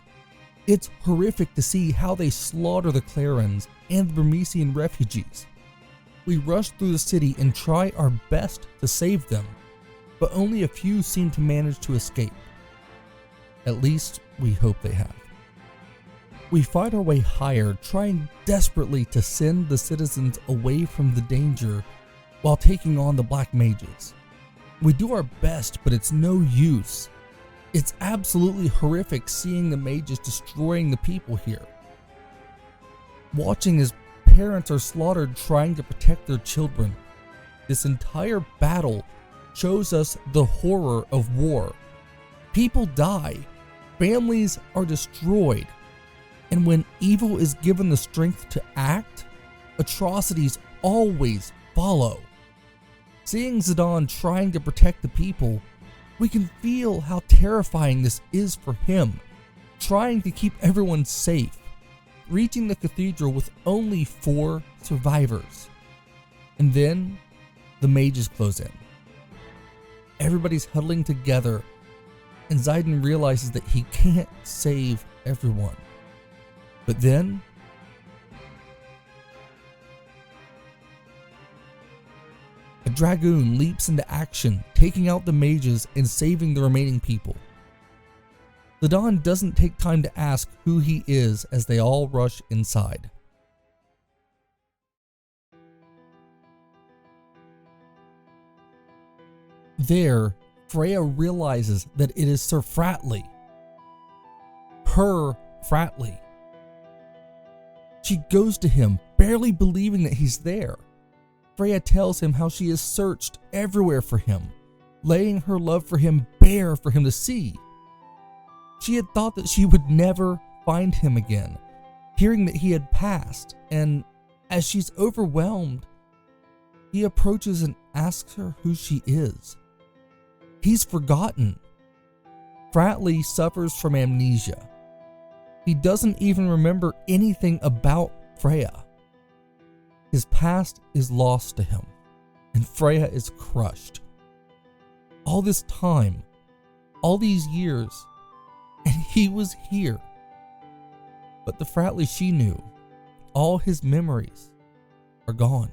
It's horrific to see how they slaughter the Clerans and the Burmesian refugees. We rush through the city and try our best to save them, but only a few seem to manage to escape. At least, we hope they have. We fight our way higher, trying desperately to send the citizens away from the danger while taking on the black mages. We do our best, but it's no use. It's absolutely horrific seeing the mages destroying the people here. Watching as parents are slaughtered trying to protect their children. This entire battle shows us the horror of war. People die, families are destroyed, and when evil is given the strength to act, atrocities always follow. Seeing Zidane trying to protect the people, we can feel how terrifying this is for him, trying to keep everyone safe, reaching the cathedral with only 4 survivors. And then, the mages close in. Everybody's huddling together, and Zidane realizes that he can't save everyone. But then, a dragoon leaps into action, taking out the mages and saving the remaining people. Zidane doesn't take time to ask who he is as they all rush inside. There, Freya realizes that it is Sir Fratley. Her Fratley. She goes to him, barely believing that he's there. Freya tells him how she has searched everywhere for him, laying her love for him bare for him to see. She had thought that she would never find him again, hearing that he had passed, and as she's overwhelmed, he approaches and asks her who she is. He's forgotten. Fratley suffers from amnesia. He doesn't even remember anything about Freya. His past is lost to him, and Freya is crushed. All this time, all these years, and he was here. But the Fratley she knew, all his memories are gone.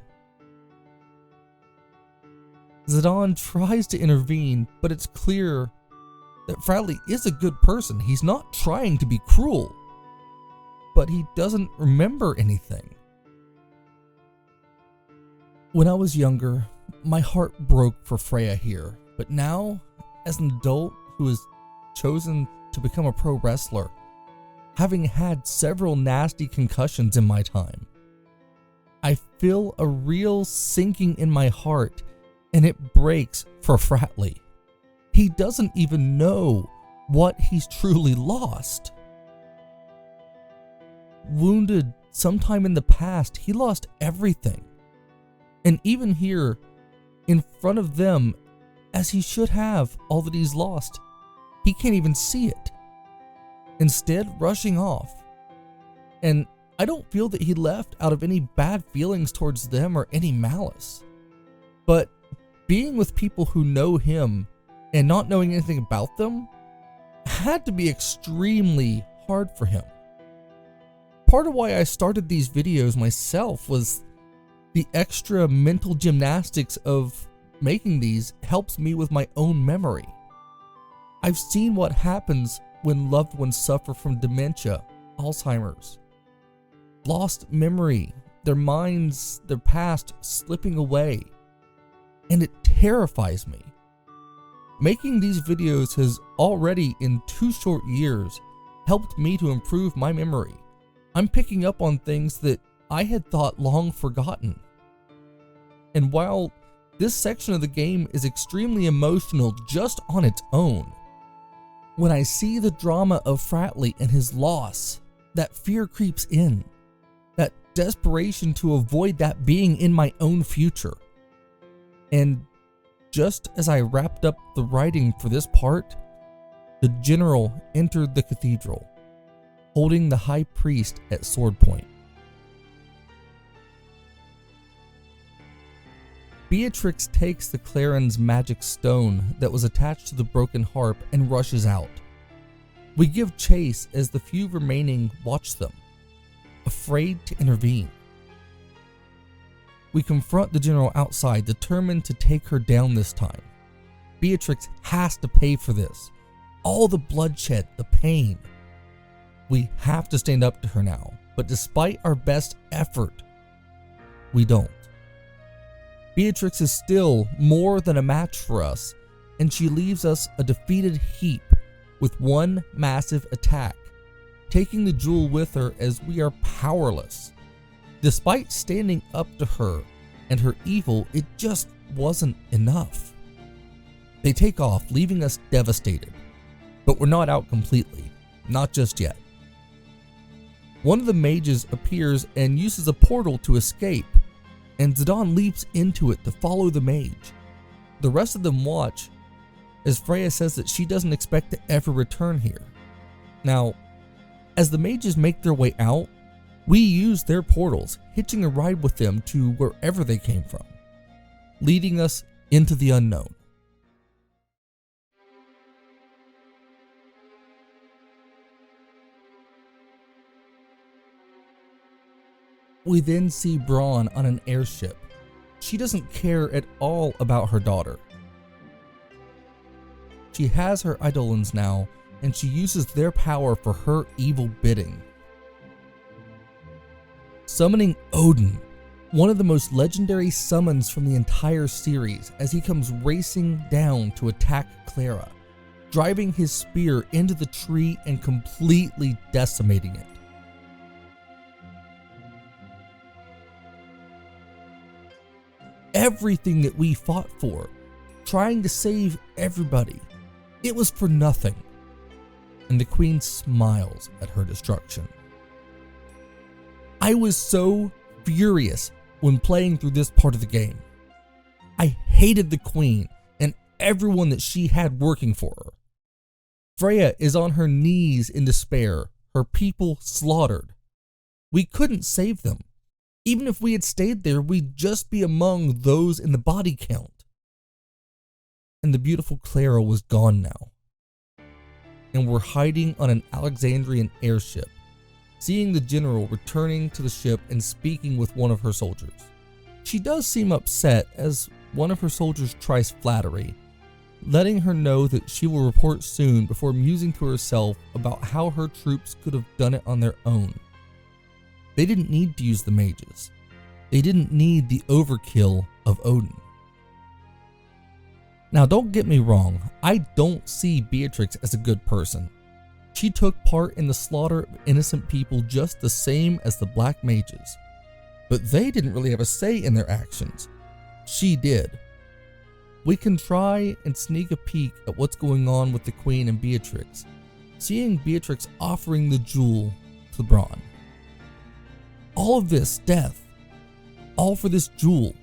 Zidane tries to intervene, but it's clear that Fratley is a good person. He's not trying to be cruel, but he doesn't remember anything. When I was younger, my heart broke for Freya here, but now, as an adult who has chosen to become a pro wrestler, having had several nasty concussions in my time, I feel a real sinking in my heart, and it breaks for Fratley. He doesn't even know what he's truly lost. Wounded sometime in the past, he lost everything. And even here, in front of them, as he should have all that he's lost. He can't even see it. Instead, rushing off. And I don't feel that he left out of any bad feelings towards them or any malice. But being with people who know him and not knowing anything about them had to be extremely hard for him. Part of why I started these videos myself was the extra mental gymnastics of making these helps me with my own memory. I've seen what happens when loved ones suffer from dementia, Alzheimer's, lost memory, their minds, their past slipping away, and it terrifies me. Making these videos has already, in 2 short years, helped me to improve my memory. I'm picking up on things that I had thought long forgotten. And while this section of the game is extremely emotional just on its own, when I see the drama of Fratley and his loss, that fear creeps in, that desperation to avoid that being in my own future. And just as I wrapped up the writing for this part, the general entered the cathedral, holding the high priest at sword point. Beatrix takes the Claren's magic stone that was attached to the broken harp and rushes out. We give chase as the few remaining watch them, afraid to intervene. We confront the general outside, determined to take her down this time. Beatrix has to pay for this. All the bloodshed, the pain. We have to stand up to her now, but despite our best effort, we don't. Beatrix is still more than a match for us, and she leaves us a defeated heap with one massive attack, taking the jewel with her as we are powerless. Despite standing up to her and her evil, it just wasn't enough. They take off, leaving us devastated, but we're not out completely, not just yet. One of the mages appears and uses a portal to escape, and Zidane leaps into it to follow the mage. The rest of them watch as Freya says that she doesn't expect to ever return here. Now, as the mages make their way out, we use their portals, hitching a ride with them to wherever they came from, leading us into the unknown. We then see Braun on an airship. She doesn't care at all about her daughter. She has her Eidolons now, and she uses their power for her evil bidding. Summoning Odin, one of the most legendary summons from the entire series, as he comes racing down to attack Cleyra, driving his spear into the tree and completely decimating it. Everything that we fought for, trying to save everybody, it was for nothing. And the queen smiles at her destruction. I was so furious when playing through this part of the game. I hated the queen and everyone that she had working for her. Freya is on her knees in despair, her people slaughtered. We couldn't save them. Even if we had stayed there, we'd just be among those in the body count. And the beautiful Cleyra was gone now. And we're hiding on an Alexandrian airship, seeing the general returning to the ship and speaking with one of her soldiers. She does seem upset as one of her soldiers tries flattery, letting her know that she will report soon before musing to herself about how her troops could have done it on their own. They didn't need to use the mages. They didn't need the overkill of Odin. Now don't get me wrong, I don't see Beatrix as a good person. She took part in the slaughter of innocent people just the same as the Black Mages. But they didn't really have a say in their actions. She did. We can try and sneak a peek at what's going on with the Queen and Beatrix, seeing Beatrix offering the jewel to Braun. All of this death, all for this jewel,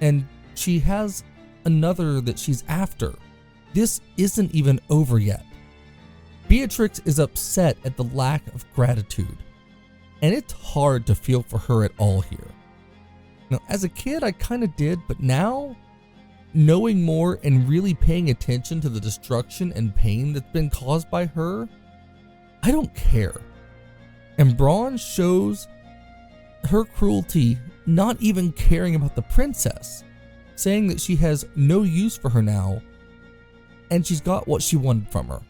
and she has another that she's after. This isn't even over yet. Beatrix is upset at the lack of gratitude, and it's hard to feel for her at all here. Now, as a kid, I kind of did, but now, knowing more and really paying attention to the destruction and pain that's been caused by her, I don't care. And Braun shows her cruelty, not even caring about the princess, saying that she has no use for her now, and she's got what she wanted from her.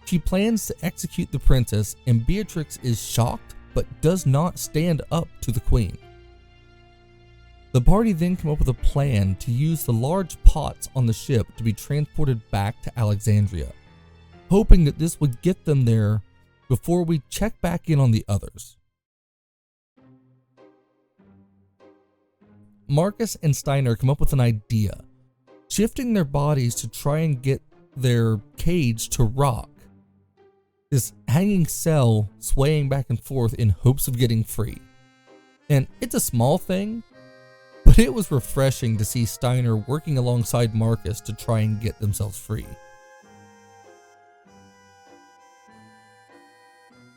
She plans to execute the princess, and Beatrix is shocked but does not stand up to the queen. The party then come up with a plan to use the large pots on the ship to be transported back to Alexandria, hoping that this would get them there before we check back in on the others. Marcus and Steiner come up with an idea, shifting their bodies to try and get their cage to rock. This hanging cell swaying back and forth in hopes of getting free. And it's a small thing, but it was refreshing to see Steiner working alongside Marcus to try and get themselves free.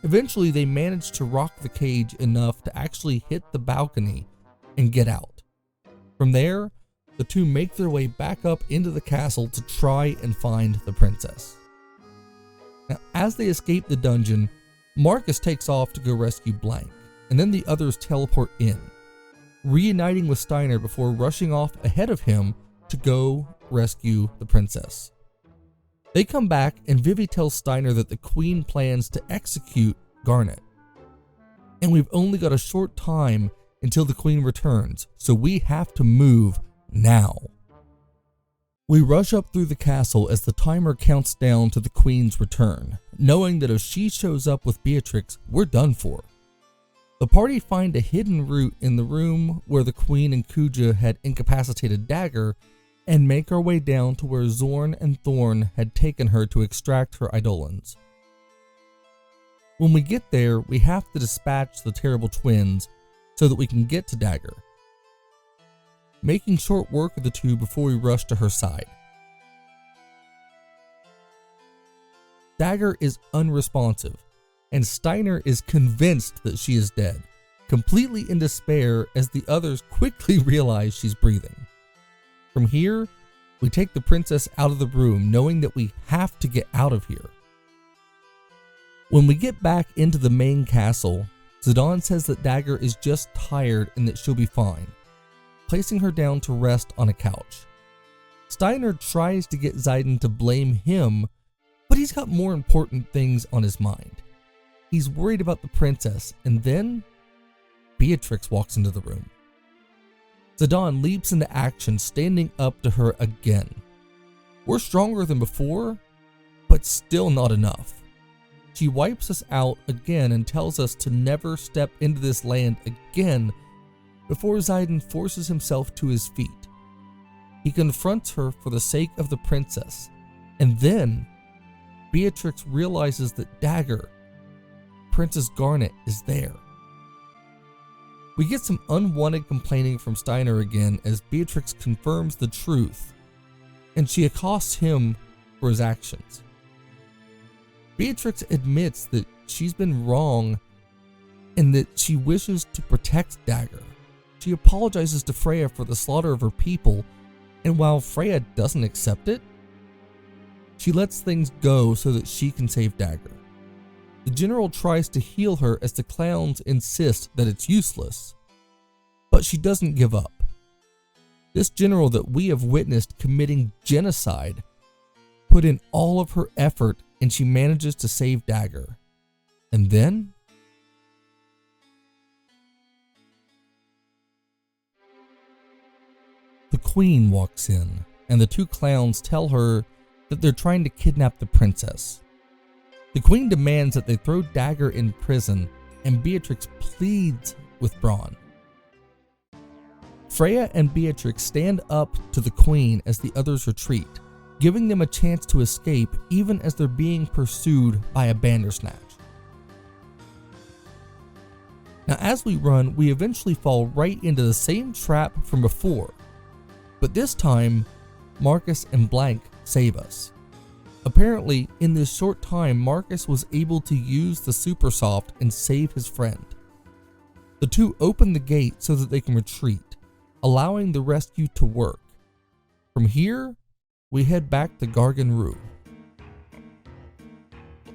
Eventually, they managed to rock the cage enough to actually hit the balcony and get out. From there, the two make their way back up into the castle to try and find the princess. Now, as they escape the dungeon, Marcus takes off to go rescue Blank, and then the others teleport in, reuniting with Steiner before rushing off ahead of him to go rescue the princess. They come back, and Vivi tells Steiner that the queen plans to execute Garnet. And we've only got a short time until the queen returns, so we have to move now. We rush up through the castle as the timer counts down to the queen's return, knowing that if she shows up with Beatrix, we're done for. The party find a hidden route in the room where the queen and Kuja had incapacitated Dagger, and make our way down to where Zorn and Thorn had taken her to extract her eidolons. When we get there, we have to dispatch the terrible twins so that we can get to Dagger, making short work of the two before we rush to her side. Dagger is unresponsive, and Steiner is convinced that she is dead, completely in despair as the others quickly realize she's breathing. From here, we take the princess out of the room, knowing that we have to get out of here. When we get back into the main castle, Zidane says that Dagger is just tired and that she'll be fine, placing her down to rest on a couch. Steiner tries to get Zidane to blame him, but he's got more important things on his mind. He's worried about the princess, and then Beatrix walks into the room. Zidane leaps into action, standing up to her again. We're stronger than before, but still not enough. She wipes us out again and tells us to never step into this land again before Zidane forces himself to his feet. He confronts her for the sake of the princess, and then Beatrix realizes that Dagger, Princess Garnet, is there. We get some unwanted complaining from Steiner again as Beatrix confirms the truth, and she accosts him for his actions. Beatrix admits that she's been wrong and that she wishes to protect Dagger. She apologizes to Freya for the slaughter of her people, and while Freya doesn't accept it, she lets things go so that she can save Dagger. The general tries to heal her as the clowns insist that it's useless, but she doesn't give up. This general that we have witnessed committing genocide put in all of her effort, and she manages to save Dagger. And then the queen walks in, and the two clowns tell her that they're trying to kidnap the princess. The queen demands that they throw Dagger in prison, and Beatrix pleads with Braun. Freya and Beatrix stand up to the queen as the others retreat, giving them a chance to escape even as they're being pursued by a Bandersnatch. Now, as we run, we eventually fall right into the same trap from before, but this time Marcus and Blank save us. Apparently, in this short time, Marcus was able to use the Supersoft and save his friend. The two open the gate so that they can retreat, allowing the rescue to work. From here, we head back to Gargan Roo.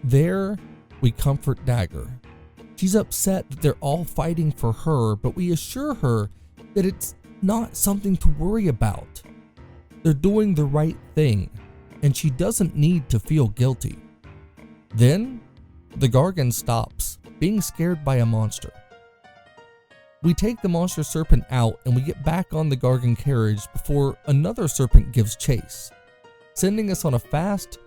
There, we comfort Dagger. She's upset that they're all fighting for her, but we assure her that it's not something to worry about. They're doing the right thing, and she doesn't need to feel guilty. Then, the Gargan stops, being scared by a monster. We take the monster serpent out and we get back on the Gargan carriage before another serpent gives chase, sending us on a fast,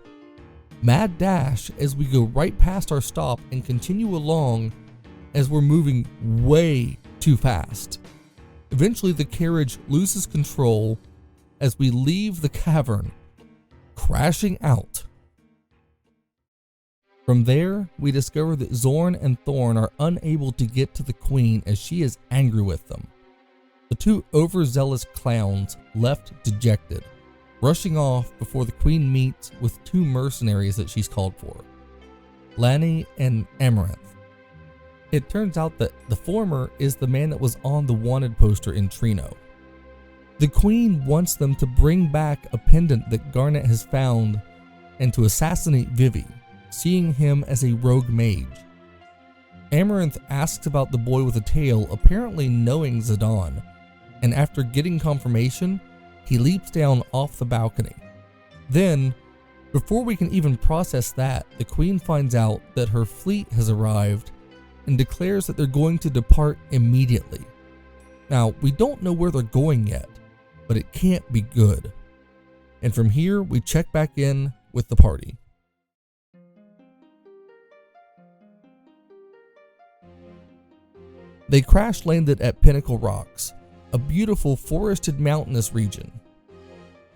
mad dash as we go right past our stop and continue along as we're moving way too fast. Eventually the carriage loses control as we leave the cavern, crashing out. From there, we discover that Zorn and Thorn are unable to get to the Queen as she is angry with them. The two overzealous clowns left dejected, rushing off before the Queen meets with two mercenaries that she's called for, Lanny and Amaranth. It turns out that the former is the man that was on the wanted poster in Treno. The Queen wants them to bring back a pendant that Garnet has found and to assassinate Vivi, seeing him as a rogue mage. Amaranth asks about the boy with a tail, apparently knowing Zidane, and after getting confirmation, he leaps down off the balcony. Then, before we can even process that, the Queen finds out that her fleet has arrived and declares that they're going to depart immediately. Now, we don't know where they're going yet, but it can't be good. And from here, we check back in with the party. They crash landed at Pinnacle Rocks, a beautiful forested mountainous region.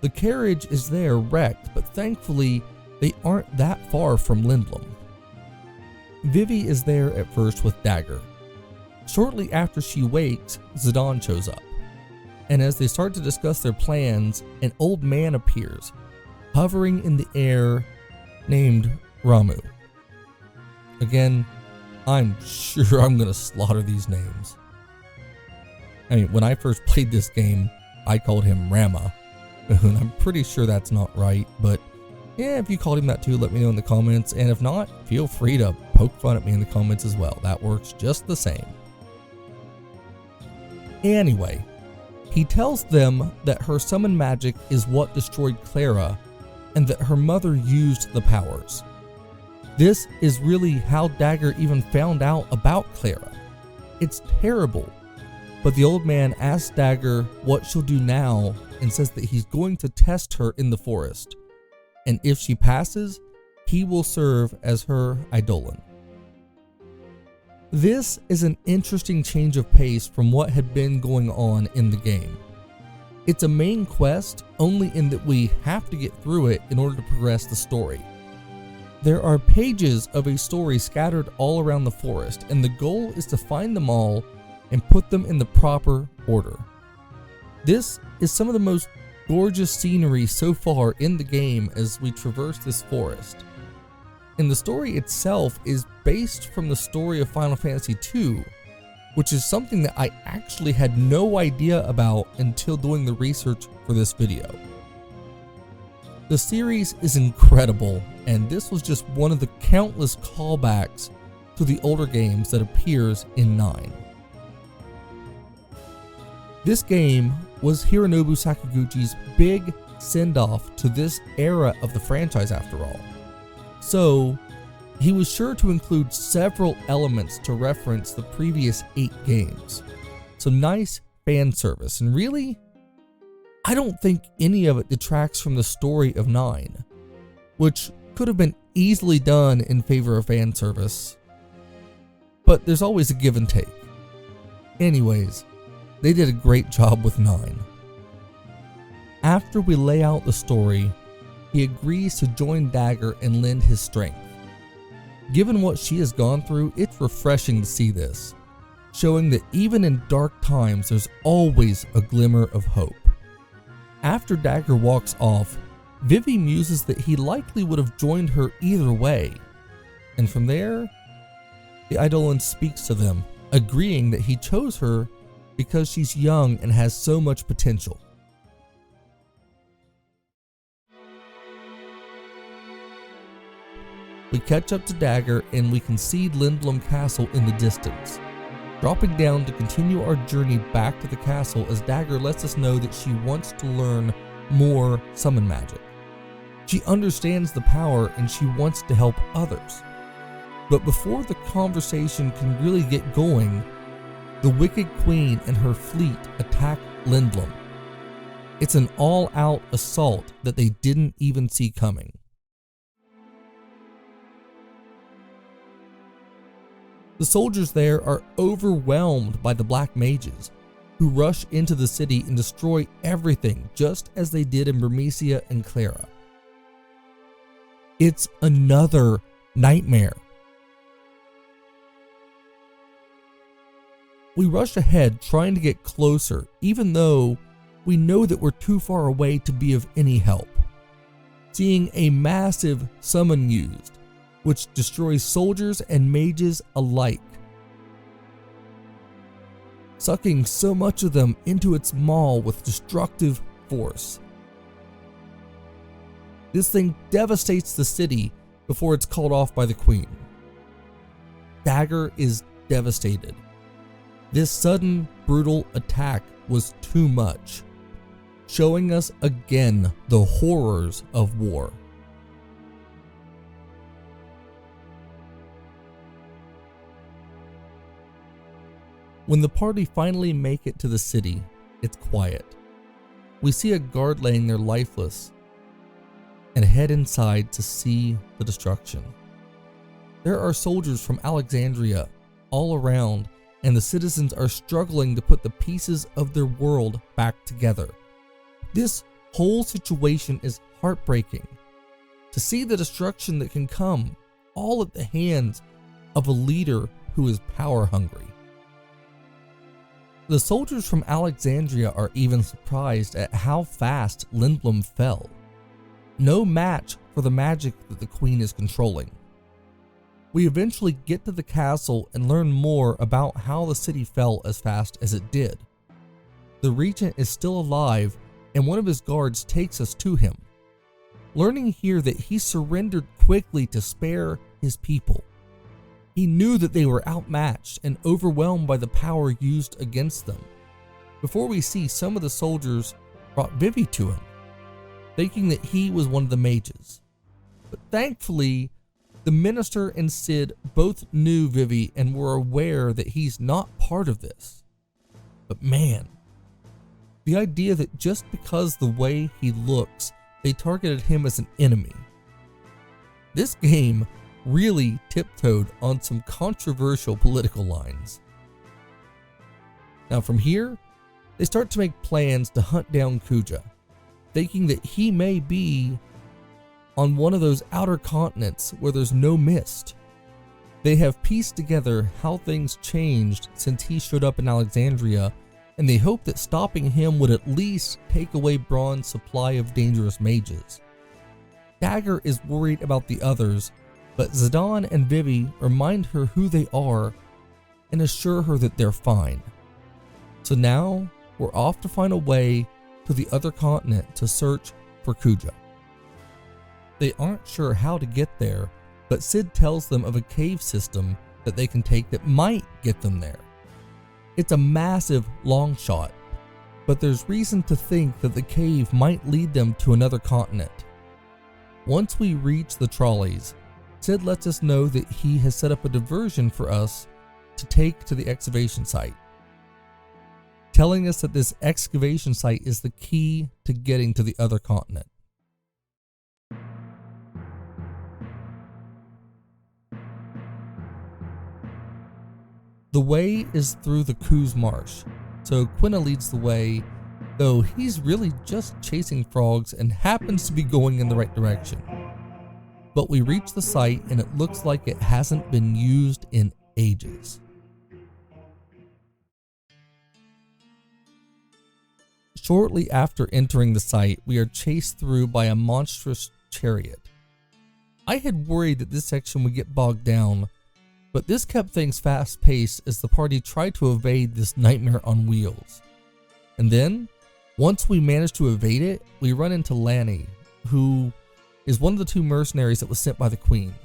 The carriage is there wrecked, but thankfully they aren't that far from Lindblum. Vivi is there at first with Dagger. Shortly after she wakes, Zidane shows up, and as they start to discuss their plans, an old man appears, hovering in the air, named Ramu. Again, I'm sure I'm gonna slaughter these names. I mean, when I first played this game, I called him Rama, and I'm pretty sure that's not right, but yeah, if you called him that too, let me know in the comments, and if not, feel free to poke fun at me in the comments as well. That works just the same. Anyway, he tells them that her summon magic is what destroyed Cleyra, and that her mother used the powers. This is really how Dagger even found out about Cleyra. It's terrible, but the old man asks Dagger what she'll do now and says that he's going to test her in the forest, and if she passes, he will serve as her Eidolon. This is an interesting change of pace from what had been going on in the game. It's a main quest only in that we have to get through it in order to progress the story. There are pages of a story scattered all around the forest, and the goal is to find them all and put them in the proper order. This is some of the most gorgeous scenery so far in the game as we traverse this forest. And the story itself is based from the story of Final Fantasy II, which is something that I actually had no idea about until doing the research for this video. The series is incredible, and this was just one of the countless callbacks to the older games that appears in 9. This game was Hironobu Sakaguchi's big send-off to this era of the franchise after all. So, he was sure to include several elements to reference the previous 8 games. Some nice fan service, and really, I don't think any of it detracts from the story of 9, which could have been easily done in favor of fan service, but there's always a give and take. Anyways, they did a great job with 9. After we lay out the story, he agrees to join Dagger and lend his strength. Given what she has gone through, it's refreshing to see this, showing that even in dark times there's always a glimmer of hope. After Dagger walks off, Vivi muses that he likely would have joined her either way, and from there, the Eidolon speaks to them, agreeing that he chose her because she's young and has so much potential. We catch up to Dagger and we can see Lindblum Castle in the distance, dropping down to continue our journey back to the castle as Dagger lets us know that she wants to learn more summon magic. She understands the power and she wants to help others. But before the conversation can really get going, the Wicked Queen and her fleet attack Lindblum. It's an all-out assault that they didn't even see coming. The soldiers there are overwhelmed by the black mages, who rush into the city and destroy everything just as they did in Burmecia and Cleyra. It's another nightmare. We rush ahead trying to get closer, even though we know that we're too far away to be of any help. Seeing a massive summon used, which destroys soldiers and mages alike, sucking so much of them into its maw with destructive force. This thing devastates the city before it's called off by the Queen. Dagger is devastated. This sudden, brutal attack was too much, showing us again the horrors of war. When the party finally make it to the city, it's quiet. We see a guard laying there lifeless and head inside to see the destruction. There are soldiers from Alexandria all around, and the citizens are struggling to put the pieces of their world back together. This whole situation is heartbreaking. To see the destruction that can come, all at the hands of a leader who is power hungry. The soldiers from Alexandria are even surprised at how fast Lindblum fell. No match for the magic that the Queen is controlling. We eventually get to the castle and learn more about how the city fell as fast as it did. The regent is still alive, and one of his guards takes us to him, learning here that he surrendered quickly to spare his people. He knew that they were outmatched and overwhelmed by the power used against them. Before we see, some of the soldiers brought Vivi to him, thinking that he was one of the mages. But thankfully, the minister and Sid both knew Vivi and were aware that he's not part of this. But man, the idea that just because the way he looks, they targeted him as an enemy. This game really tiptoed on some controversial political lines. Now from here, they start to make plans to hunt down Kuja, thinking that he may be on one of those outer continents where there's no mist. They have pieced together how things changed since he showed up in Alexandria, and they hope that stopping him would at least take away Braun's supply of dangerous mages. Dagger is worried about the others, but Zidane and Vivi remind her who they are and assure her that they're fine. So now we're off to find a way to the other continent to search for Kuja. They aren't sure how to get there, but Sid tells them of a cave system that they can take that might get them there. It's a massive long shot, but there's reason to think that the cave might lead them to another continent. Once we reach the trolleys, Sid lets us know that he has set up a diversion for us to take to the excavation site, telling us that this excavation site is the key to getting to the other continent. The way is through the Kuz Marsh, so Quina leads the way, though he's really just chasing frogs and happens to be going in the right direction. But we reach the site and it looks like it hasn't been used in ages. Shortly after entering the site, we are chased through by a monstrous chariot. I had worried that this section would get bogged down, but this kept things fast-paced as the party tried to evade this nightmare on wheels. And then, once we managed to evade it, we run into Lanny, who is one of the two mercenaries that was sent by the Queen.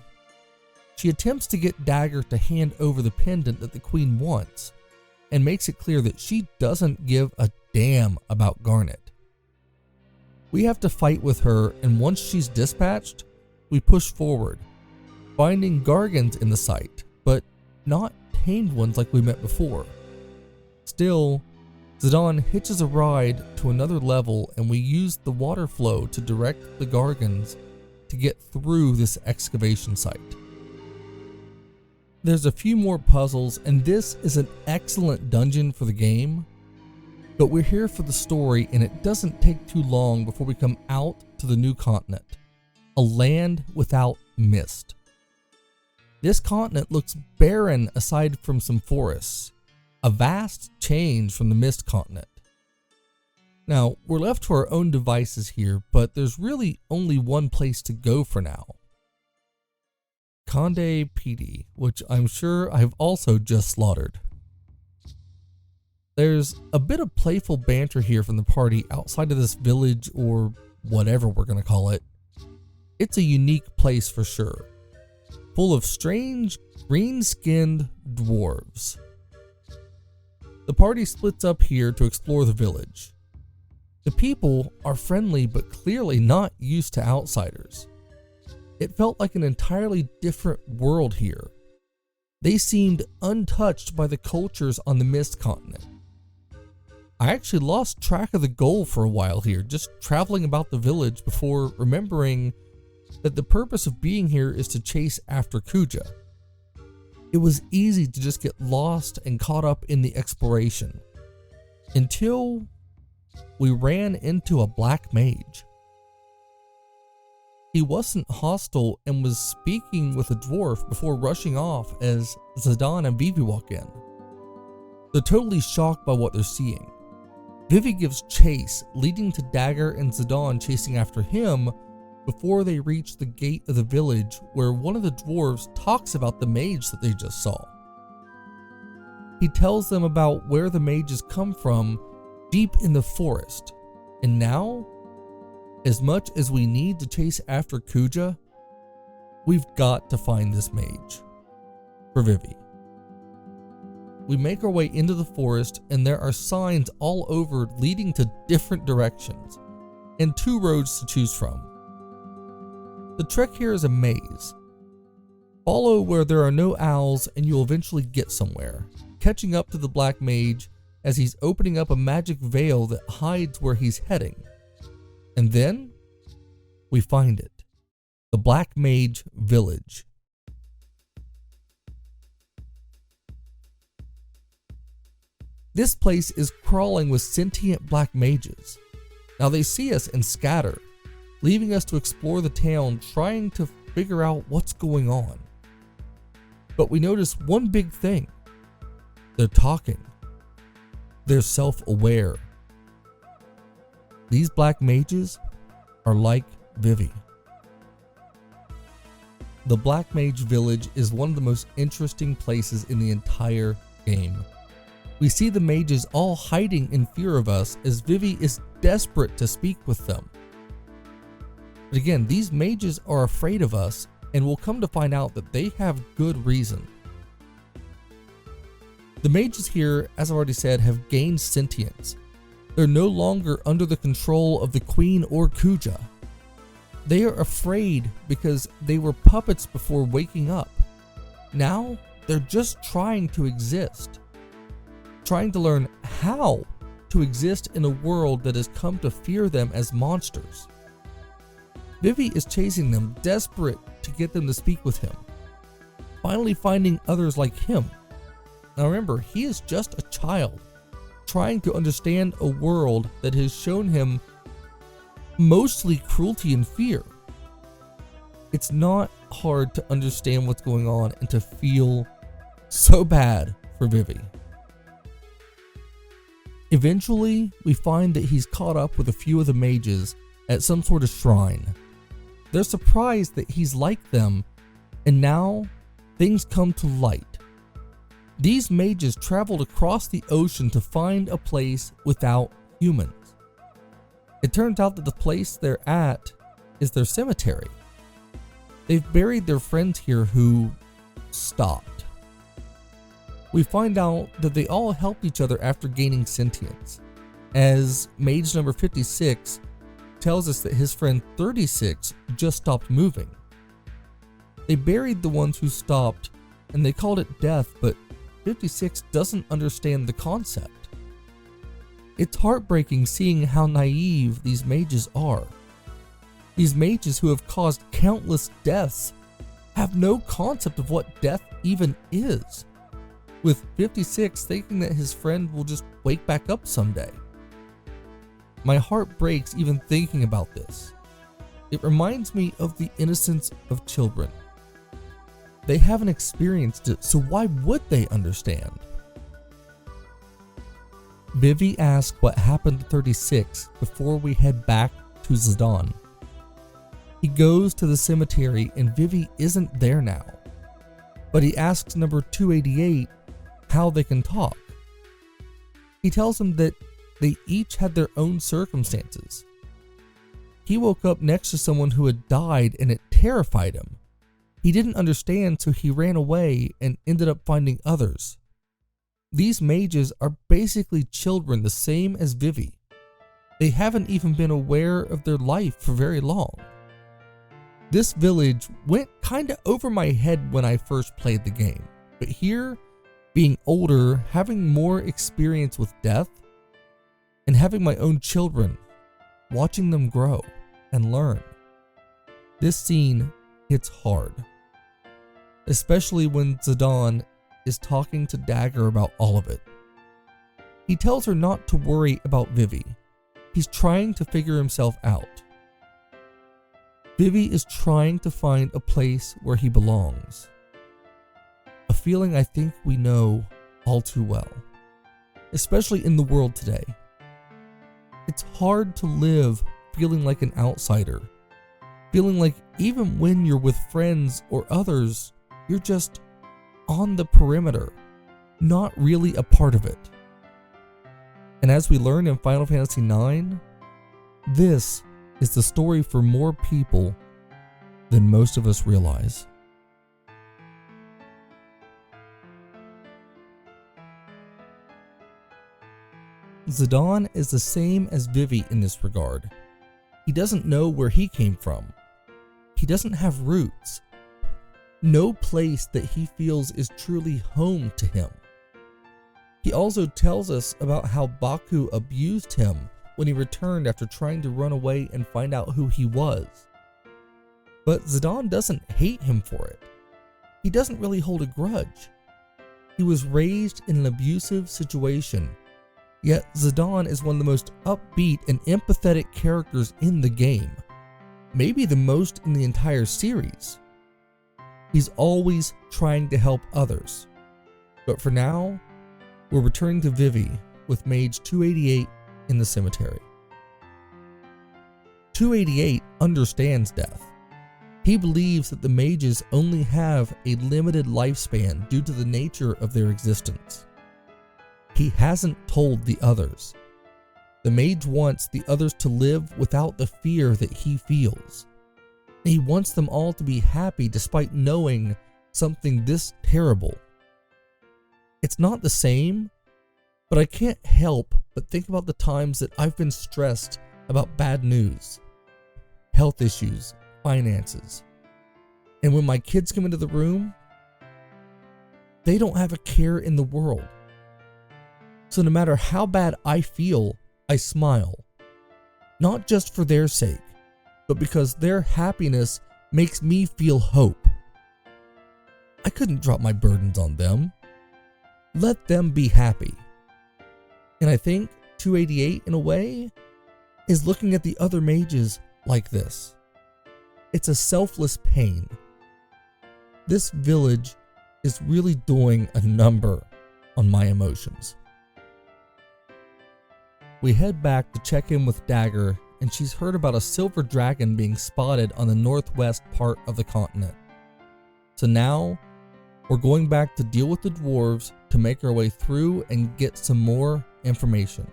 She attempts to get Dagger to hand over the pendant that the Queen wants, and makes it clear that she doesn't give a damn about Garnet. We have to fight with her, and once she's dispatched, we push forward, finding Gargans in the site, but not tamed ones like we met before. Still, Zidane hitches a ride to another level, and we use the water flow to direct the Gargans to get through this excavation site. There's a few more puzzles, and this is an excellent dungeon for the game, but we're here for the story, and it doesn't take too long before we come out to the new continent, a land without mist. This continent looks barren aside from some forests, a vast change from the mist continent. Now, we're left to our own devices here, but there's really only one place to go for now. Conde PD, which I'm sure I've also just slaughtered. There's a bit of playful banter here from the party outside of this village, or whatever we're going to call it. It's a unique place for sure, full of strange green-skinned dwarves. The party splits up here to explore the village. The people are friendly but clearly not used to outsiders. It felt like an entirely different world here. They seemed untouched by the cultures on the Mist continent. I actually lost track of the goal for a while here, just traveling about the village before remembering that the purpose of being here is to chase after Kuja. It was easy to just get lost and caught up in the exploration, until we ran into a black mage. He wasn't hostile and was speaking with a dwarf before rushing off as Zidane and Vivi walk in. They're totally shocked by what they're seeing. Vivi gives chase, leading to Dagger and Zidane chasing after him before they reach the gate of the village, where one of the dwarves talks about the mage that they just saw. He tells them about where the mages come from deep in the forest, and now, as much as we need to chase after Kuja, we've got to find this mage. For Vivi. We make our way into the forest, and there are signs all over leading to different directions, and two roads to choose from. The trek here is a maze. Follow where there are no owls and you'll eventually get somewhere, catching up to the black mage as he's opening up a magic veil that hides where he's heading. And then, we find it. The Black Mage Village. This place is crawling with sentient black mages. Now they see us and scatter, leaving us to explore the town trying to figure out what's going on. But we notice one big thing. They're talking. They're self-aware. These black mages are like Vivi. The Black Mage Village is one of the most interesting places in the entire game. We see the mages all hiding in fear of us as Vivi is desperate to speak with them. But again, these mages are afraid of us, and we'll come to find out that they have good reason. The mages here, as I already said, have gained sentience. They're no longer under the control of the Queen or Kuja. They are afraid because they were puppets before waking up. Now, they're just trying to exist. Trying to learn how to exist in a world that has come to fear them as monsters. Vivi is chasing them, desperate to get them to speak with him. Finally finding others like him. Now remember, he is just a child, trying to understand a world that has shown him mostly cruelty and fear. It's not hard to understand what's going on and to feel so bad for Vivi. Eventually, we find that he's caught up with a few of the mages at some sort of shrine. They're surprised that he's like them, and now things come to light. These mages traveled across the ocean to find a place without humans. It turns out that the place they're at is their cemetery. They've buried their friends here who stopped. We find out that they all helped each other after gaining sentience, as mage number 56 tells us that his friend 36 just stopped moving. They buried the ones who stopped and they called it death, but 56 doesn't understand the concept. It's heartbreaking seeing how naive these mages are. These mages who have caused countless deaths have no concept of what death even is, with 56 thinking that his friend will just wake back up someday. My heart breaks even thinking about this. It reminds me of the innocence of children. They haven't experienced it, so why would they understand? Vivi asks what happened to 36 before we head back to Zidane. He goes to the cemetery and Vivi isn't there now, but he asks number 288 how they can talk. He tells him that they each had their own circumstances. He woke up next to someone who had died and it terrified him. He didn't understand, so he ran away and ended up finding others. These mages are basically children the same as Vivi. They haven't even been aware of their life for very long. This village went kinda over my head when I first played the game, but here, being older, having more experience with death, and having my own children, watching them grow and learn, this scene hits hard. Especially when Zidane is talking to Dagger about all of it. He tells her not to worry about Vivi. He's trying to figure himself out. Vivi is trying to find a place where he belongs. A feeling I think we know all too well, especially in the world today. It's hard to live feeling like an outsider, feeling like even when you're with friends or others, you're just on the perimeter, not really a part of it. And as we learn in Final Fantasy IX, this is the story for more people than most of us realize. Zidane is the same as Vivi in this regard. He doesn't know where he came from. He doesn't have roots. No place that he feels is truly home to him. He also tells us about how Baku abused him when he returned after trying to run away and find out who he was. But Zidane doesn't hate him for it. He doesn't really hold a grudge. He was raised in an abusive situation, yet Zidane is one of the most upbeat and empathetic characters in the game, maybe the most in the entire series. He's always trying to help others. But for now, we're returning to Vivi with Mage 288 in the cemetery. 288 understands death. He believes that the mages only have a limited lifespan due to the nature of their existence. He hasn't told the others. The mage wants the others to live without the fear that he feels. He wants them all to be happy despite knowing something this terrible. It's not the same, but I can't help but think about the times that I've been stressed about bad news, health issues, finances. And when my kids come into the room, they don't have a care in the world. So no matter how bad I feel, I smile. Not just for their sake, but because their happiness makes me feel hope. I couldn't drop my burdens on them. Let them be happy. And I think 288, in a way, is looking at the other mages like this. It's a selfless pain. This village is really doing a number on my emotions. We head back to check in with Dagger, and she's heard about a silver dragon being spotted on the northwest part of the continent. So now, we're going back to deal with the dwarves to make our way through and get some more information.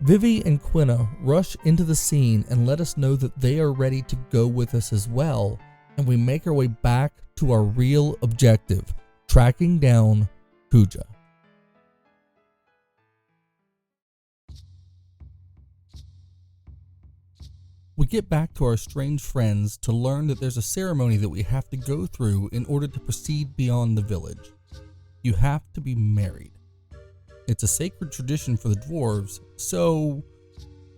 Vivi and Quina rush into the scene and let us know that they are ready to go with us as well, and we make our way back to our real objective, tracking down Kuja. We get back to our strange friends to learn that there's a ceremony that we have to go through in order to proceed beyond the village. You have to be married. It's a sacred tradition for the dwarves, so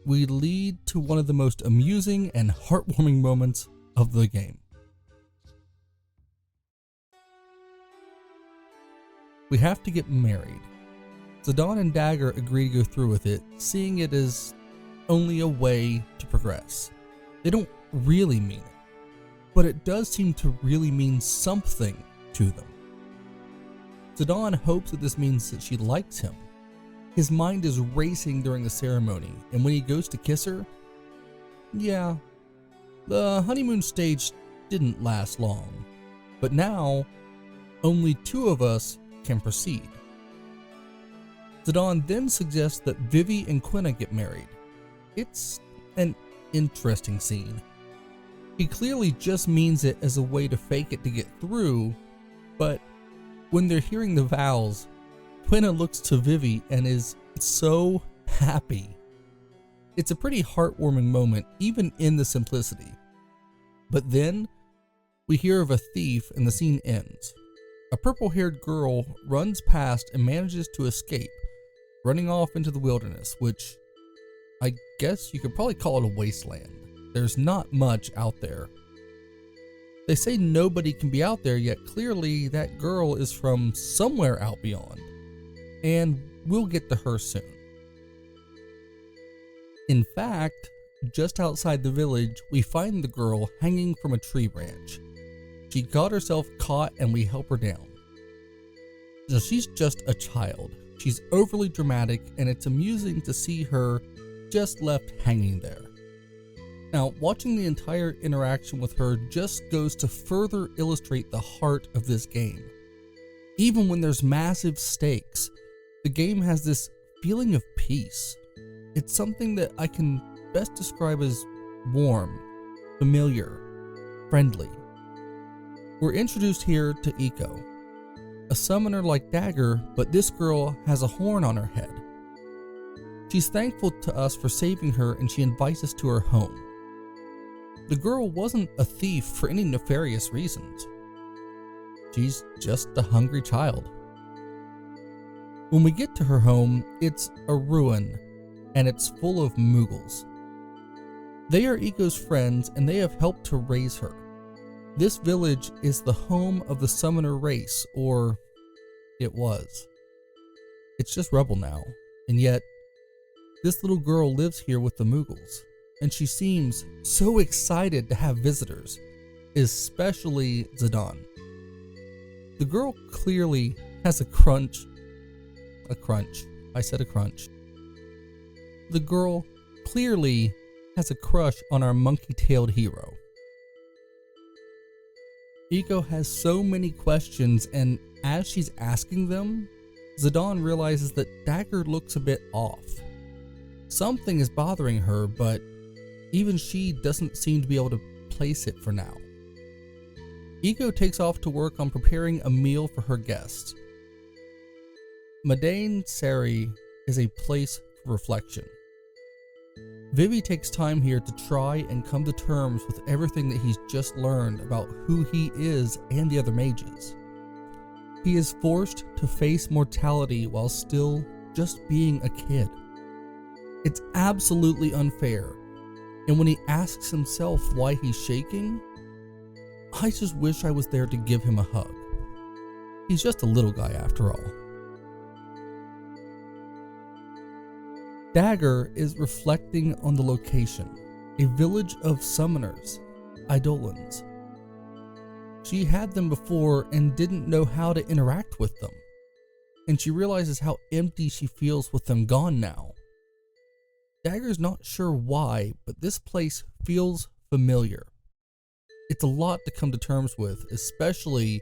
we lead to one of the most amusing and heartwarming moments of the game. We have to get married. Zidane and Dagger agree to go through with it, seeing it as only a way to progress. They don't really mean it, but it does seem to really mean something to them. Zidane hopes that this means that she likes him. His mind is racing during the ceremony, and when he goes to kiss her, yeah, the honeymoon stage didn't last long, but now only two of us can proceed. Zidane then suggests that Vivi and Quina get married. It's an interesting scene. He clearly just means it as a way to fake it to get through, but when they're hearing the vows, Quina looks to Vivi and is so happy. It's a pretty heartwarming moment, even in the simplicity. But then, we hear of a thief and the scene ends. A purple-haired girl runs past and manages to escape, running off into the wilderness, which I guess you could probably call it a wasteland. There's not much out there. They say nobody can be out there, yet clearly that girl is from somewhere out beyond. And we'll get to her soon. In fact, just outside the village, we find the girl hanging from a tree branch. She got herself caught and we help her down. So she's just a child. She's overly dramatic, and it's amusing to see her just left hanging there. Now, watching the entire interaction with her just goes to further illustrate the heart of this game. Even when there's massive stakes, the game has this feeling of peace. It's something that I can best describe as warm, familiar, friendly. We're introduced here to Eiko, a summoner like Dagger, but this girl has a horn on her head. She's thankful to us for saving her, and she invites us to her home. The girl wasn't a thief for any nefarious reasons. She's just a hungry child. When we get to her home, it's a ruin, and it's full of Moogles. They are Eiko's friends, and they have helped to raise her. This village is the home of the summoner race, or it was. It's just rubble now, and yet this little girl lives here with the Moogles, and she seems so excited to have visitors, especially Zidane. The girl clearly has a crunch. The girl clearly has a crush on our monkey-tailed hero. Eiko has so many questions, and as she's asking them, Zidane realizes that Dagger looks a bit off. Something is bothering her, but even she doesn't seem to be able to place it for now. Eiko takes off to work on preparing a meal for her guests. Madain Seri is a place for reflection. Vivi takes time here to try and come to terms with everything that he's just learned about who he is and the other mages. He is forced to face mortality while still just being a kid. It's absolutely unfair, and when he asks himself why he's shaking, I just wish I was there to give him a hug. He's just a little guy after all. Dagger is reflecting on the location, a village of summoners, Eidolons. She had them before and didn't know how to interact with them, and she realizes how empty she feels with them gone now. Dagger's not sure why, but this place feels familiar. It's a lot to come to terms with, especially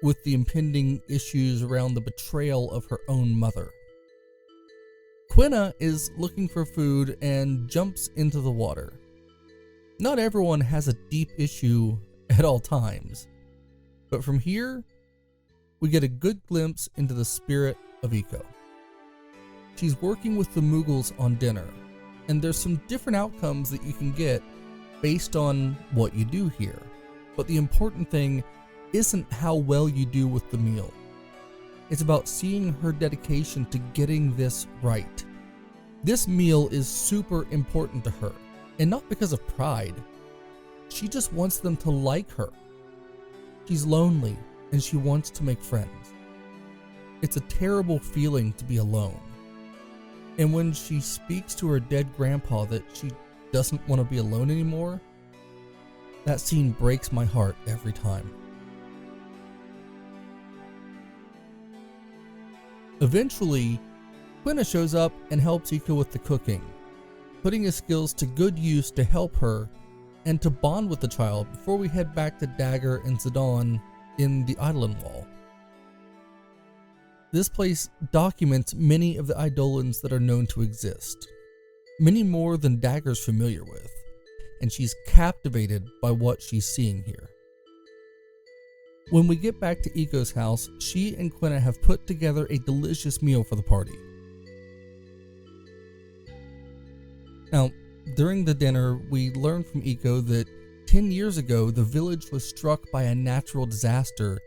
with the impending issues around the betrayal of her own mother. Quina is looking for food and jumps into the water. Not everyone has a deep issue at all times, but from here, we get a good glimpse into the spirit of Iko. She's working with the Mughals on dinner, and there's some different outcomes that you can get based on what you do here, but the important thing isn't how well you do with the meal. It's about seeing her dedication to getting this right. This meal is super important to her, and not because of pride. She just wants them to like her. She's lonely, and she wants to make friends. It's a terrible feeling to be alone. And when she speaks to her dead grandpa that she doesn't want to be alone anymore, that scene breaks my heart every time. Eventually, Quina shows up and helps Iko with the cooking, putting his skills to good use to help her and to bond with the child before we head back to Dagger and Zidane in the Eidolon Wall. This place documents many of the Eidolons that are known to exist, many more than Dagger's familiar with, and she's captivated by what she's seeing here. When we get back to Iko's house, she and Quina have put together a delicious meal for the party. Now, during the dinner, we learn from Iko that 10 years ago, the village was struck by a natural disaster,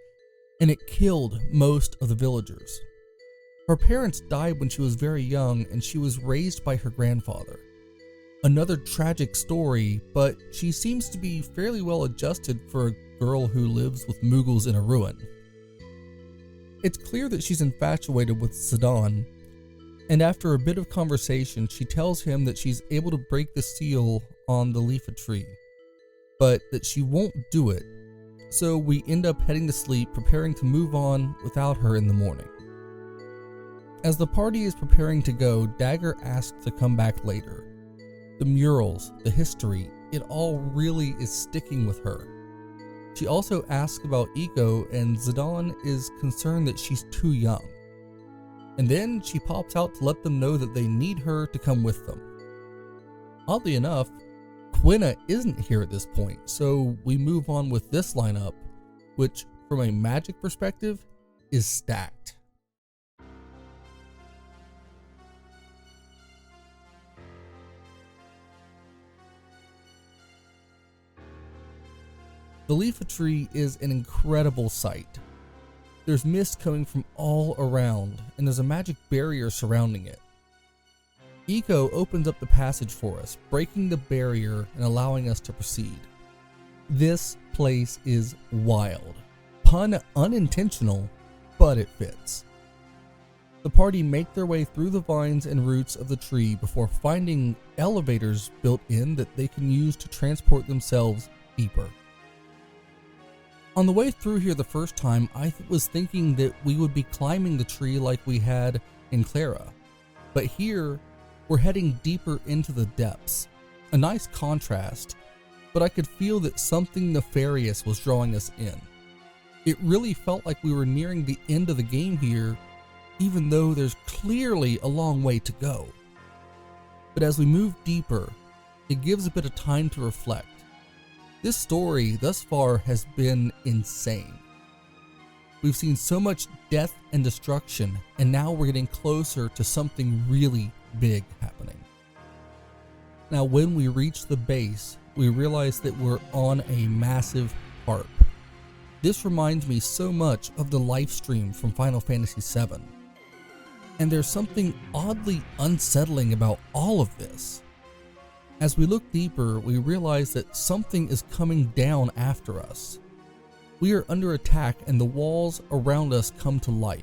and it killed most of the villagers. Her parents died when she was very young, and she was raised by her grandfather. Another tragic story, but she seems to be fairly well adjusted for a girl who lives with Mughals in a ruin. It's clear that she's infatuated with Zidane, and after a bit of conversation, she tells him that she's able to break the seal on the leafy tree, but that she won't do it, so we end up heading to sleep, preparing to move on without her in the morning. As the party is preparing to go, Dagger asks to come back later. The murals, the history, it all really is sticking with her. She also asks about Iko, and Zidane is concerned that she's too young. And then she pops out to let them know that they need her to come with them. Oddly enough, Quina isn't here at this point, so we move on with this lineup, which, from a magic perspective, is stacked. The leafy tree is an incredible sight. There's mist coming from all around, and there's a magic barrier surrounding it. Iko opens up the passage for us, breaking the barrier and allowing us to proceed. This place is wild. Pun unintentional, but it fits. The party make their way through the vines and roots of the tree before finding elevators built in that they can use to transport themselves deeper. On the way through here the first time, I was thinking that we would be climbing the tree like we had in Cleyra, but here we're heading deeper into the depths. A nice contrast, but I could feel that something nefarious was drawing us in. It really felt like we were nearing the end of the game here, even though there's clearly a long way to go. But as we move deeper, it gives a bit of time to reflect. This story thus far has been insane. We've seen so much death and destruction, and now we're getting closer to something really big happening. Now, when we reach the base, we realize that we're on a massive harp. This reminds me so much of the life stream from Final Fantasy VII. And there's something oddly unsettling about all of this. As we look deeper, we realize that something is coming down after us. We are under attack and the walls around us come to life.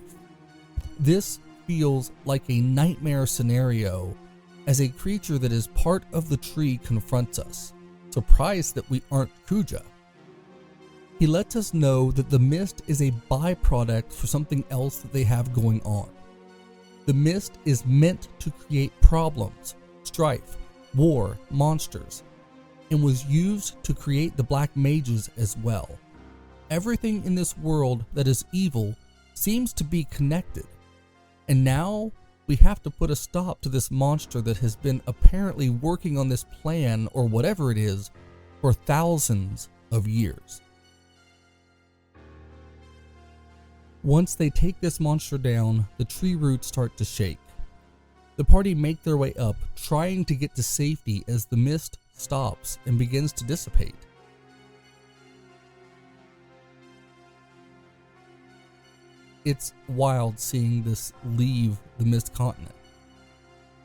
This feels like a nightmare scenario as a creature that is part of the tree confronts us, surprised that we aren't Kuja. He lets us know that the mist is a byproduct for something else that they have going on. The mist is meant to create problems, strife, war, monsters, and was used to create the black mages as well. Everything in this world that is evil seems to be connected, and now we have to put a stop to this monster that has been apparently working on this plan, or whatever it is, for thousands of years. Once they take this monster down, the tree roots start to shake. The party make their way up, trying to get to safety as the mist stops and begins to dissipate. It's wild seeing this leave the mist continent.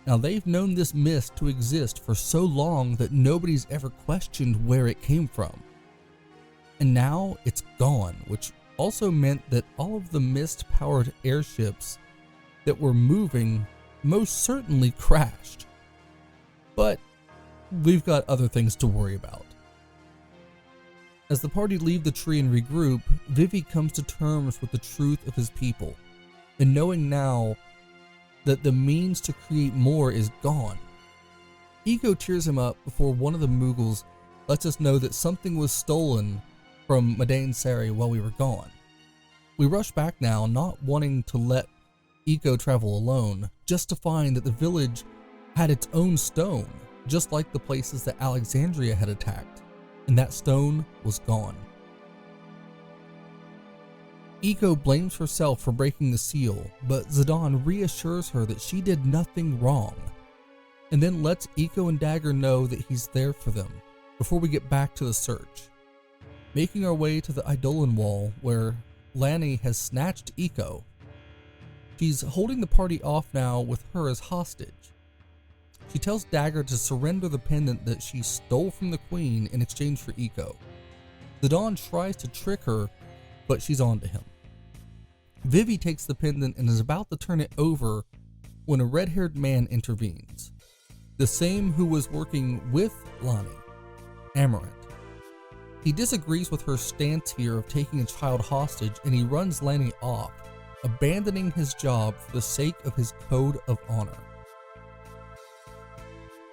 Now, they've known this mist to exist for so long that nobody's ever questioned where it came from. And now it's gone, which also meant that all of the mist-powered airships that were moving most certainly crashed. But we've got other things to worry about. As the party leave the tree and regroup, Vivi comes to terms with the truth of his people, and knowing now that the means to create more is gone. Ego cheers him up before one of the Mughals lets us know that something was stolen from Madain Sari while we were gone. We rush back now, not wanting to let Ego travel alone, just to find that the village had its own stone, just like the places that Alexandria had attacked, and that stone was gone. Ego blames herself for breaking the seal, but Zidane reassures her that she did nothing wrong, and then lets Ego and Dagger know that he's there for them before we get back to the search. Making our way to the Eidolon wall, where Lanny has snatched Ego. She's holding the party off now with her as hostage. She tells Dagger to surrender the pendant that she stole from the queen in exchange for Ego. Zidane tries to trick her, but she's on to him. Vivi takes the pendant and is about to turn it over when a red-haired man intervenes. The same who was working with Lani, Amaranth. He disagrees with her stance here of taking a child hostage, and he runs Lani off, abandoning his job for the sake of his code of honor.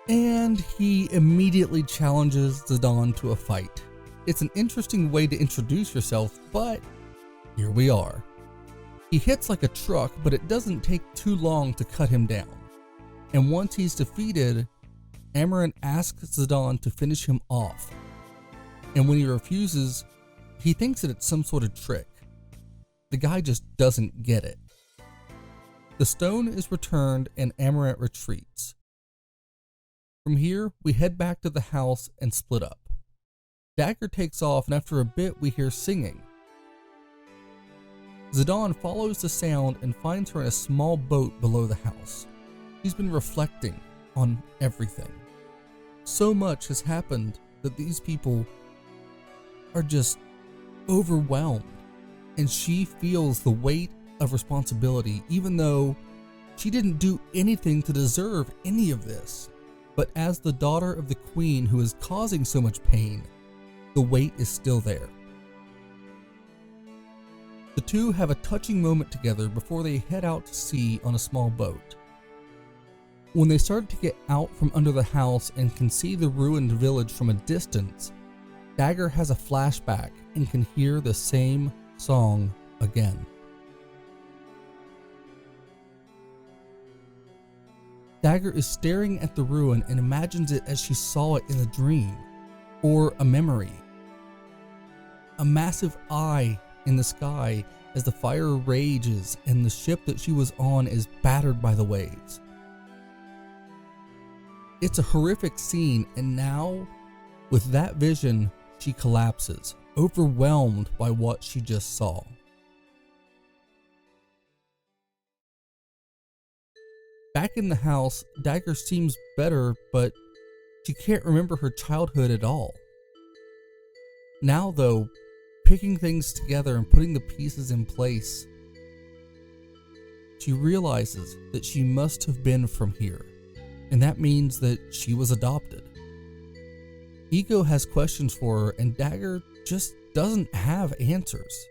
And he immediately challenges Zidane to a fight. It's an interesting way to introduce yourself, but here we are. He hits like a truck, but it doesn't take too long to cut him down. And once he's defeated, Amaranth asks Zidane to finish him off. And when he refuses, he thinks that it's some sort of trick. The guy just doesn't get it. The stone is returned and Amaranth retreats. From here, we head back to the house and split up. Dagger takes off, and after a bit we hear singing. Zidane follows the sound and finds her in a small boat below the house. She's been reflecting on everything. So much has happened that these people are just overwhelmed, and she feels the weight of responsibility, even though she didn't do anything to deserve any of this. But as the daughter of the queen who is causing so much pain, the weight is still there. The two have a touching moment together before they head out to sea on a small boat. When they start to get out from under the house and can see the ruined village from a distance, Dagger has a flashback and can hear the same song again. Dagger is staring at the ruin and imagines it as she saw it in a dream, or a memory. A massive eye in the sky as the fire rages and the ship that she was on is battered by the waves. It's a horrific scene, and now, with that vision, she collapses, overwhelmed by what she just saw. Back in the house, Dagger seems better, but she can't remember her childhood at all. Now though, picking things together and putting the pieces in place, she realizes that she must have been from here, and that means that she was adopted. Ego has questions for her, and Dagger just doesn't have answers.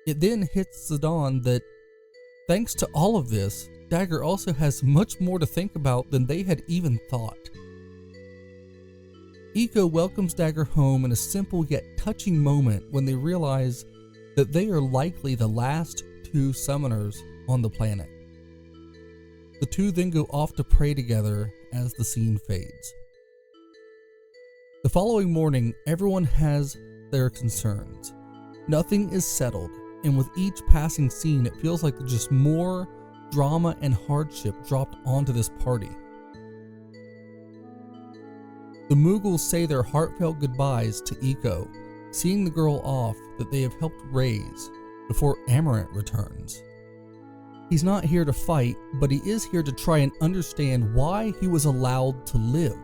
It then hits Zidane that, thanks to all of this, Dagger also has much more to think about than they had even thought. Iko welcomes Dagger home in a simple yet touching moment when they realize that they are likely the last two summoners on the planet. The two then go off to pray together as the scene fades. The following morning, everyone has their concerns. Nothing is settled, and with each passing scene, it feels like just more drama and hardship dropped onto this party. The Mughals say their heartfelt goodbyes to Iko, seeing the girl off that they have helped raise before Amarant returns. He's not here to fight, but he is here to try and understand why he was allowed to live.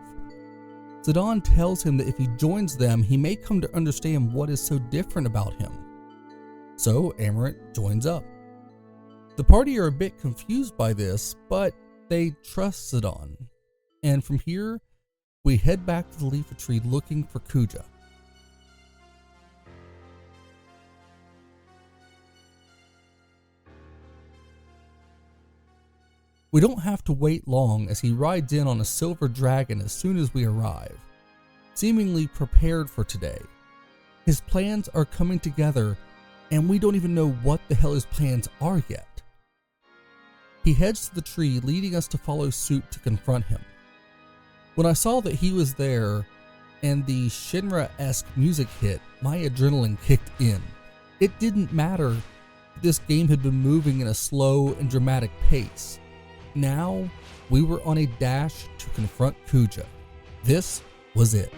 Zidane tells him that if he joins them, he may come to understand what is so different about him. So Amarant joins up. The party are a bit confused by this, but they trust Zidane. And from here, we head back to the Leafy Tree looking for Kuja. We don't have to wait long as he rides in on a silver dragon as soon as we arrive, seemingly prepared for today. His plans are coming together, and we don't even know what the hell his plans are yet. He heads to the tree, leading us to follow suit to confront him. When I saw that he was there and the Shinra-esque music hit, my adrenaline kicked in. It didn't matter that this game had been moving in a slow and dramatic pace. Now, we were on a dash to confront Kuja. This was it.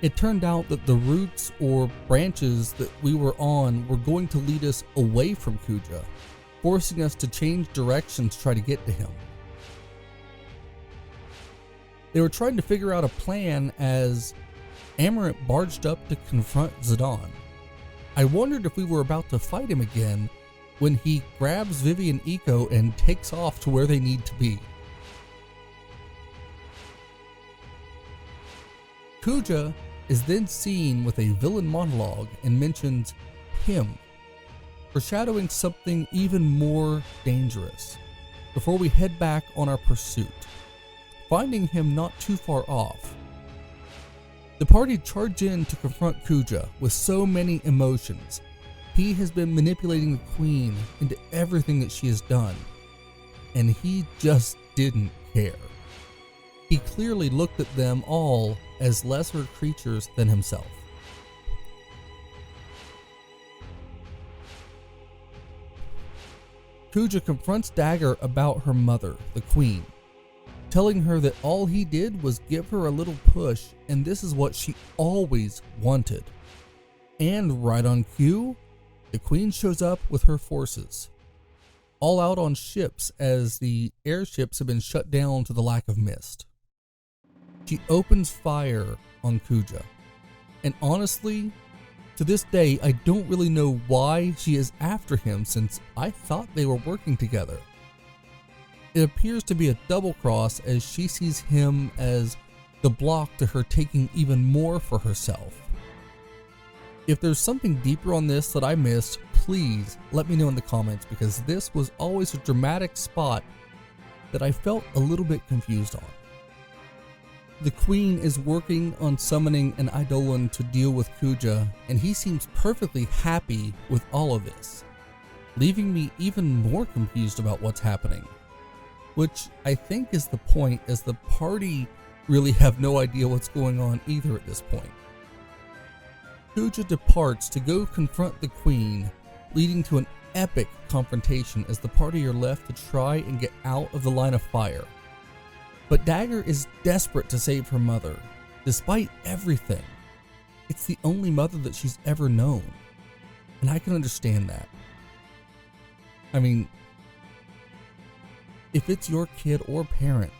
It turned out that the roots or branches that we were on were going to lead us away from Kuja, forcing us to change direction to try to get to him. They were trying to figure out a plan as Amarant barged up to confront Zidane. I wondered if we were about to fight him again when he grabs Vivi and Iko and takes off to where they need to be. Kuja is then seen with a villain monologue and mentions him, foreshadowing something even more dangerous, before we head back on our pursuit, finding him not too far off. The party charge in to confront Kuja with so many emotions. He has been manipulating the queen into everything that she has done, and he just didn't care. He clearly looked at them all as lesser creatures than himself. Kuja confronts Dagger about her mother, the queen, telling her that all he did was give her a little push, and this is what she always wanted. And right on cue, the queen shows up with her forces, all out on ships as the airships have been shut down to the lack of mist. She opens fire on Kuja, and honestly, to this day, I don't really know why she is after him since I thought they were working together. It appears to be a double cross as she sees him as the block to her taking even more for herself. If there's something deeper on this that I missed, please let me know in the comments, because this was always a dramatic spot that I felt a little bit confused on. The queen is working on summoning an Eidolon to deal with Kuja, and he seems perfectly happy with all of this, leaving me even more confused about what's happening. Which I think is the point, as the party really have no idea what's going on either at this point. Kuja departs to go confront the queen, leading to an epic confrontation as the party are left to try and get out of the line of fire. But Dagger is desperate to save her mother, despite everything. It's the only mother that she's ever known, and I can understand that. I mean, if it's your kid or parent,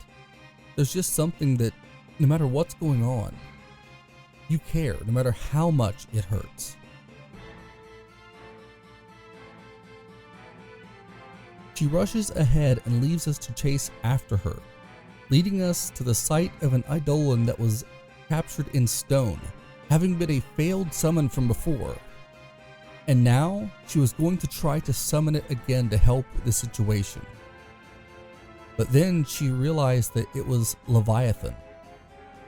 there's just something that, no matter what's going on, you care, no matter how much it hurts. She rushes ahead and leaves us to chase after her, leading us to the site of an Eidolon that was captured in stone, having been a failed summon from before. And now, she was going to try to summon it again to help the situation. But then she realized that it was Leviathan.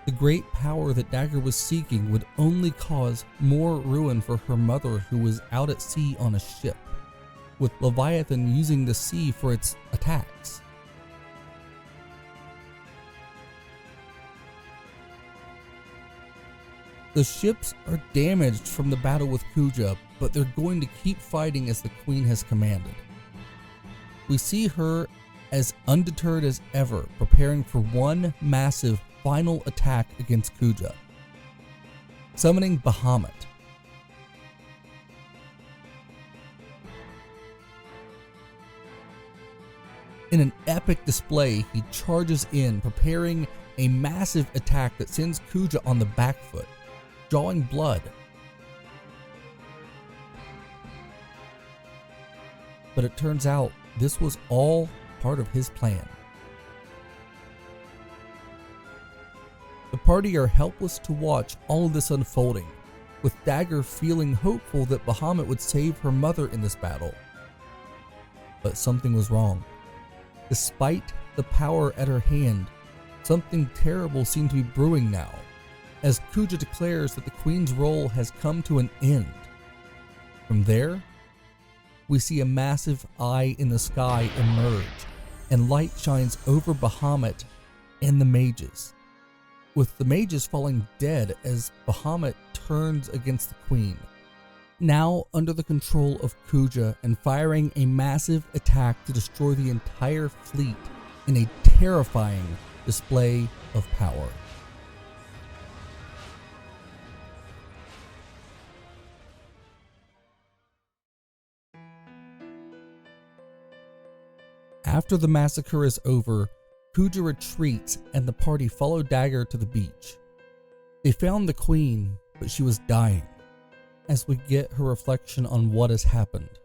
The great power that Dagger was seeking would only cause more ruin for her mother, who was out at sea on a ship, with Leviathan using the sea for its attacks. The ships are damaged from the battle with Kuja, but they're going to keep fighting as the Queen has commanded. We see her as undeterred as ever, preparing for one massive final attack against Kuja, summoning Bahamut. In an epic display, he charges in, preparing a massive attack that sends Kuja on the back foot, drawing blood. But it turns out this was all part of his plan. The party are helpless to watch all of this unfolding, with Dagger feeling hopeful that Bahamut would save her mother in this battle. But something was wrong. Despite the power at her hand, something terrible seemed to be brewing now, as Kuja declares that the Queen's role has come to an end. From there, we see a massive eye in the sky emerge, and light shines over Bahamut and the mages, with the mages falling dead as Bahamut turns against the Queen, now under the control of Kuja and firing a massive attack to destroy the entire fleet in a terrifying display of power. After the massacre is over, Kuja retreats and the party follow Dagger to the beach. They found the Queen, but she was dying, as we get her reflection on what has happened.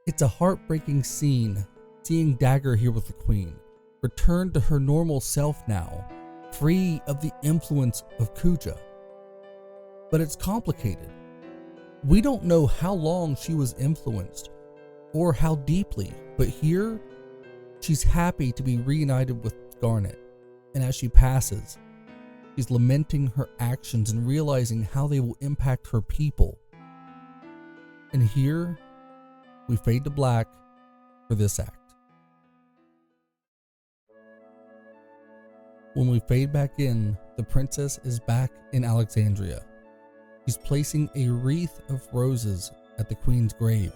It's a heartbreaking scene, seeing Dagger here with the Queen, return to her normal self now, free of the influence of Kuja. But it's complicated. We don't know how long she was influenced, or how deeply, but here, she's happy to be reunited with Garnet, and as she passes, she's lamenting her actions and realizing how they will impact her people. And here, we fade to black for this act. When we fade back in, the princess is back in Alexandria. She's placing a wreath of roses at the Queen's grave.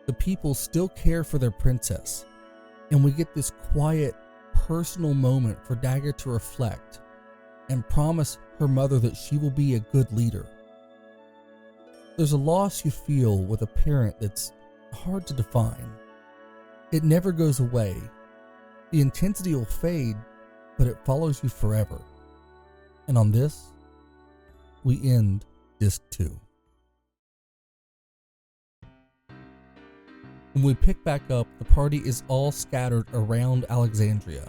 The people still care for their princess, and we get this quiet, personal moment for Dagger to reflect and promise her mother that she will be a good leader. There's a loss you feel with a parent that's hard to define. It never goes away. The intensity will fade, but it follows you forever. And on this, we end Disc 2. When we pick back up, the party is all scattered around Alexandria.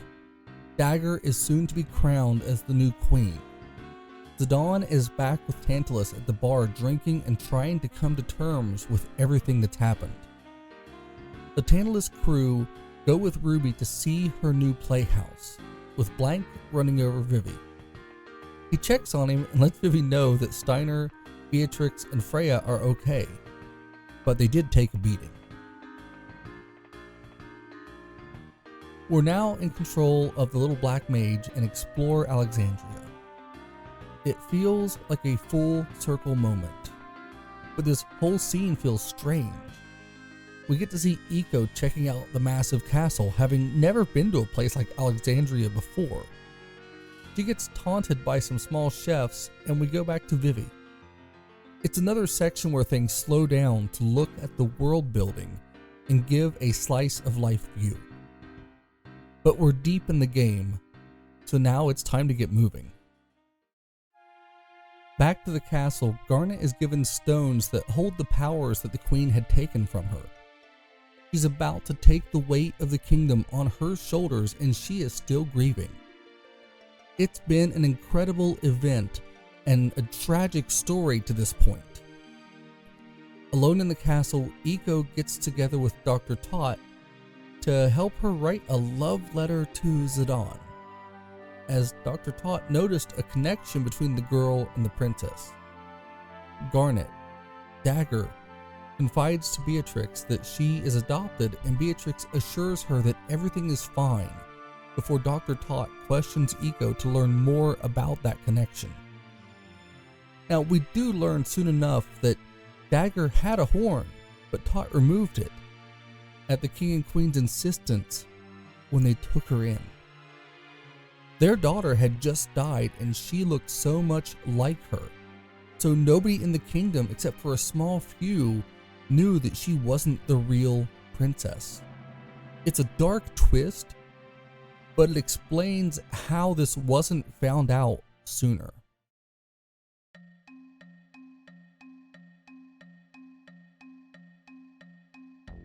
Dagger is soon to be crowned as the new queen. Zidane is back with Tantalus at the bar, drinking and trying to come to terms with everything that's happened. The Tantalus crew go with Ruby to see her new playhouse, with Blank running over Vivi. He checks on him and lets Vivi know that Steiner, Beatrix, and Freya are okay, but they did take a beating. We're now in control of the little black mage and explore Alexandria. It feels like a full circle moment, but this whole scene feels strange. We get to see Eiko checking out the massive castle, having never been to a place like Alexandria before. She gets taunted by some small chefs, and we go back to Vivi. It's another section where things slow down to look at the world building and give a slice of life view. But we're deep in the game, so now it's time to get moving. Back to the castle, Garnet is given stones that hold the powers that the Queen had taken from her. She's about to take the weight of the kingdom on her shoulders, and she is still grieving. It's been an incredible event and a tragic story to this point. Alone in the castle, Eiko gets together with Dr. Tot to help her write a love letter to Zidane, as Dr. Tot noticed a connection between the girl and the princess. Garnet, Dagger, confides to Beatrix that she is adopted, and Beatrix assures her that everything is fine before Dr. Tot questions Eiko to learn more about that connection. Now, we do learn soon enough that Dagger had a horn, but Tot removed it at the King and Queen's insistence when they took her in. Their daughter had just died, and she looked so much like her, so nobody in the kingdom except for a small few knew that she wasn't the real princess. It's a dark twist, but it explains how this wasn't found out sooner.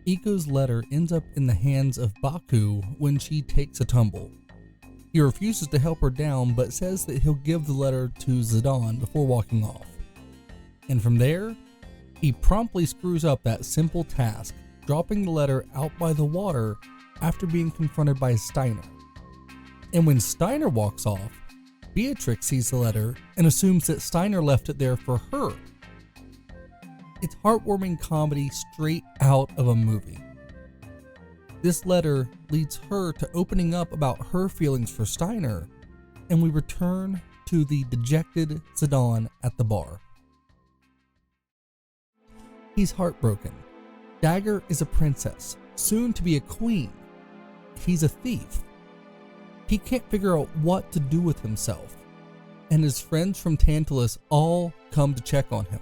Eiko's letter ends up in the hands of Baku when she takes a tumble. He refuses to help her down, but says that he'll give the letter to Zidane before walking off. And from there, he promptly screws up that simple task, dropping the letter out by the water after being confronted by Steiner. And when Steiner walks off, Beatrix sees the letter and assumes that Steiner left it there for her. It's heartwarming comedy straight out of a movie. This letter leads her to opening up about her feelings for Steiner, and we return to the dejected Zidane at the bar. He's heartbroken. Dagger is a princess, soon to be a queen. He's a thief. He can't figure out what to do with himself, and his friends from Tantalus all come to check on him.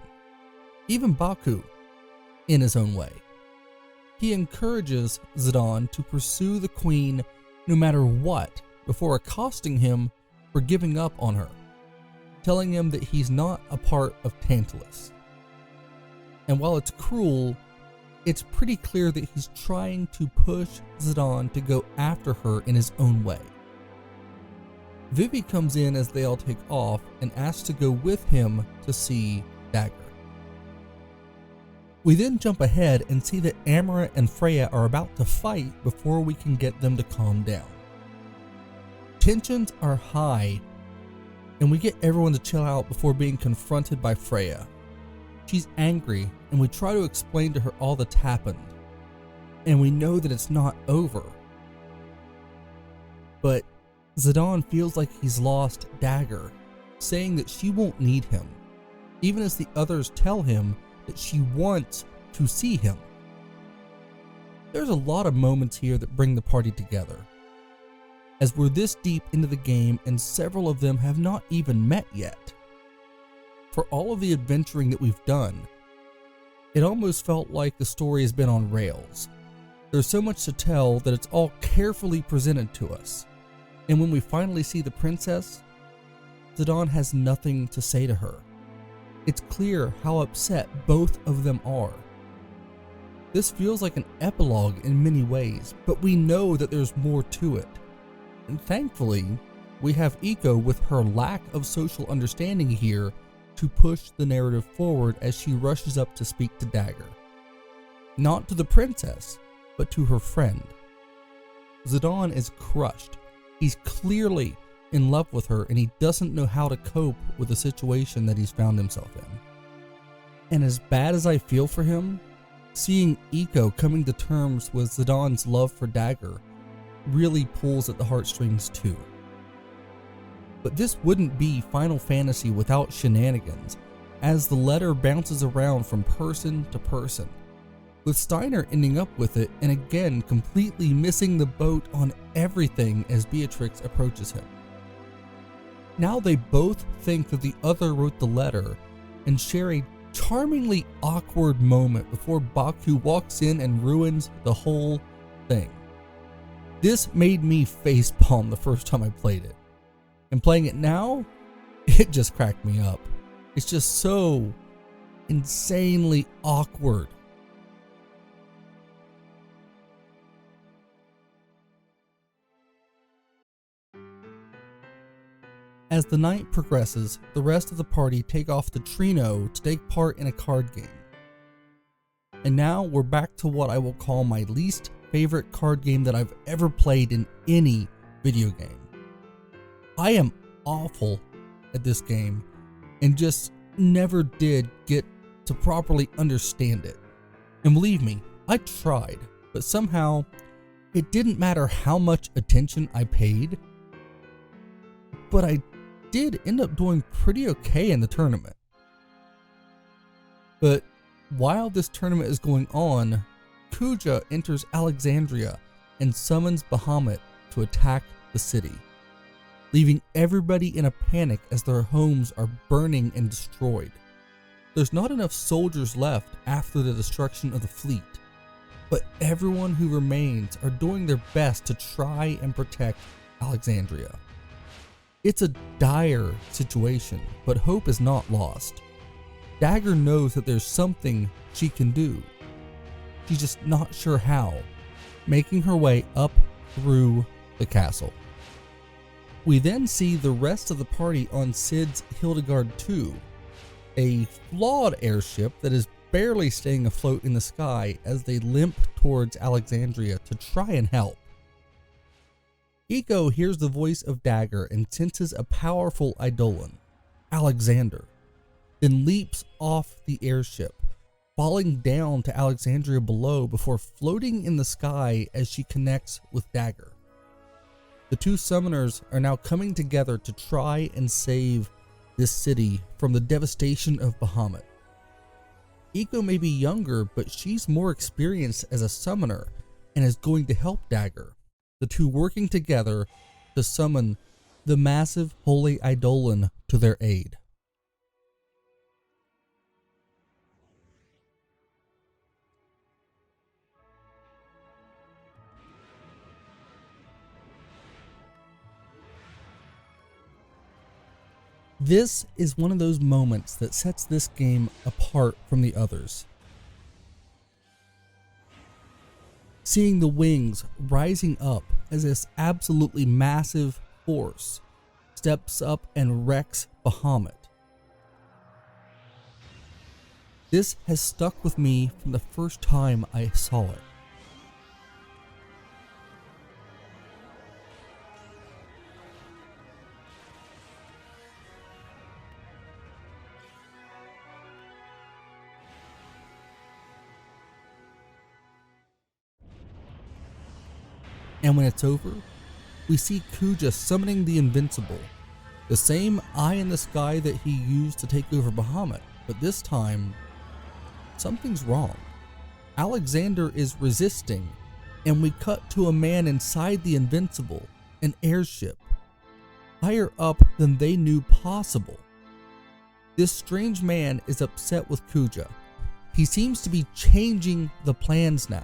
Even Baku, in his own way. He encourages Zidane to pursue the queen no matter what before accosting him for giving up on her, telling him that he's not a part of Tantalus. And while it's cruel, it's pretty clear that he's trying to push Zidane to go after her in his own way. Vivi comes in as they all take off and asks to go with him to see Dagger. We then jump ahead and see that Amara and Freya are about to fight before we can get them to calm down. Tensions are high, and we get everyone to chill out before being confronted by Freya. She's angry, and we try to explain to her all that's happened, and we know that it's not over. But Zidane feels like he's lost Dagger, saying that she won't need him, even as the others tell him that she wants to see him. There's a lot of moments here that bring the party together, as we're this deep into the game and several of them have not even met yet. For all of the adventuring that we've done, it almost felt like the story has been on rails. There's so much to tell that it's all carefully presented to us, and when we finally see the princess, Zidane has nothing to say to her. It's clear how upset both of them are. This feels like an epilogue in many ways, but we know that there's more to it. And thankfully, we have Eiko with her lack of social understanding here to push the narrative forward as she rushes up to speak to Dagger. Not to the princess, but to her friend. Zidane is crushed. He's clearly in love with her, and he doesn't know how to cope with the situation that he's found himself in. And as bad as I feel for him, seeing Eiko coming to terms with Zidane's love for Dagger really pulls at the heartstrings too. But this wouldn't be Final Fantasy without shenanigans, as the letter bounces around from person to person, with Steiner ending up with it and again completely missing the boat on everything as Beatrix approaches him. Now they both think that the other wrote the letter and share a charmingly awkward moment before Baku walks in and ruins the whole thing. This made me facepalm the first time I played it. And playing it now, it just cracked me up. It's just so insanely awkward. As the night progresses, the rest of the party take off to Treno to take part in a card game. And now we're back to what I will call my least favorite card game that I've ever played in any video game. I am awful at this game and just never did get to properly understand it. And believe me, I tried, but somehow it didn't matter how much attention I paid, but I did end up doing pretty okay in the tournament. But while this tournament is going on, Kuja enters Alexandria and summons Bahamut to attack the city, leaving everybody in a panic as their homes are burning and destroyed. There's not enough soldiers left after the destruction of the fleet, but everyone who remains are doing their best to try and protect Alexandria. It's a dire situation, but hope is not lost. Dagger knows that there's something she can do. She's just not sure how, making her way up through the castle. We then see the rest of the party on Cid's Hildegard II, a flawed airship that is barely staying afloat in the sky as they limp towards Alexandria to try and help. Eiko hears the voice of Dagger and senses a powerful Eidolon, Alexander, then leaps off the airship, falling down to Alexandria below before floating in the sky as she connects with Dagger. The two summoners are now coming together to try and save this city from the devastation of Bahamut. Eiko may be younger, but she's more experienced as a summoner and is going to help Dagger, the two working together to summon the massive holy Eidolon to their aid. This is one of those moments that sets this game apart from the others. Seeing the wings rising up as this absolutely massive force steps up and wrecks Bahamut. This has stuck with me from the first time I saw it. And when it's over, we see Kuja summoning the Invincible, the same eye in the sky that he used to take over Bahamut, but this time, something's wrong. Alexander is resisting, and we cut to a man inside the Invincible, an airship, higher up than they knew possible. This strange man is upset with Kuja. He seems to be changing the plans now,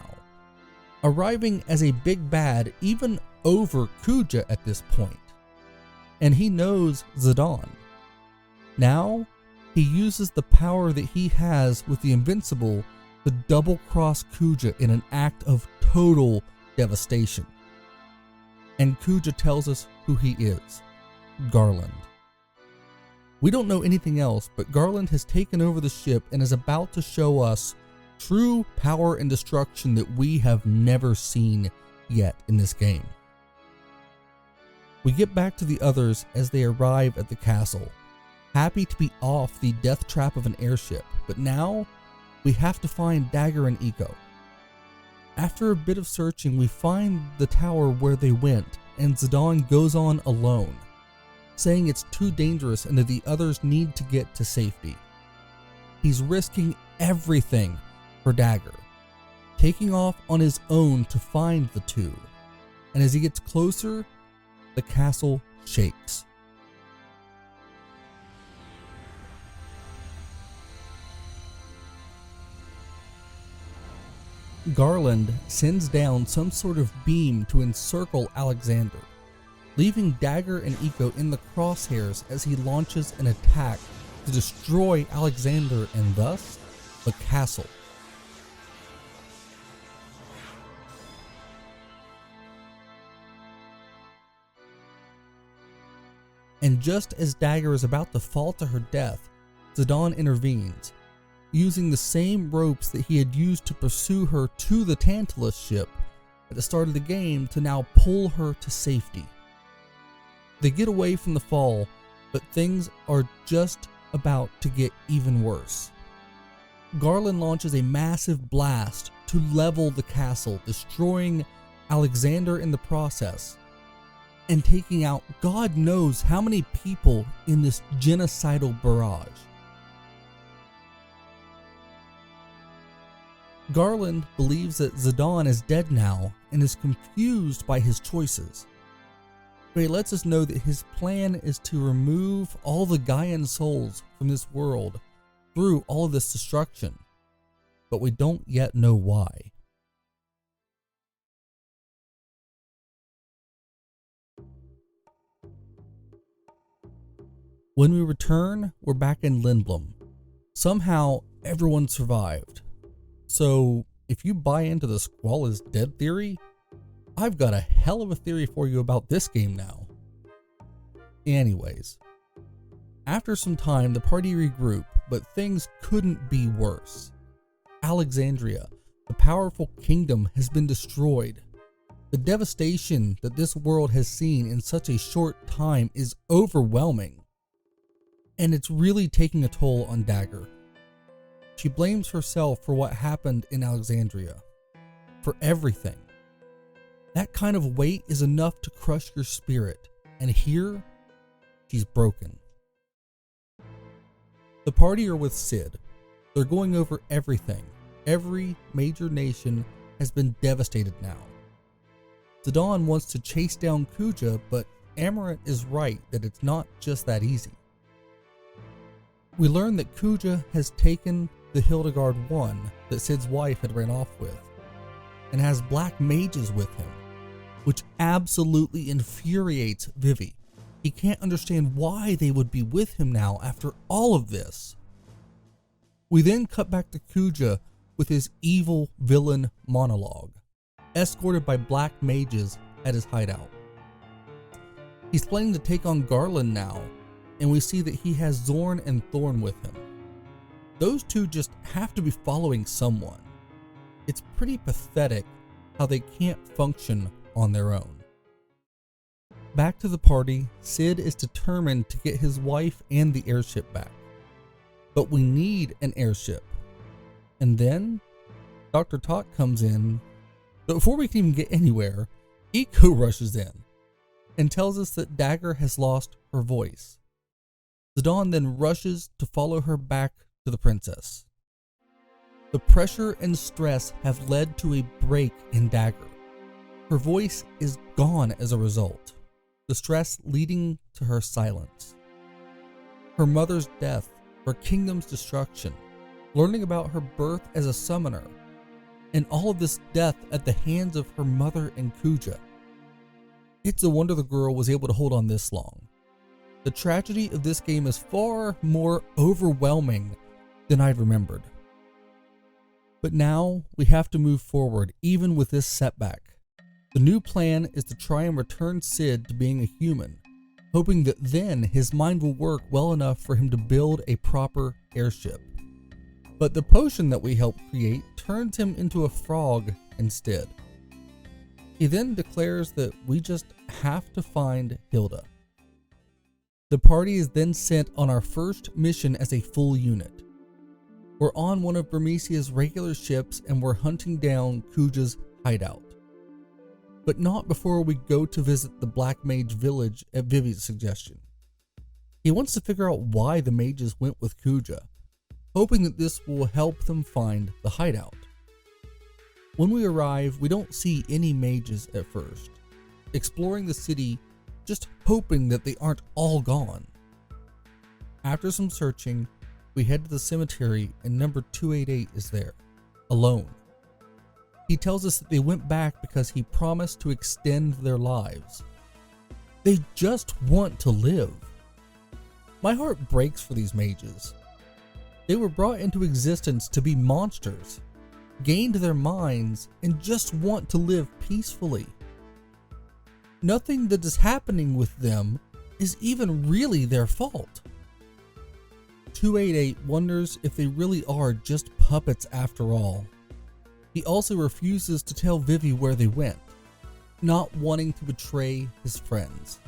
arriving as a big bad even over Kuja at this point. And he knows Zidane. Now, he uses the power that he has with the Invincible to double-cross Kuja in an act of total devastation. And Kuja tells us who he is, Garland. We don't know anything else, but Garland has taken over the ship and is about to show us true power and destruction that we have never seen yet in this game. We get back to the others as they arrive at the castle, happy to be off the death trap of an airship, but now we have to find Dagger and Eiko. After a bit of searching, we find the tower where they went, and Zidane goes on alone, saying it's too dangerous and that the others need to get to safety. He's risking everything for Dagger, taking off on his own to find the two, and as he gets closer, the castle shakes. Garland sends down some sort of beam to encircle Alexander, leaving Dagger and Eiko in the crosshairs as he launches an attack to destroy Alexander and thus the castle. And just as Dagger is about to fall to her death, Zidane intervenes, using the same ropes that he had used to pursue her to the Tantalus ship at the start of the game to now pull her to safety. They get away from the fall, but things are just about to get even worse. Garland launches a massive blast to level the castle, destroying Alexander in the process, and taking out God knows how many people in this genocidal barrage. Garland believes that Zidane is dead now and is confused by his choices. But he lets us know that his plan is to remove all the Gaian souls from this world through all of this destruction. But we don't yet know why. When we return, we're back in Lindblum. Somehow, everyone survived. So, if you buy into the Squall is dead theory, I've got a hell of a theory for you about this game now. Anyways, after some time, the party regroup, but things couldn't be worse. Alexandria, the powerful kingdom, has been destroyed. The devastation that this world has seen in such a short time is overwhelming. And it's really taking a toll on Dagger. She blames herself for what happened in Alexandria. For everything. That kind of weight is enough to crush your spirit. And here, she's broken. The party are with Sid. They're going over everything. Every major nation has been devastated now. Zidane wants to chase down Kuja, but Amarant is right that it's not just that easy. We learn that Kuja has taken the Hildegard I that Sid's wife had ran off with, and has black mages with him, which absolutely infuriates Vivi. He can't understand why they would be with him now after all of this. We then cut back to Kuja with his evil villain monologue, escorted by black mages at his hideout. He's planning to take on Garland now, and we see that he has Zorn and Thorn with him. Those two just have to be following someone. It's pretty pathetic how they can't function on their own. Back to the party, Sid is determined to get his wife and the airship back. But we need an airship. And then, Dr. Talk comes in, but before we can even get anywhere, Eco rushes in and tells us that Dagger has lost her voice. Zidane then rushes to follow her back to the princess. The pressure and stress have led to a break in Dagger. Her voice is gone as a result, the stress leading to her silence. Her mother's death, her kingdom's destruction, learning about her birth as a summoner, and all of this death at the hands of her mother and Kuja. It's a wonder the girl was able to hold on this long. The tragedy of this game is far more overwhelming than I'd remembered. But now we have to move forward even with this setback. The new plan is to try and return Sid to being a human, hoping that then his mind will work well enough for him to build a proper airship. But the potion that we helped create turns him into a frog instead. He then declares that we just have to find Hilda. The party is then sent on our first mission as a full unit. We're on one of Burmesia's regular ships and we're hunting down Kuja's hideout. But not before we go to visit the Black Mage village at Vivi's suggestion. He wants to figure out why the mages went with Kuja, hoping that this will help them find the hideout. When we arrive, we don't see any mages at first, exploring the city, just hoping that they aren't all gone. After some searching, we head to the cemetery and number 288 is there, alone. He tells us that they went back because he promised to extend their lives. They just want to live. My heart breaks for these mages. They were brought into existence to be monsters, gained their minds, and just want to live peacefully. Nothing that is happening with them is even really their fault. 288 wonders if they really are just puppets after all. He also refuses to tell Vivi where they went, not wanting to betray his friends.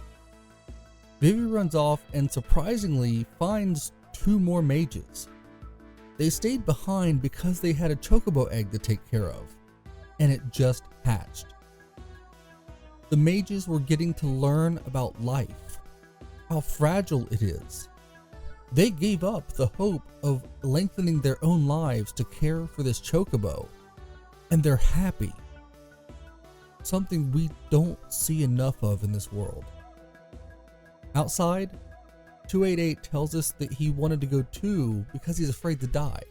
Vivi runs off and surprisingly finds 2 more mages. They stayed behind because they had a chocobo egg to take care of, and it just hatched. The mages were getting to learn about life, how fragile it is. They gave up the hope of lengthening their own lives to care for this chocobo, and they're happy. Something we don't see enough of in this world. Outside, 288 tells us that he wanted to go too because he's afraid to die.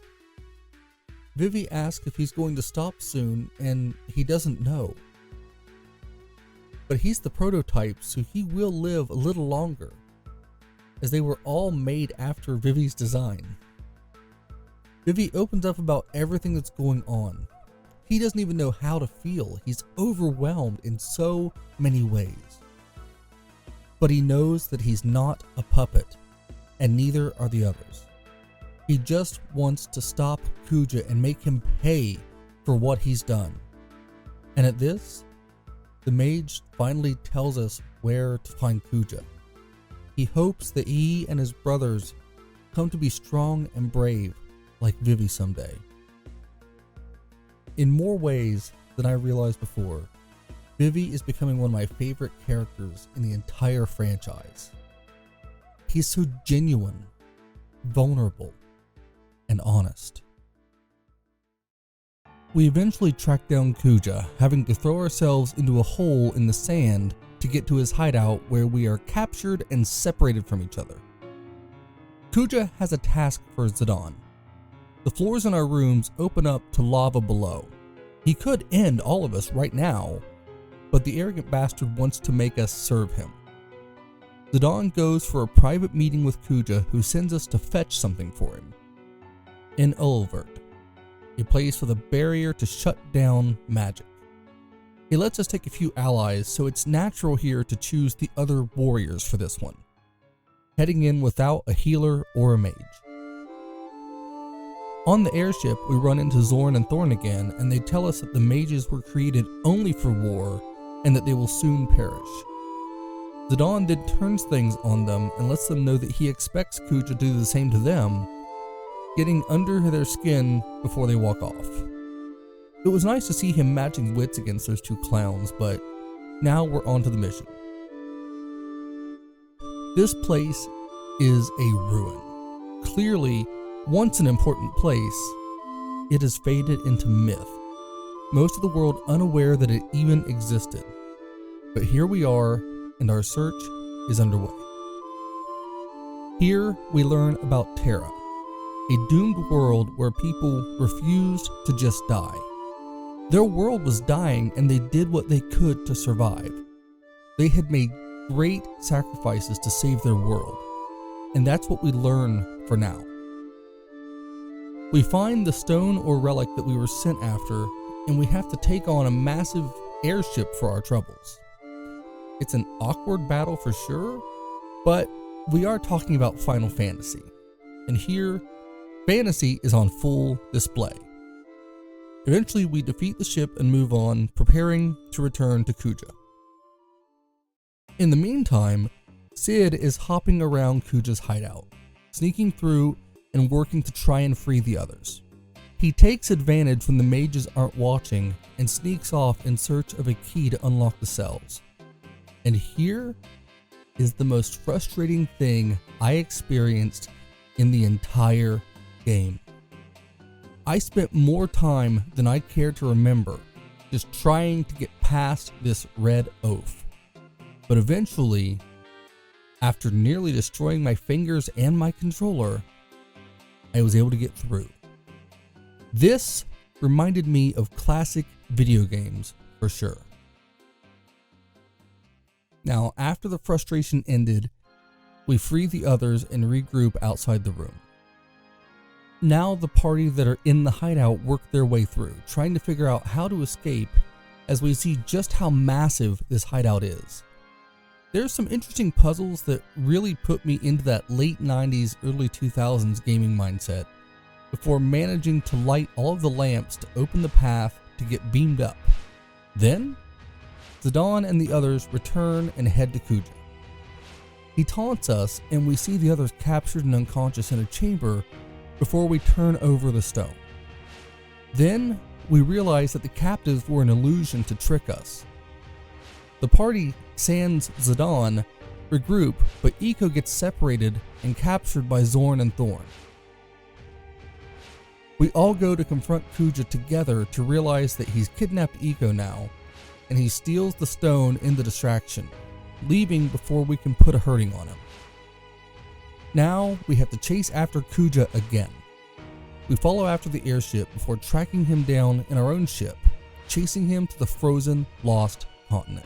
Vivi asks if he's going to stop soon, and he doesn't know. But he's the prototype, so he will live a little longer, as they were all made after Vivi's design. Vivi opens up about everything that's going on. He doesn't even know how to feel. He's overwhelmed in so many ways. But he knows that he's not a puppet, and neither are the others. He just wants to stop Kuja and make him pay for what he's done. And at this, the mage finally tells us where to find Kuja. He hopes that he and his brothers come to be strong and brave like Vivi someday. In more ways than I realized before, Vivi is becoming one of my favorite characters in the entire franchise. He's so genuine, vulnerable, and honest. We eventually track down Kuja, having to throw ourselves into a hole in the sand to get to his hideout, where we are captured and separated from each other. Kuja has a task for Zidane. The floors in our rooms open up to lava below. He could end all of us right now, but the arrogant bastard wants to make us serve him. Zidane goes for a private meeting with Kuja, who sends us to fetch something for him. In Ulvert, a place with a barrier to shut down magic. He lets us take a few allies, so it's natural here to choose the other warriors for this one, heading in without a healer or a mage. On the airship, we run into Zorn and Thorn again, and they tell us that the mages were created only for war and that they will soon perish. Zidane then turns things on them and lets them know that he expects Kuja to do the same to them, getting under their skin before they walk off. It was nice to see him matching wits against those 2 clowns, but now we're on to the mission. This place is a ruin. Clearly, once an important place, it has faded into myth, most of the world unaware that it even existed. But here we are, and our search is underway. Here we learn about Terra, a doomed world where people refused to just die. Their world was dying, and they did what they could to survive. They had made great sacrifices to save their world, and that's what we learn for now. We find the stone or relic that we were sent after, and we have to take on a massive airship for our troubles. It's an awkward battle for sure, but we are talking about Final Fantasy, and here, fantasy is on full display. Eventually, we defeat the ship and move on, preparing to return to Kuja. In the meantime, Sid is hopping around Kuja's hideout, sneaking through and working to try and free the others. He takes advantage when the mages aren't watching and sneaks off in search of a key to unlock the cells. And here is the most frustrating thing I experienced in the entire game. I spent more time than I care to remember just trying to get past this red oaf. But eventually, after nearly destroying my fingers and my controller, I was able to get through. This reminded me of classic video games for sure. Now, after the frustration ended, we free the others and regroup outside the room. Now the party that are in the hideout work their way through, trying to figure out how to escape as we see just how massive this hideout is. There's some interesting puzzles that really put me into that late 90s, early 2000s gaming mindset before managing to light all of the lamps to open the path to get beamed up. Then, Zidane and the others return and head to Kuja. He taunts us and we see the others captured and unconscious in a chamber before we turn over the stone. Then, we realize that the captives were an illusion to trick us. The party, sans Zidane, regroup, but Eiko gets separated and captured by Zorn and Thorn. We all go to confront Kuja together to realize that he's kidnapped Eiko now, and he steals the stone in the distraction, leaving before we can put a hurting on him. Now we have to chase after Kuja again. We follow after the airship before tracking him down in our own ship, chasing him to the frozen, lost continent.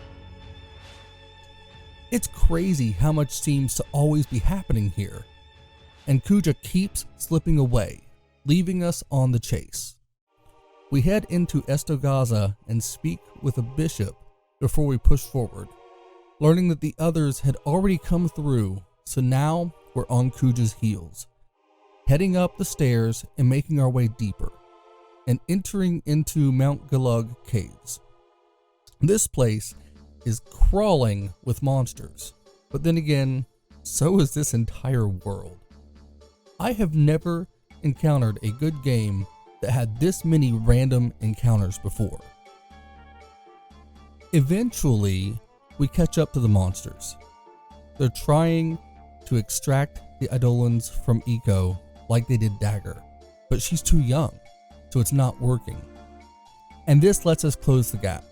It's crazy how much seems to always be happening here, and Kuja keeps slipping away, leaving us on the chase. We head into Estogaza and speak with a bishop before we push forward, learning that the others had already come through, so now we're on Kuja's heels, heading up the stairs and making our way deeper, and entering into Mount Galug caves. This place is crawling with monsters, but then again, so is this entire world. I have never encountered a good game that had this many random encounters before. Eventually, we catch up to the monsters. They're trying to extract the Eidolons from Eiko like they did Dagger, but she's too young, so it's not working. And this lets us close the gap.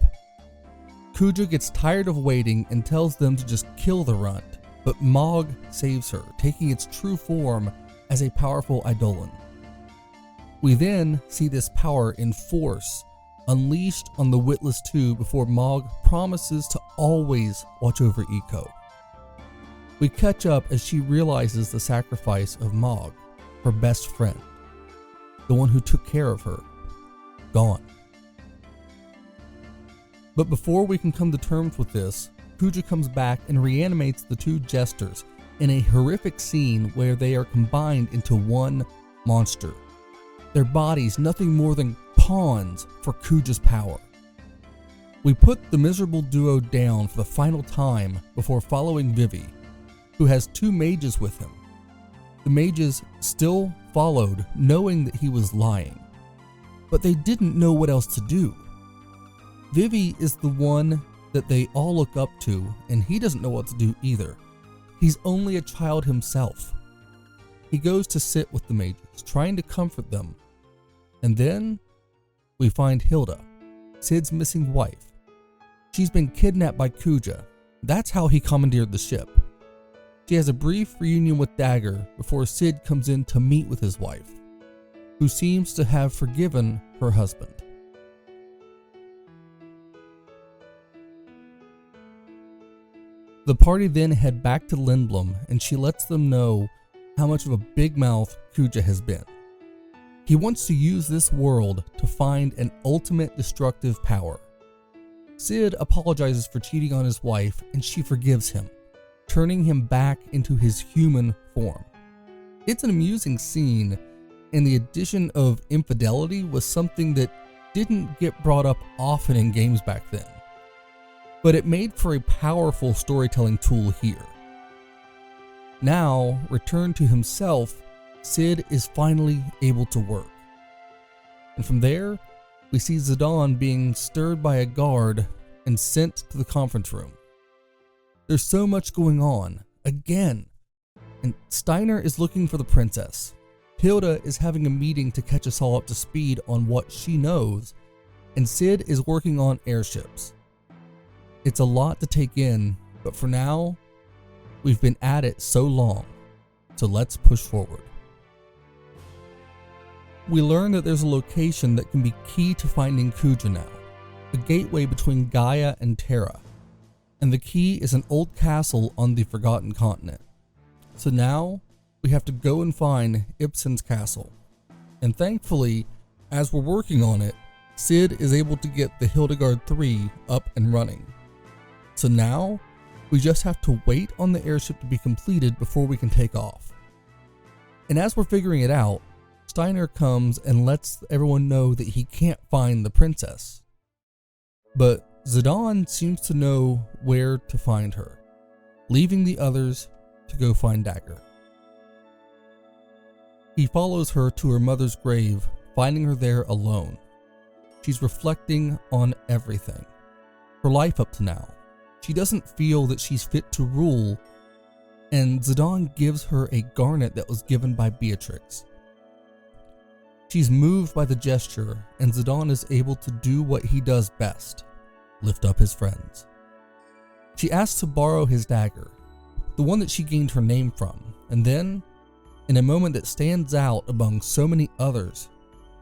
Kuja gets tired of waiting and tells them to just kill the runt, but Mog saves her, taking its true form as a powerful Eidolon. We then see this power in force unleashed on the Witless 2 before Mog promises to always watch over Eiko. We catch up as she realizes the sacrifice of Mog, her best friend, the one who took care of her, gone. But before we can come to terms with this, Kuja comes back and reanimates the two jesters in a horrific scene where they are combined into one monster. Their bodies nothing more than pawns for Kuja's power. We put the miserable duo down for the final time before following Vivi, who has two mages with him. The mages still followed, knowing that he was lying, but they didn't know what else to do. Vivi is the one that they all look up to, and he doesn't know what to do either. He's only a child himself. He goes to sit with the mages, trying to comfort them, and then we find Hilda, Sid's missing wife. She's been kidnapped by Kuja. That's how he commandeered the ship. She has a brief reunion with Dagger before Sid comes in to meet with his wife, who seems to have forgiven her husband. The party then head back to Lindblum, and she lets them know how much of a big mouth Kuja has been. He wants to use this world to find an ultimate destructive power. Sid apologizes for cheating on his wife, and she forgives him, turning him back into his human form. It's an amusing scene, and the addition of infidelity was something that didn't get brought up often in games back then, but it made for a powerful storytelling tool here. Now, returned to himself, Sid is finally able to work. And from there, we see Zidane being stirred by a guard and sent to the conference room. There's so much going on, again, and Steiner is looking for the princess. Hilda is having a meeting to catch us all up to speed on what she knows, and Sid is working on airships. It's a lot to take in, but for now, we've been at it so long, so let's push forward. We learn that there's a location that can be key to finding Kuja now, a gateway between Gaia and Terra, and the key is an old castle on the Forgotten Continent. So now, we have to go and find Ibsen's castle, and thankfully, as we're working on it, Sid is able to get the Hildegard 3 up and running. So now, we just have to wait on the airship to be completed before we can take off. And as we're figuring it out, Steiner comes and lets everyone know that he can't find the princess. But Zidane seems to know where to find her, leaving the others to go find Dagger. He follows her to her mother's grave, finding her there alone. She's reflecting on everything, her life up to now. She doesn't feel that she's fit to rule, and Zidane gives her a garnet that was given by Beatrix. She's moved by the gesture, and Zidane is able to do what he does best, lift up his friends. She asks to borrow his dagger, the one that she gained her name from, and then, in a moment that stands out among so many others,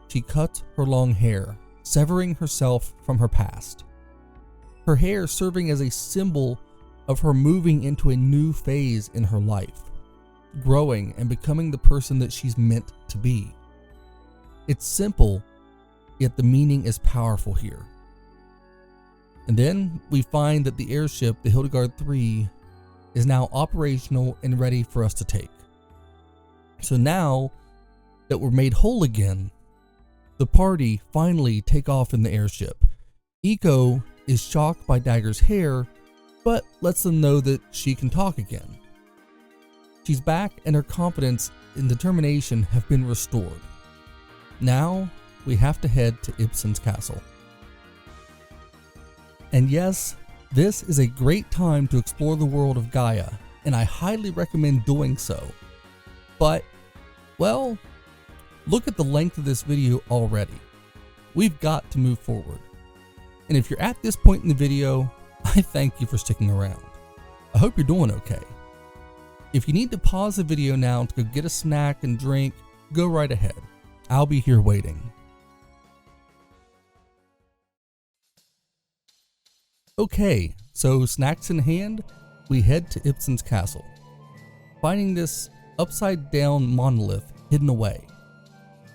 she cuts her long hair, severing herself from her past. Her hair serving as a symbol of her moving into a new phase in her life, growing and becoming the person that she's meant to be. It's simple, yet the meaning is powerful here. And then we find that the airship, the Hildegard 3, is now operational and ready for us to take. So now that we're made whole again, the party finally take off in the airship. Eiko is shocked by Dagger's hair, but lets them know that she can talk again. She's back and her confidence and determination have been restored. Now we have to head to Ibsen's castle. And yes, this is a great time to explore the world of Gaia, and I highly recommend doing so. But, well, look at the length of this video already. We've got to move forward. And if you're at this point in the video, I thank you for sticking around. I hope you're doing okay. If you need to pause the video now to go get a snack and drink, go right ahead. I'll be here waiting. Okay, so snacks in hand, we head to Ibsen's castle, finding this upside down monolith hidden away.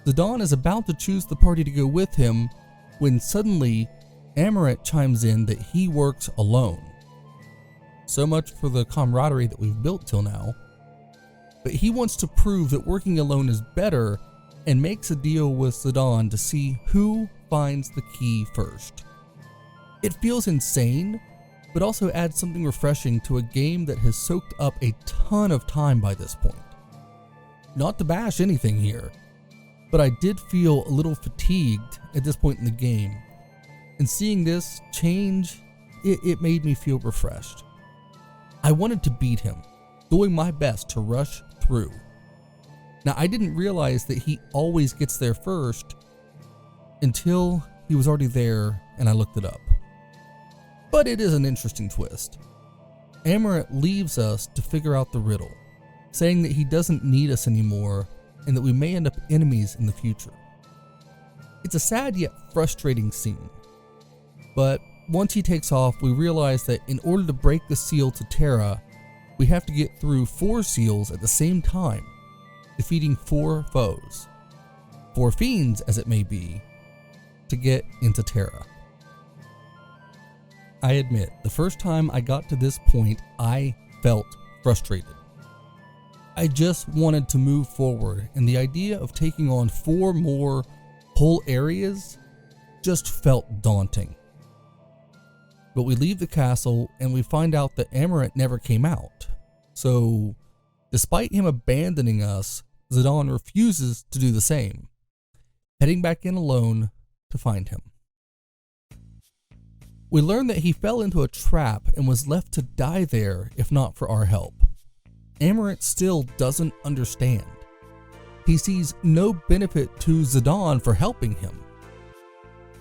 Zidane is about to choose the party to go with him when suddenly Amarant chimes in that he works alone. So much for the camaraderie that we've built till now. But he wants to prove that working alone is better and makes a deal with Zidane to see who finds the key first. It feels insane, but also adds something refreshing to a game that has soaked up a ton of time by this point. Not to bash anything here, but I did feel a little fatigued at this point in the game, and seeing this change, it made me feel refreshed. I wanted to beat him, doing my best to rush through. Now, I didn't realize that he always gets there first until he was already there and I looked it up. But it is an interesting twist. Amarant leaves us to figure out the riddle, saying that he doesn't need us anymore and that we may end up enemies in the future. It's a sad yet frustrating scene. But once he takes off, we realize that in order to break the seal to Terra, we have to get through 4 seals at the same time, defeating 4 foes, 4 fiends as it may be, to get into Terra. I admit, the first time I got to this point, I felt frustrated. I just wanted to move forward, and the idea of taking on 4 more whole areas just felt daunting. But we leave the castle and we find out that Amarant never came out. So, despite him abandoning us, Zidane refuses to do the same, heading back in alone to find him. We learn that he fell into a trap and was left to die there if not for our help. Amarant still doesn't understand. He sees no benefit to Zidane for helping him.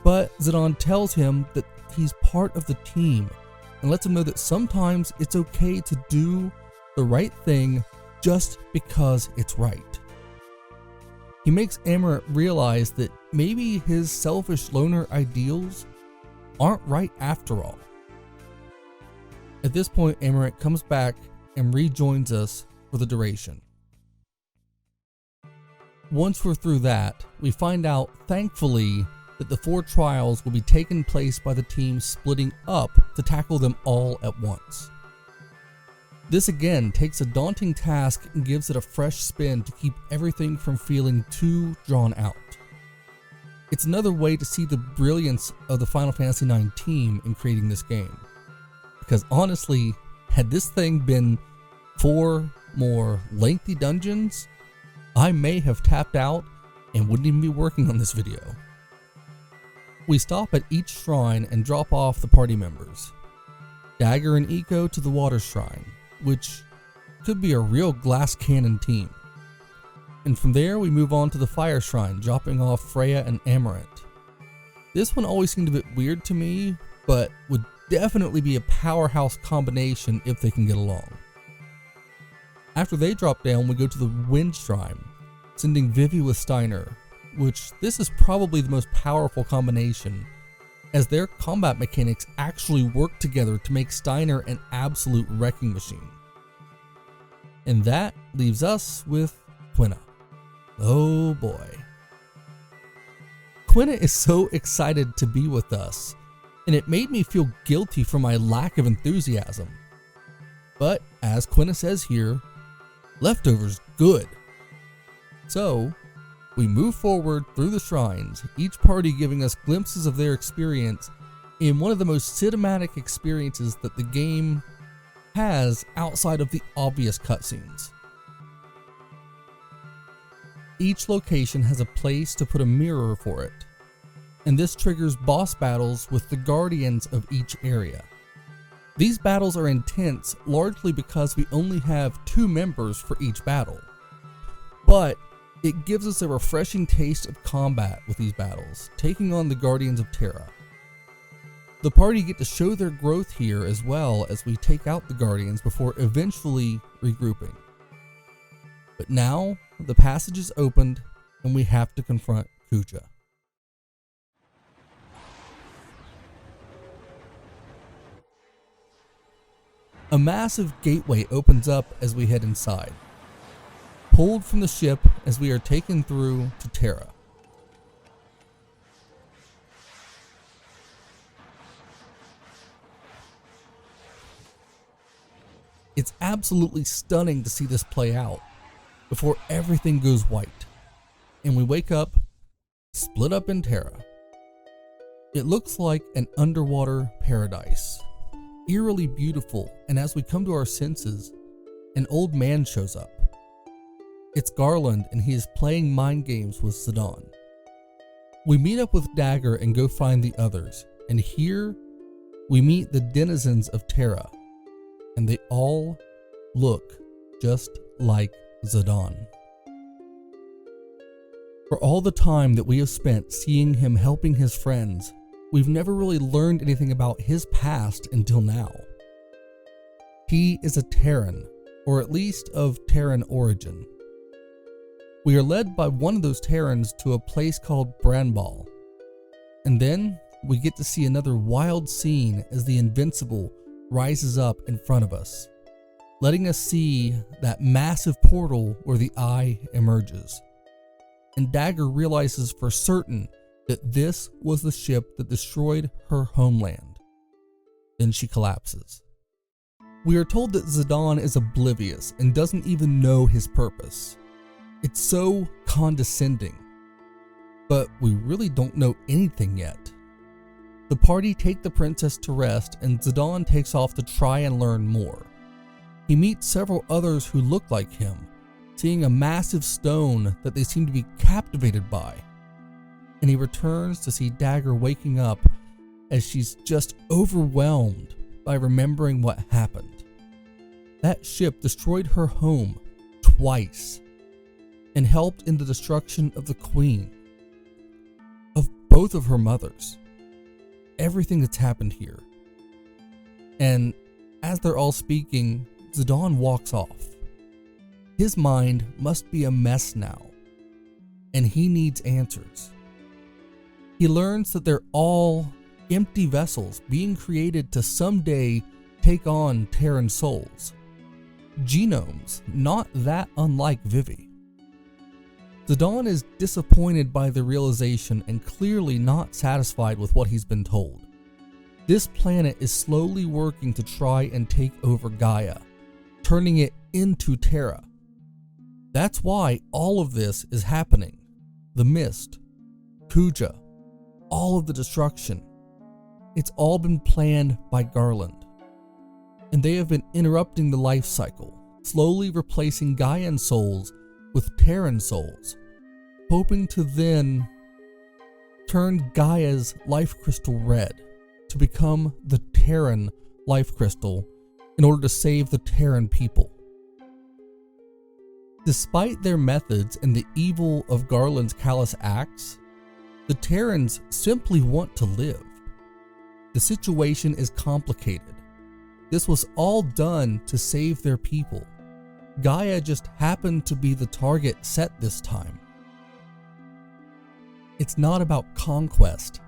But Zidane tells him that he's part of the team and lets him know that sometimes it's okay to do the right thing just because it's right. He makes Amarant realize that maybe his selfish loner ideals aren't right after all. At this point, Amarant comes back and rejoins us for the duration. Once we're through that, we find out, thankfully, that the 4 trials will be taken place by the team splitting up to tackle them all at once. This again takes a daunting task and gives it a fresh spin to keep everything from feeling too drawn out. It's another way to see the brilliance of the Final Fantasy IX team in creating this game. Because honestly, had this thing been 4 more lengthy dungeons, I may have tapped out and wouldn't even be working on this video. We stop at each shrine and drop off the party members. Dagger and Eco to the water shrine, which could be a real glass cannon team. And from there we move on to the fire shrine, dropping off Freya and Amaranth. This one always seemed a bit weird to me, but would definitely be a powerhouse combination if they can get along. After they drop down, we go to the wind shrine, sending Vivi with Steiner, which this is probably the most powerful combination, as their combat mechanics actually work together to make Steiner an absolute wrecking machine. And that leaves us with Quina. Oh boy. Quina is so excited to be with us, and it made me feel guilty for my lack of enthusiasm. But as Quina says here, leftovers good. So we move forward through the shrines, each party giving us glimpses of their experience in one of the most cinematic experiences that the game has outside of the obvious cutscenes. Each location has a place to put a mirror for it, and this triggers boss battles with the guardians of each area. These battles are intense largely because we only have 2 members for each battle, but it gives us a refreshing taste of combat with these battles, taking on the Guardians of Terra. The party get to show their growth here as well as we take out the Guardians before eventually regrouping. But now, the passage is opened and we have to confront Kuja. A massive gateway opens up as we head inside, pulled from the ship as we are taken through to Terra. It's absolutely stunning to see this play out before everything goes white, and we wake up, split up in Terra. It looks like an underwater paradise, eerily beautiful, and as we come to our senses, an old man shows up. It's Garland, and he is playing mind games with Zidane. We meet up with Dagger and go find the others, and here we meet the denizens of Terra, and they all look just like Zidane. For all the time that we have spent seeing him helping his friends, we've never really learned anything about his past until now. He is a Terran, or at least of Terran origin. We are led by one of those Terrans to a place called Branbal, and then we get to see another wild scene as the Invincible rises up in front of us, letting us see that massive portal where the Eye emerges. And Dagger realizes for certain that this was the ship that destroyed her homeland. Then she collapses. We are told that Zidane is oblivious and doesn't even know his purpose. It's so condescending, but we really don't know anything yet. The party take the princess to rest, and Zidane takes off to try and learn more. He meets several others who look like him, seeing a massive stone that they seem to be captivated by. And he returns to see Dagger waking up as she's just overwhelmed by remembering what happened. That ship destroyed her home twice and helped in the destruction of the queen, of both of her mothers. Everything that's happened here. And as they're all speaking, Zidane walks off. His mind must be a mess now, and he needs answers. He learns that they're all empty vessels being created to someday take on Terran souls. Genomes, not that unlike Vivi. Zidane is disappointed by the realization and clearly not satisfied with what he's been told. This planet is slowly working to try and take over Gaia, turning it into Terra. That's why all of this is happening. The mist, Kuja, all of the destruction. It's all been planned by Garland. And they have been interrupting the life cycle, slowly replacing Gaian souls with Terran souls, hoping to then turn Gaia's life crystal red to become the Terran life crystal in order to save the Terran people. Despite their methods and the evil of Garland's callous acts, the Terrans simply want to live. The situation is complicated. This was all done to save their people. Gaia just happened to be the target set this time. It's not about conquest.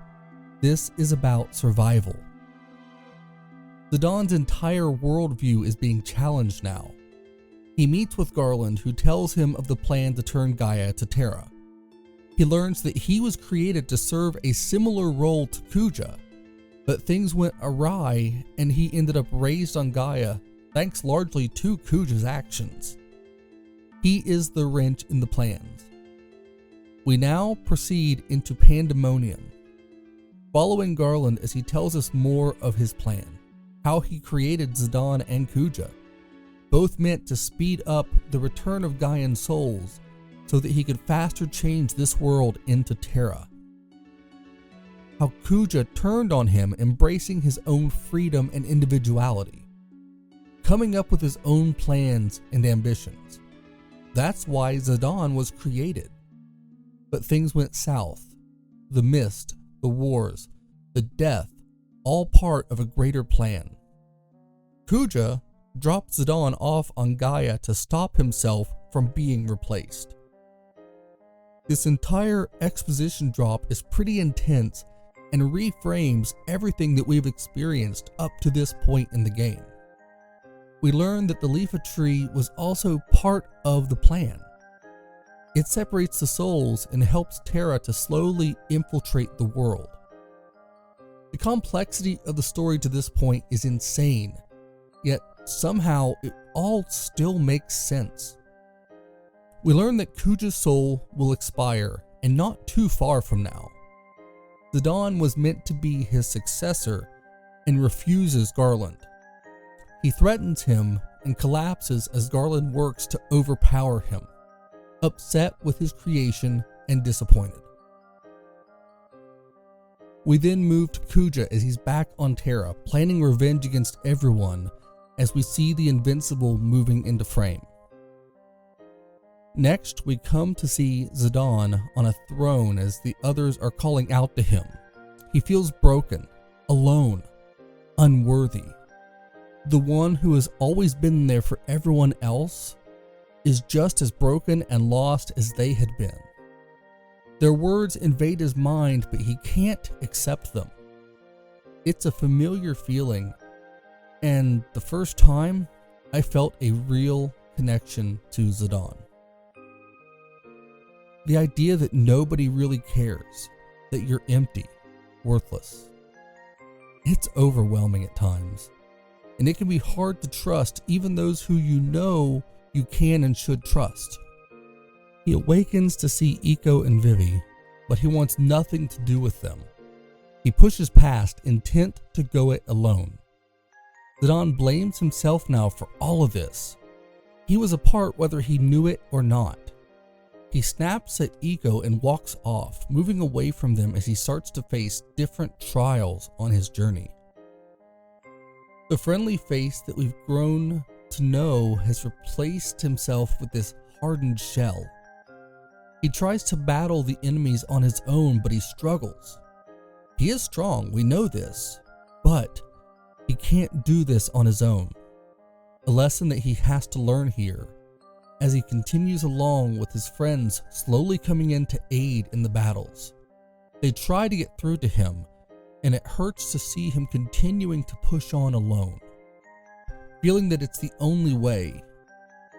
This is about survival. Ziddane's entire worldview is being challenged now. He meets with Garland, who tells him of the plan to turn Gaia to Terra. He learns that he was created to serve a similar role to Kuja, but things went awry and he ended up raised on Gaia thanks largely to Kuja's actions. He is the wrench in the plans. We now proceed into Pandemonium, following Garland as he tells us more of his plan, how he created Ziddane and Kuja, both meant to speed up the return of Gaian souls so that he could faster change this world into Terra. How Kuja turned on him, embracing his own freedom and individuality, coming up with his own plans and ambitions. That's why Ziddane was created. But things went south. The mist, the wars, the death, all part of a greater plan. Kuja dropped Ziddane off on Gaia to stop himself from being replaced. This entire exposition drop is pretty intense and reframes everything that we've experienced up to this point in the game. We learn that the Leafa tree was also part of the plan. It separates the souls and helps Terra to slowly infiltrate the world. The complexity of the story to this point is insane, yet somehow it all still makes sense. We learn that Kuja's soul will expire, and not too far from now. Ziddane was meant to be his successor and refuses Garland. He threatens him and collapses as Garland works to overpower him, upset with his creation and disappointed. We then move to Kuja as he's back on Terra, planning revenge against everyone as we see the Invincible moving into frame. Next, we come to see Ziddane on a throne as the others are calling out to him. He feels broken, alone, unworthy. The one who has always been there for everyone else is just as broken and lost as they had been. Their words invade his mind, but he can't accept them. It's a familiar feeling, and the first time I felt a real connection to Ziddane. The idea that nobody really cares, that you're empty, worthless. It's overwhelming at times, and it can be hard to trust even those who you know you can and should trust. He awakens to see Eiko and Vivi, but he wants nothing to do with them. He pushes past, intent to go it alone. Ziddane blames himself now for all of this. He was a part whether he knew it or not. He snaps at Eiko and walks off, moving away from them as he starts to face different trials on his journey. The friendly face that we've grown to know has replaced himself with this hardened shell. He tries to battle the enemies on his own, but he struggles. He is strong, we know this, but he can't do this on his own. A lesson that he has to learn here as he continues along with his friends slowly coming in to aid in the battles. They try to get through to him, and it hurts to see him continuing to push on alone, feeling that it's the only way.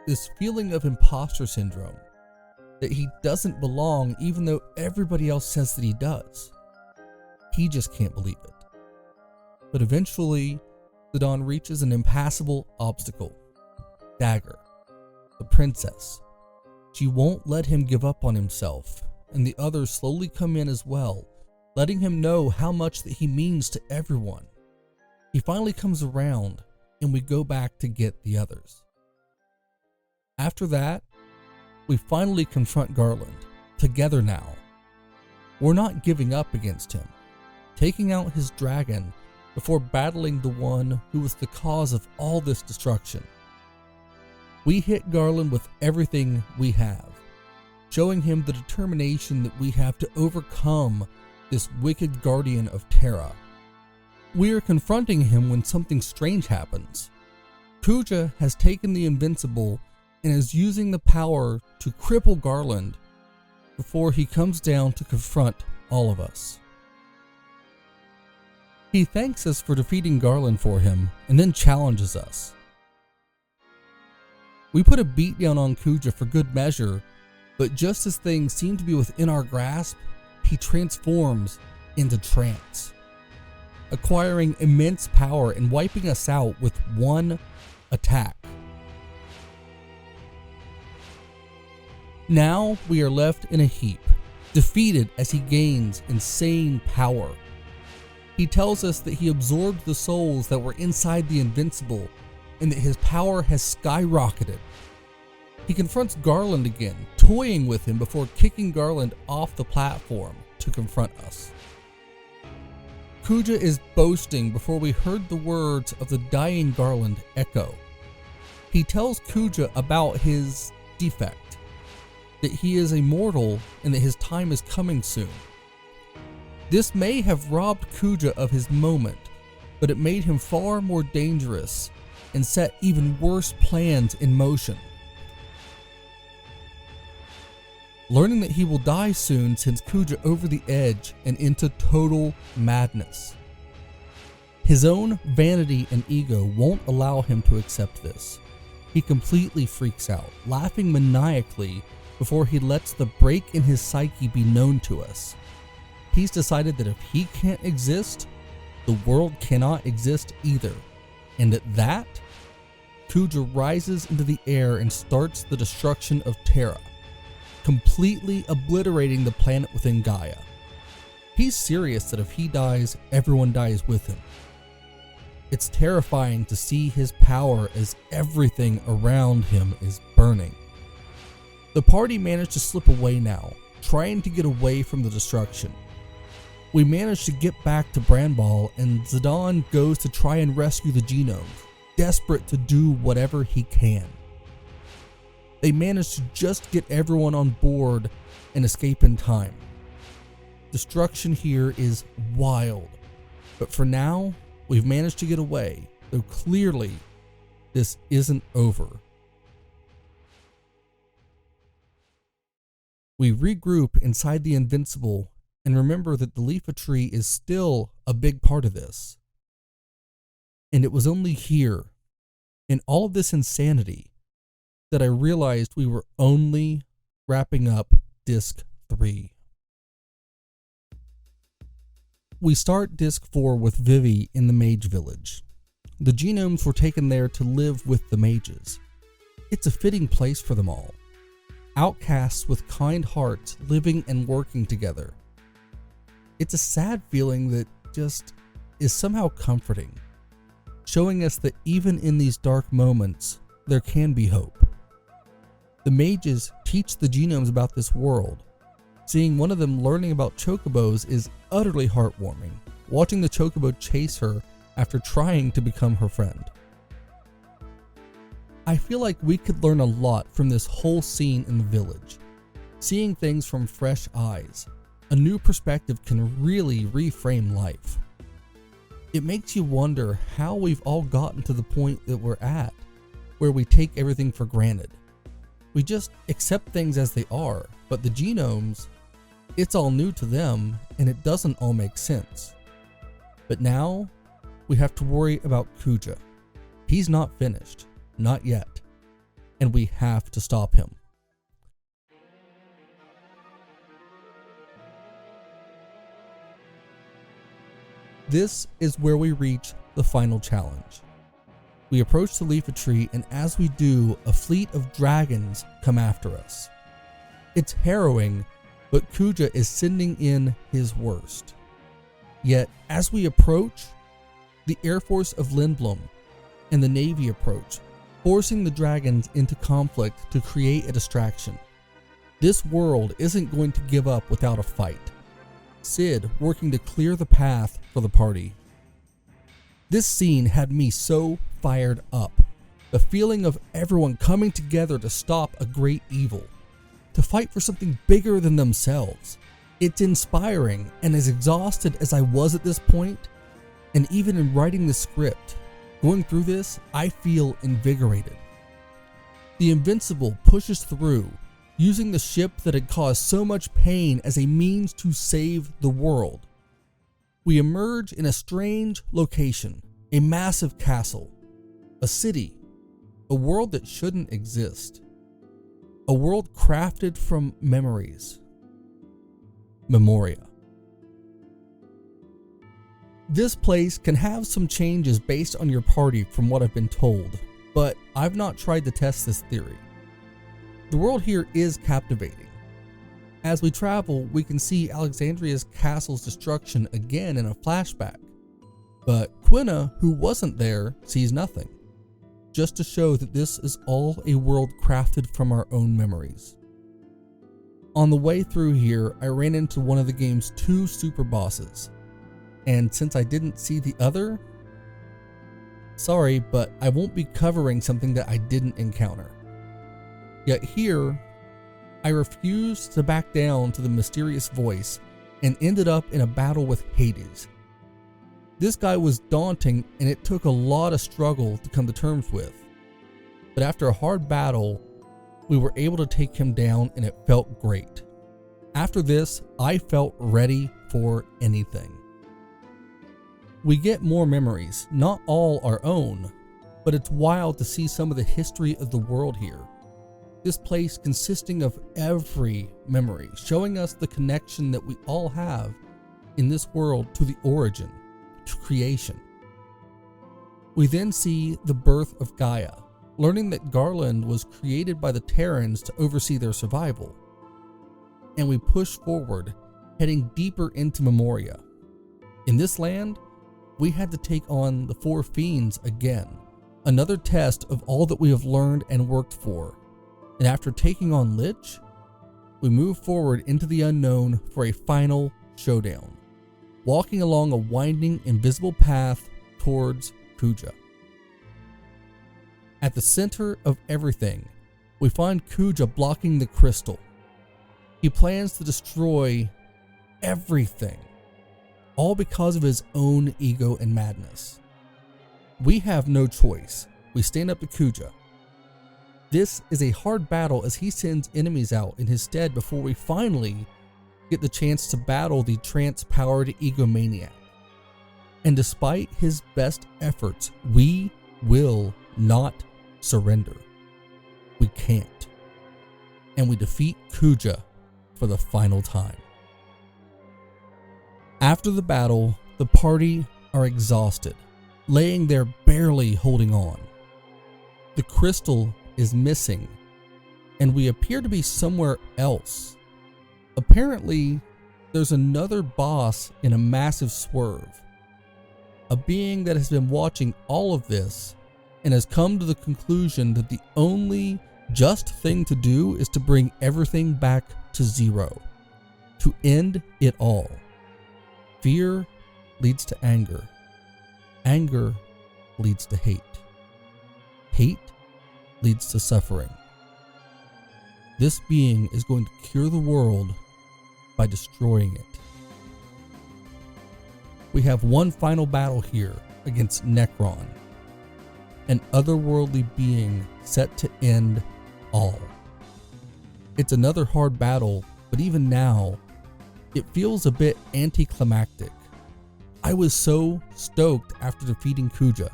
This feeling of imposter syndrome, that he doesn't belong even though everybody else says that he does. He just can't believe it. But eventually, Ziddane reaches an impassable obstacle. dagger, the princess. She won't let him give up on himself, and the others slowly come in as well, letting him know how much that he means to everyone. He finally comes around, and we go back to get the others. After that, we finally confront Garland, together now. We're not giving up against him, taking out his dragon before battling the one who was the cause of all this destruction. We hit Garland with everything we have, showing him the determination that we have to overcome this wicked guardian of Terra. We are confronting him when something strange happens. Kuja has taken the invincible and is using the power to cripple Garland before he comes down to confront all of us. He thanks us for defeating Garland for him and then challenges us. We put a beatdown on Kuja for good measure, but just as things seem to be within our grasp, he transforms into trance, acquiring immense power and wiping us out with one attack. Now we are left in a heap, defeated as he gains insane power. He tells us that he absorbed the souls that were inside the invincible and that his power has skyrocketed. He confronts Garland again, toying with him before kicking Garland off the platform to confront us. Kuja is boasting before we heard the words of the dying Garland echo. He tells Kuja about his defect, that he is immortal and that his time is coming soon. This may have robbed Kuja of his moment, but it made him far more dangerous and set even worse plans in motion. Learning that he will die soon sends Kuja over the edge and into total madness. His own vanity and ego won't allow him to accept this. He completely freaks out, laughing maniacally before he lets the break in his psyche be known to us. He's decided that if he can't exist, the world cannot exist either. And at that, Kuja rises into the air and starts the destruction of Terra, completely obliterating the planet within Gaia. He's serious that if he dies, everyone dies with him. It's terrifying to see his power as everything around him is burning. The party managed to slip away now, trying to get away from the destruction. We manage to get back to Brandball, and Zidane goes to try and rescue the genomes, desperate to do whatever he can. They manage to just get everyone on board and escape in time. Destruction here is wild, but for now, we've managed to get away, though clearly this isn't over. We regroup inside the Invincible and remember that the Leafa tree is still a big part of this. And it was only here, in all of this insanity, that I realized we were only wrapping up Disc 3. We start Disc 4 with Vivi in the Mage Village. The genomes were taken there to live with the mages. It's a fitting place for them all. Outcasts with kind hearts living and working together. It's a sad feeling that just is somehow comforting, showing us that even in these dark moments, there can be hope. The mages teach the genomes about this world. Seeing one of them learning about chocobos is utterly heartwarming, watching the chocobo chase her after trying to become her friend. I feel like we could learn a lot from this whole scene in the village. Seeing things from fresh eyes, a new perspective can really reframe life. It makes you wonder how we've all gotten to the point that we're at, where we take everything for granted. We just accept things as they are, but the genomes, it's all new to them and it doesn't all make sense. But now, we have to worry about Kuja. He's not finished, not yet, and we have to stop him. This is where we reach the final challenge. We approach the leafy tree, and as we do, a fleet of dragons come after us. It's harrowing, but Kuja is sending in his worst. Yet, as we approach, the Air Force of Lindblum and the Navy approach, forcing the dragons into conflict to create a distraction. This world isn't going to give up without a fight. Sid working to clear the path for the party. This scene had me so fired up. The feeling of everyone coming together to stop a great evil, to fight for something bigger than themselves. It's inspiring, and as exhausted as I was at this point, and even in writing the script, going through this, I feel invigorated. The Invincible pushes through, using the ship that had caused so much pain as a means to save the world. We emerge in a strange location, a massive castle, a city, a world that shouldn't exist, a world crafted from memories. Memoria. This place can have some changes based on your party from what I've been told, but I've not tried to test this theory. The world here is captivating. As we travel, we can see Alexandria's castle's destruction again in a flashback, but Quina, who wasn't there, sees nothing, just to show that this is all a world crafted from our own memories. On the way through here, I ran into one of the game's 2 super bosses, and since I didn't see the other, sorry, but I won't be covering something that I didn't encounter. Yet here, I refused to back down to the mysterious voice and ended up in a battle with Hades. This guy was daunting, and it took a lot of struggle to come to terms with, but after a hard battle, we were able to take him down, and it felt great. After this, I felt ready for anything. We get more memories, not all our own, but it's wild to see some of the history of the world here. This place consisting of every memory, showing us the connection that we all have in this world to the origin, to creation. We then see the birth of Gaia, learning that Garland was created by the Terrans to oversee their survival. And we push forward, heading deeper into Memoria. In this land, we had to take on the 4 fiends again, another test of all that we have learned and worked for. And after taking on Lich, we move forward into the unknown for a final showdown, walking along a winding, invisible path towards Kuja. At the center of everything, we find Kuja blocking the crystal. He plans to destroy everything, all because of his own ego and madness. We have no choice. We stand up to Kuja. This is a hard battle as he sends enemies out in his stead before we finally get the chance to battle the trance-powered egomaniac. And despite his best efforts, we will not surrender. We can't. And we defeat Kuja for the final time. After the battle, the party are exhausted, laying there barely holding on. The crystal is missing, and we appear to be somewhere else. Apparently, there's another boss in a massive swerve. A being that has been watching all of this and has come to the conclusion that the only just thing to do is to bring everything back to zero, to end it all. Fear leads to anger. Anger leads to hate. Hate leads to suffering. This being is going to cure the world by destroying it. We have one final battle here against Necron, an otherworldly being set to end all. It's another hard battle, but even now, it feels a bit anticlimactic. I was so stoked after defeating Kuja,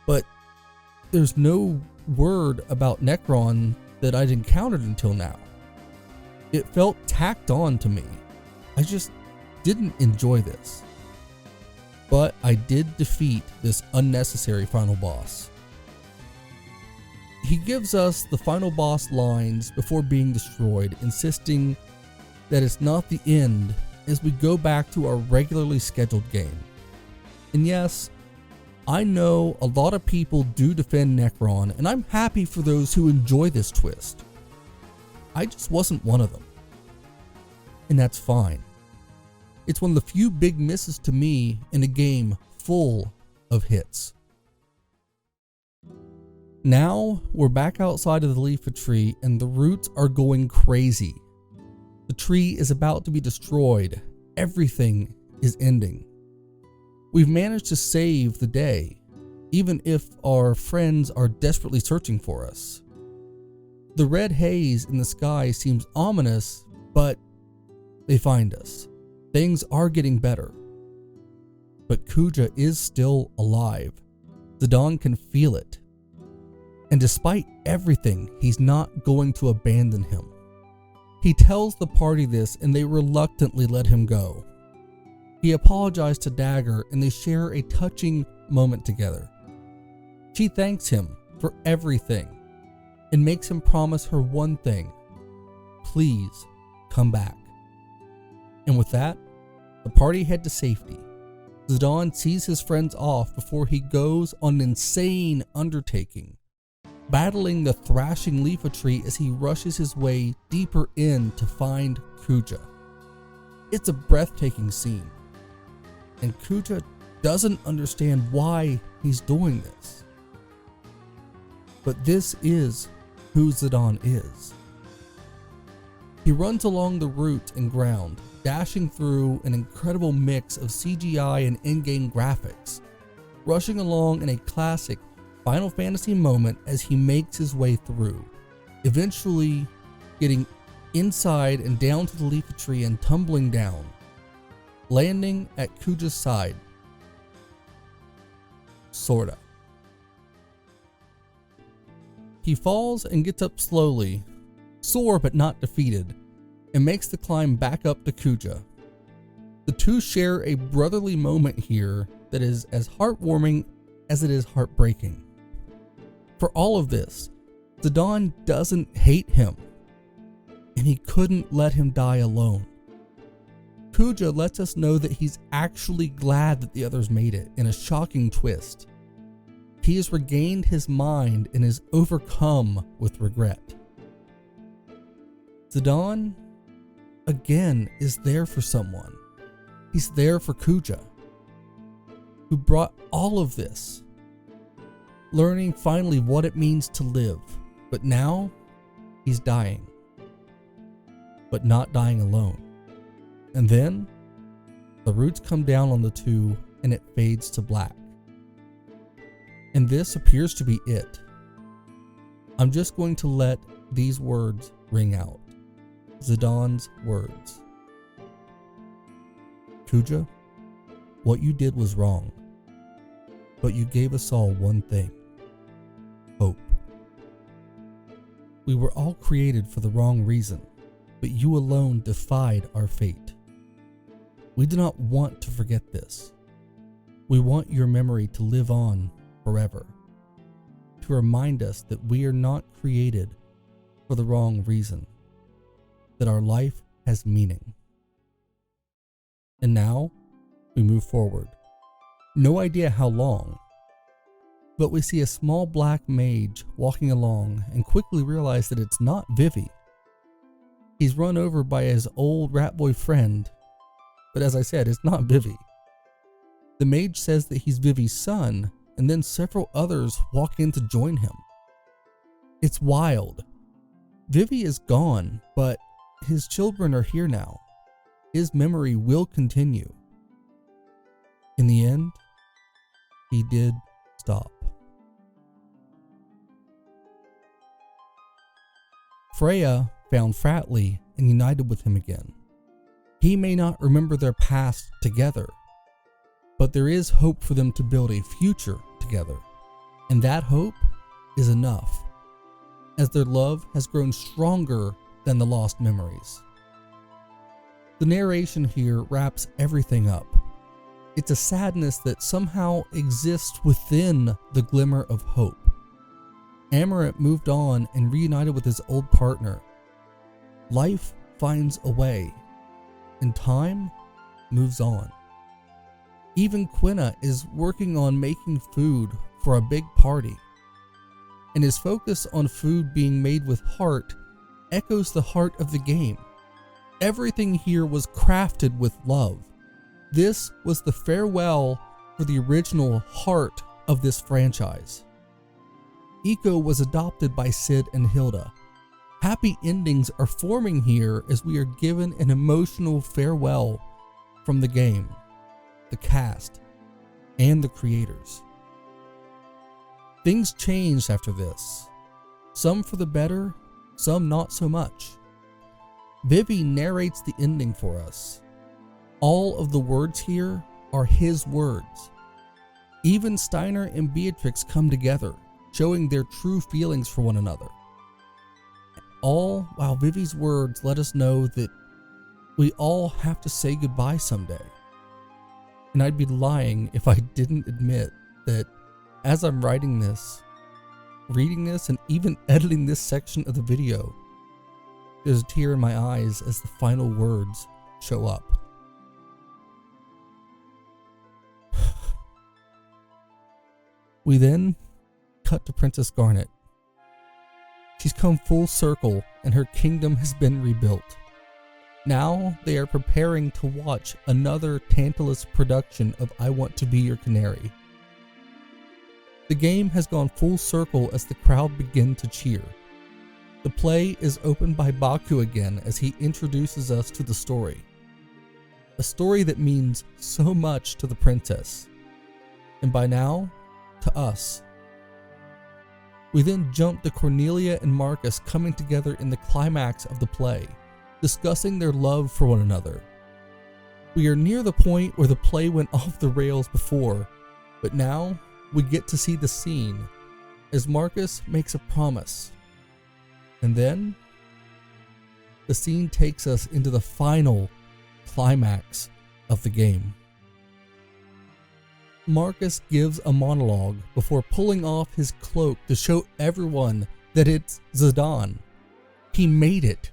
but there's no word about Necron that I'd encountered until now. It felt tacked on to me. I just didn't enjoy this. but I did defeat this unnecessary final boss. He gives us the final boss lines before being destroyed, insisting that it's not the end as we go back to our regularly scheduled game. And yes, I know a lot of people do defend Necron, and I'm happy for those who enjoy this twist. I just wasn't one of them. And that's fine. It's one of the few big misses to me in a game full of hits. Now we're back outside of the leafy tree and the roots are going crazy. The tree is about to be destroyed. Everything is ending. We've managed to save the day, even if our friends are desperately searching for us. The red haze in the sky seems ominous, but they find us. Things are getting better. But Kuja is still alive. Zidane can feel it. And despite everything, he's not going to abandon him. He tells the party this and they reluctantly let him go. He apologized to Dagger and they share a touching moment together. She thanks him for everything and makes him promise her one thing: please come back. And with that, the party head to safety. Zidane sees his friends off before he goes on an insane undertaking, battling the thrashing leafy tree as he rushes his way deeper in to find Kuja. It's a breathtaking scene, and Kuja doesn't understand why he's doing this. But this is who Zidane is. He runs along the route and ground, dashing through an incredible mix of CGI and in-game graphics, rushing along in a classic Final Fantasy moment as he makes his way through, eventually getting inside and down to the leafy tree and tumbling down, landing at Kuja's side. Sorta. He falls and gets up slowly, sore but not defeated, and makes the climb back up to Kuja. The two share a brotherly moment here that is as heartwarming as it is heartbreaking. For all of this, Zidane doesn't hate him, and he couldn't let him die alone. Kuja lets us know that he's actually glad that the others made it in a shocking twist. He has regained his mind and is overcome with regret. Zidane, again, is there for someone. He's there for Kuja, who brought all of this, learning finally what it means to live. But now, he's dying. But not dying alone. And then, the roots come down on the two and it fades to black. And this appears to be it. I'm just going to let these words ring out. Zidane's words. Kuja, what you did was wrong, but you gave us all one thing: hope. We were all created for the wrong reason, but you alone defied our fate. We do not want to forget this. We want your memory to live on forever, to remind us that we are not created for the wrong reason, that our life has meaning. And now, we move forward. No idea how long, but we see a small black mage walking along and quickly realize that it's not Vivi. He's run over by his old rat boy friend, but as I said, it's not Vivi. The mage says that he's Vivi's son, and then several others walk in to join him. It's wild. Vivi is gone, but his children are here now. His memory will continue. In the end, he did stop. Freya found Fratley and united with him again. He may not remember their past together, but there is hope for them to build a future together. And that hope is enough, as their love has grown stronger than the lost memories. The narration here wraps everything up. It's a sadness that somehow exists within the glimmer of hope. Amarant moved on and reunited with his old partner. Life finds a way, and time moves on. Even Quina is working on making food for a big party, and his focus on food being made with heart echoes the heart of the game. Everything here was crafted with love. This was the farewell for the original heart of this franchise. Eiko was adopted by Sid and Hilda. Happy endings are forming here as we are given an emotional farewell from the game, the cast, and the creators. Things changed after this, some for the better, some not so much. Vivi narrates the ending for us. All of the words here are his words. Even Steiner and Beatrix come together, showing their true feelings for one another. All while Vivi's words let us know that we all have to say goodbye someday. And I'd be lying if I didn't admit that as I'm writing this, reading this, and even editing this section of the video, there's a tear in my eyes as the final words show up. We then cut to Princess Garnet. She's come full circle and her kingdom has been rebuilt. Now they are preparing to watch another Tantalus production of I Want to Be Your Canary. The game has gone full circle as the crowd begin to cheer. The play is opened by Baku again as he introduces us to the story. A story that means so much to the princess, and by now, to us. We then jump to Cornelia and Marcus coming together in the climax of the play, discussing their love for one another. We are near the point where the play went off the rails before, but now we get to see the scene as Marcus makes a promise. And then the scene takes us into the final climax of the game. Marcus gives a monologue before pulling off his cloak to show everyone that it's Zidane. He made it,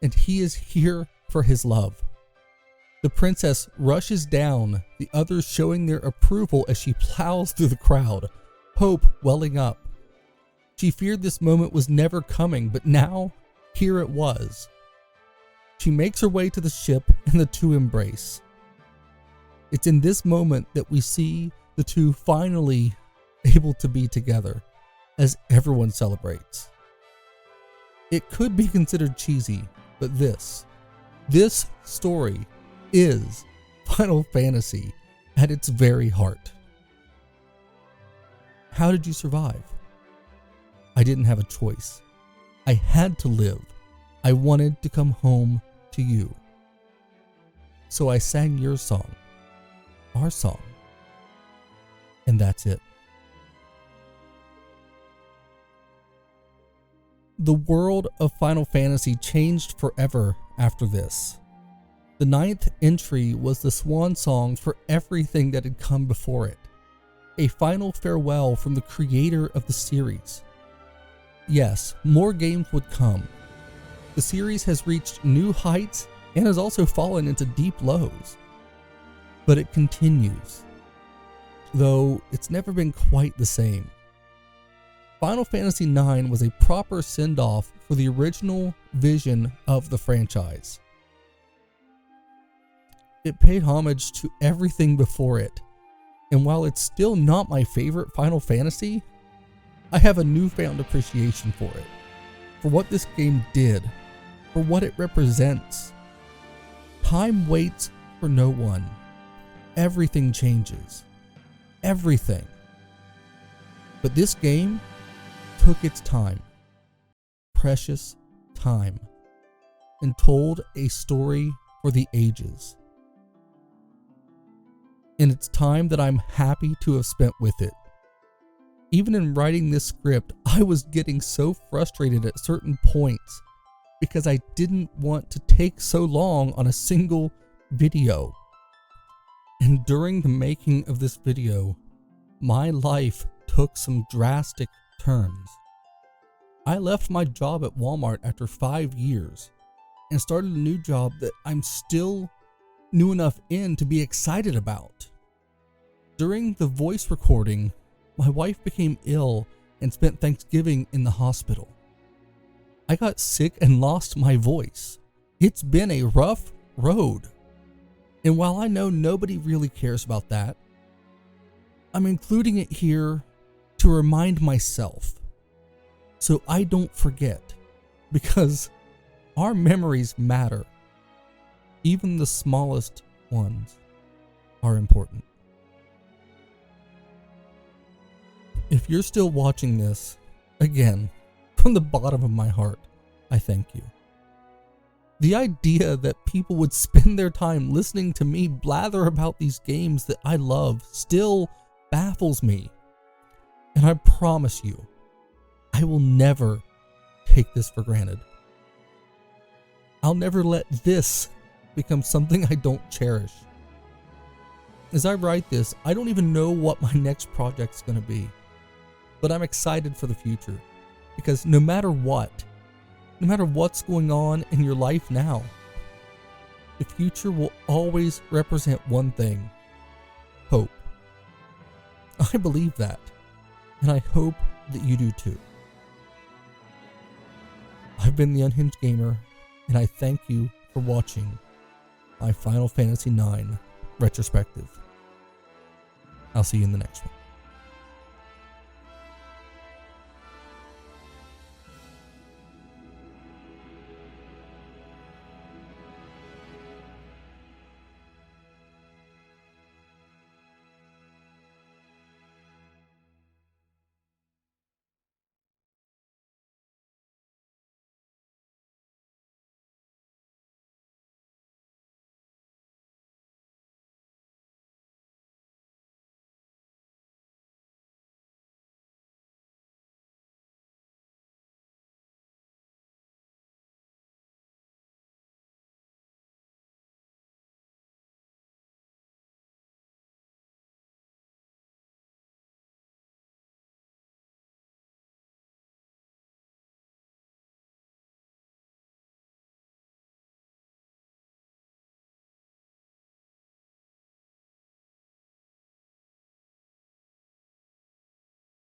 and he is here for his love. The princess rushes down, the others showing their approval as she plows through the crowd, hope welling up. She feared this moment was never coming, but now, here it was. She makes her way to the ship and the two embrace. It's in this moment that we see the two finally able to be together, as everyone celebrates. It could be considered cheesy, but this story is Final Fantasy at its very heart. How did you survive? I didn't have a choice. I had to live. I wanted to come home to you. So I sang your song. Our song. And that's it. The world of Final Fantasy changed forever after this. The 9th entry was the swan song for everything that had come before it. A final farewell from the creator of the series. Yes, more games would come. The series has reached new heights and has also fallen into deep lows. But it continues, though it's never been quite the same. Final Fantasy IX was a proper send-off for the original vision of the franchise. It paid homage to everything before it, and while it's still not my favorite Final Fantasy, I have a newfound appreciation for it, for what this game did, for what it represents. Time waits for no one. Everything changes. Everything. But this game took its time. Precious time. And told a story for the ages. And it's time that I'm happy to have spent with it. Even in writing this script, I was getting so frustrated at certain points because I didn't want to take so long on a single video. And during the making of this video, my life took some drastic turns. I left my job at Walmart after 5 years and started a new job that I'm still new enough in to be excited about. During the voice recording, my wife became ill and spent Thanksgiving in the hospital. I got sick and lost my voice. It's been a rough road. And while I know nobody really cares about that, I'm including it here to remind myself so I don't forget, because our memories matter. Even the smallest ones are important. If you're still watching this, again, from the bottom of my heart, I thank you. The idea that people would spend their time listening to me blather about these games that I love still baffles me. And I promise you, I will never take this for granted. I'll never let this become something I don't cherish. As I write this, I don't even know what my next project's going to be. But I'm excited for the future, because no matter what's going on in your life now, the future will always represent one thing: hope. I believe that, and I hope that you do too. I've been the Unhinged Gamer, and I thank you for watching my Final Fantasy IX retrospective. I'll see you in the next one.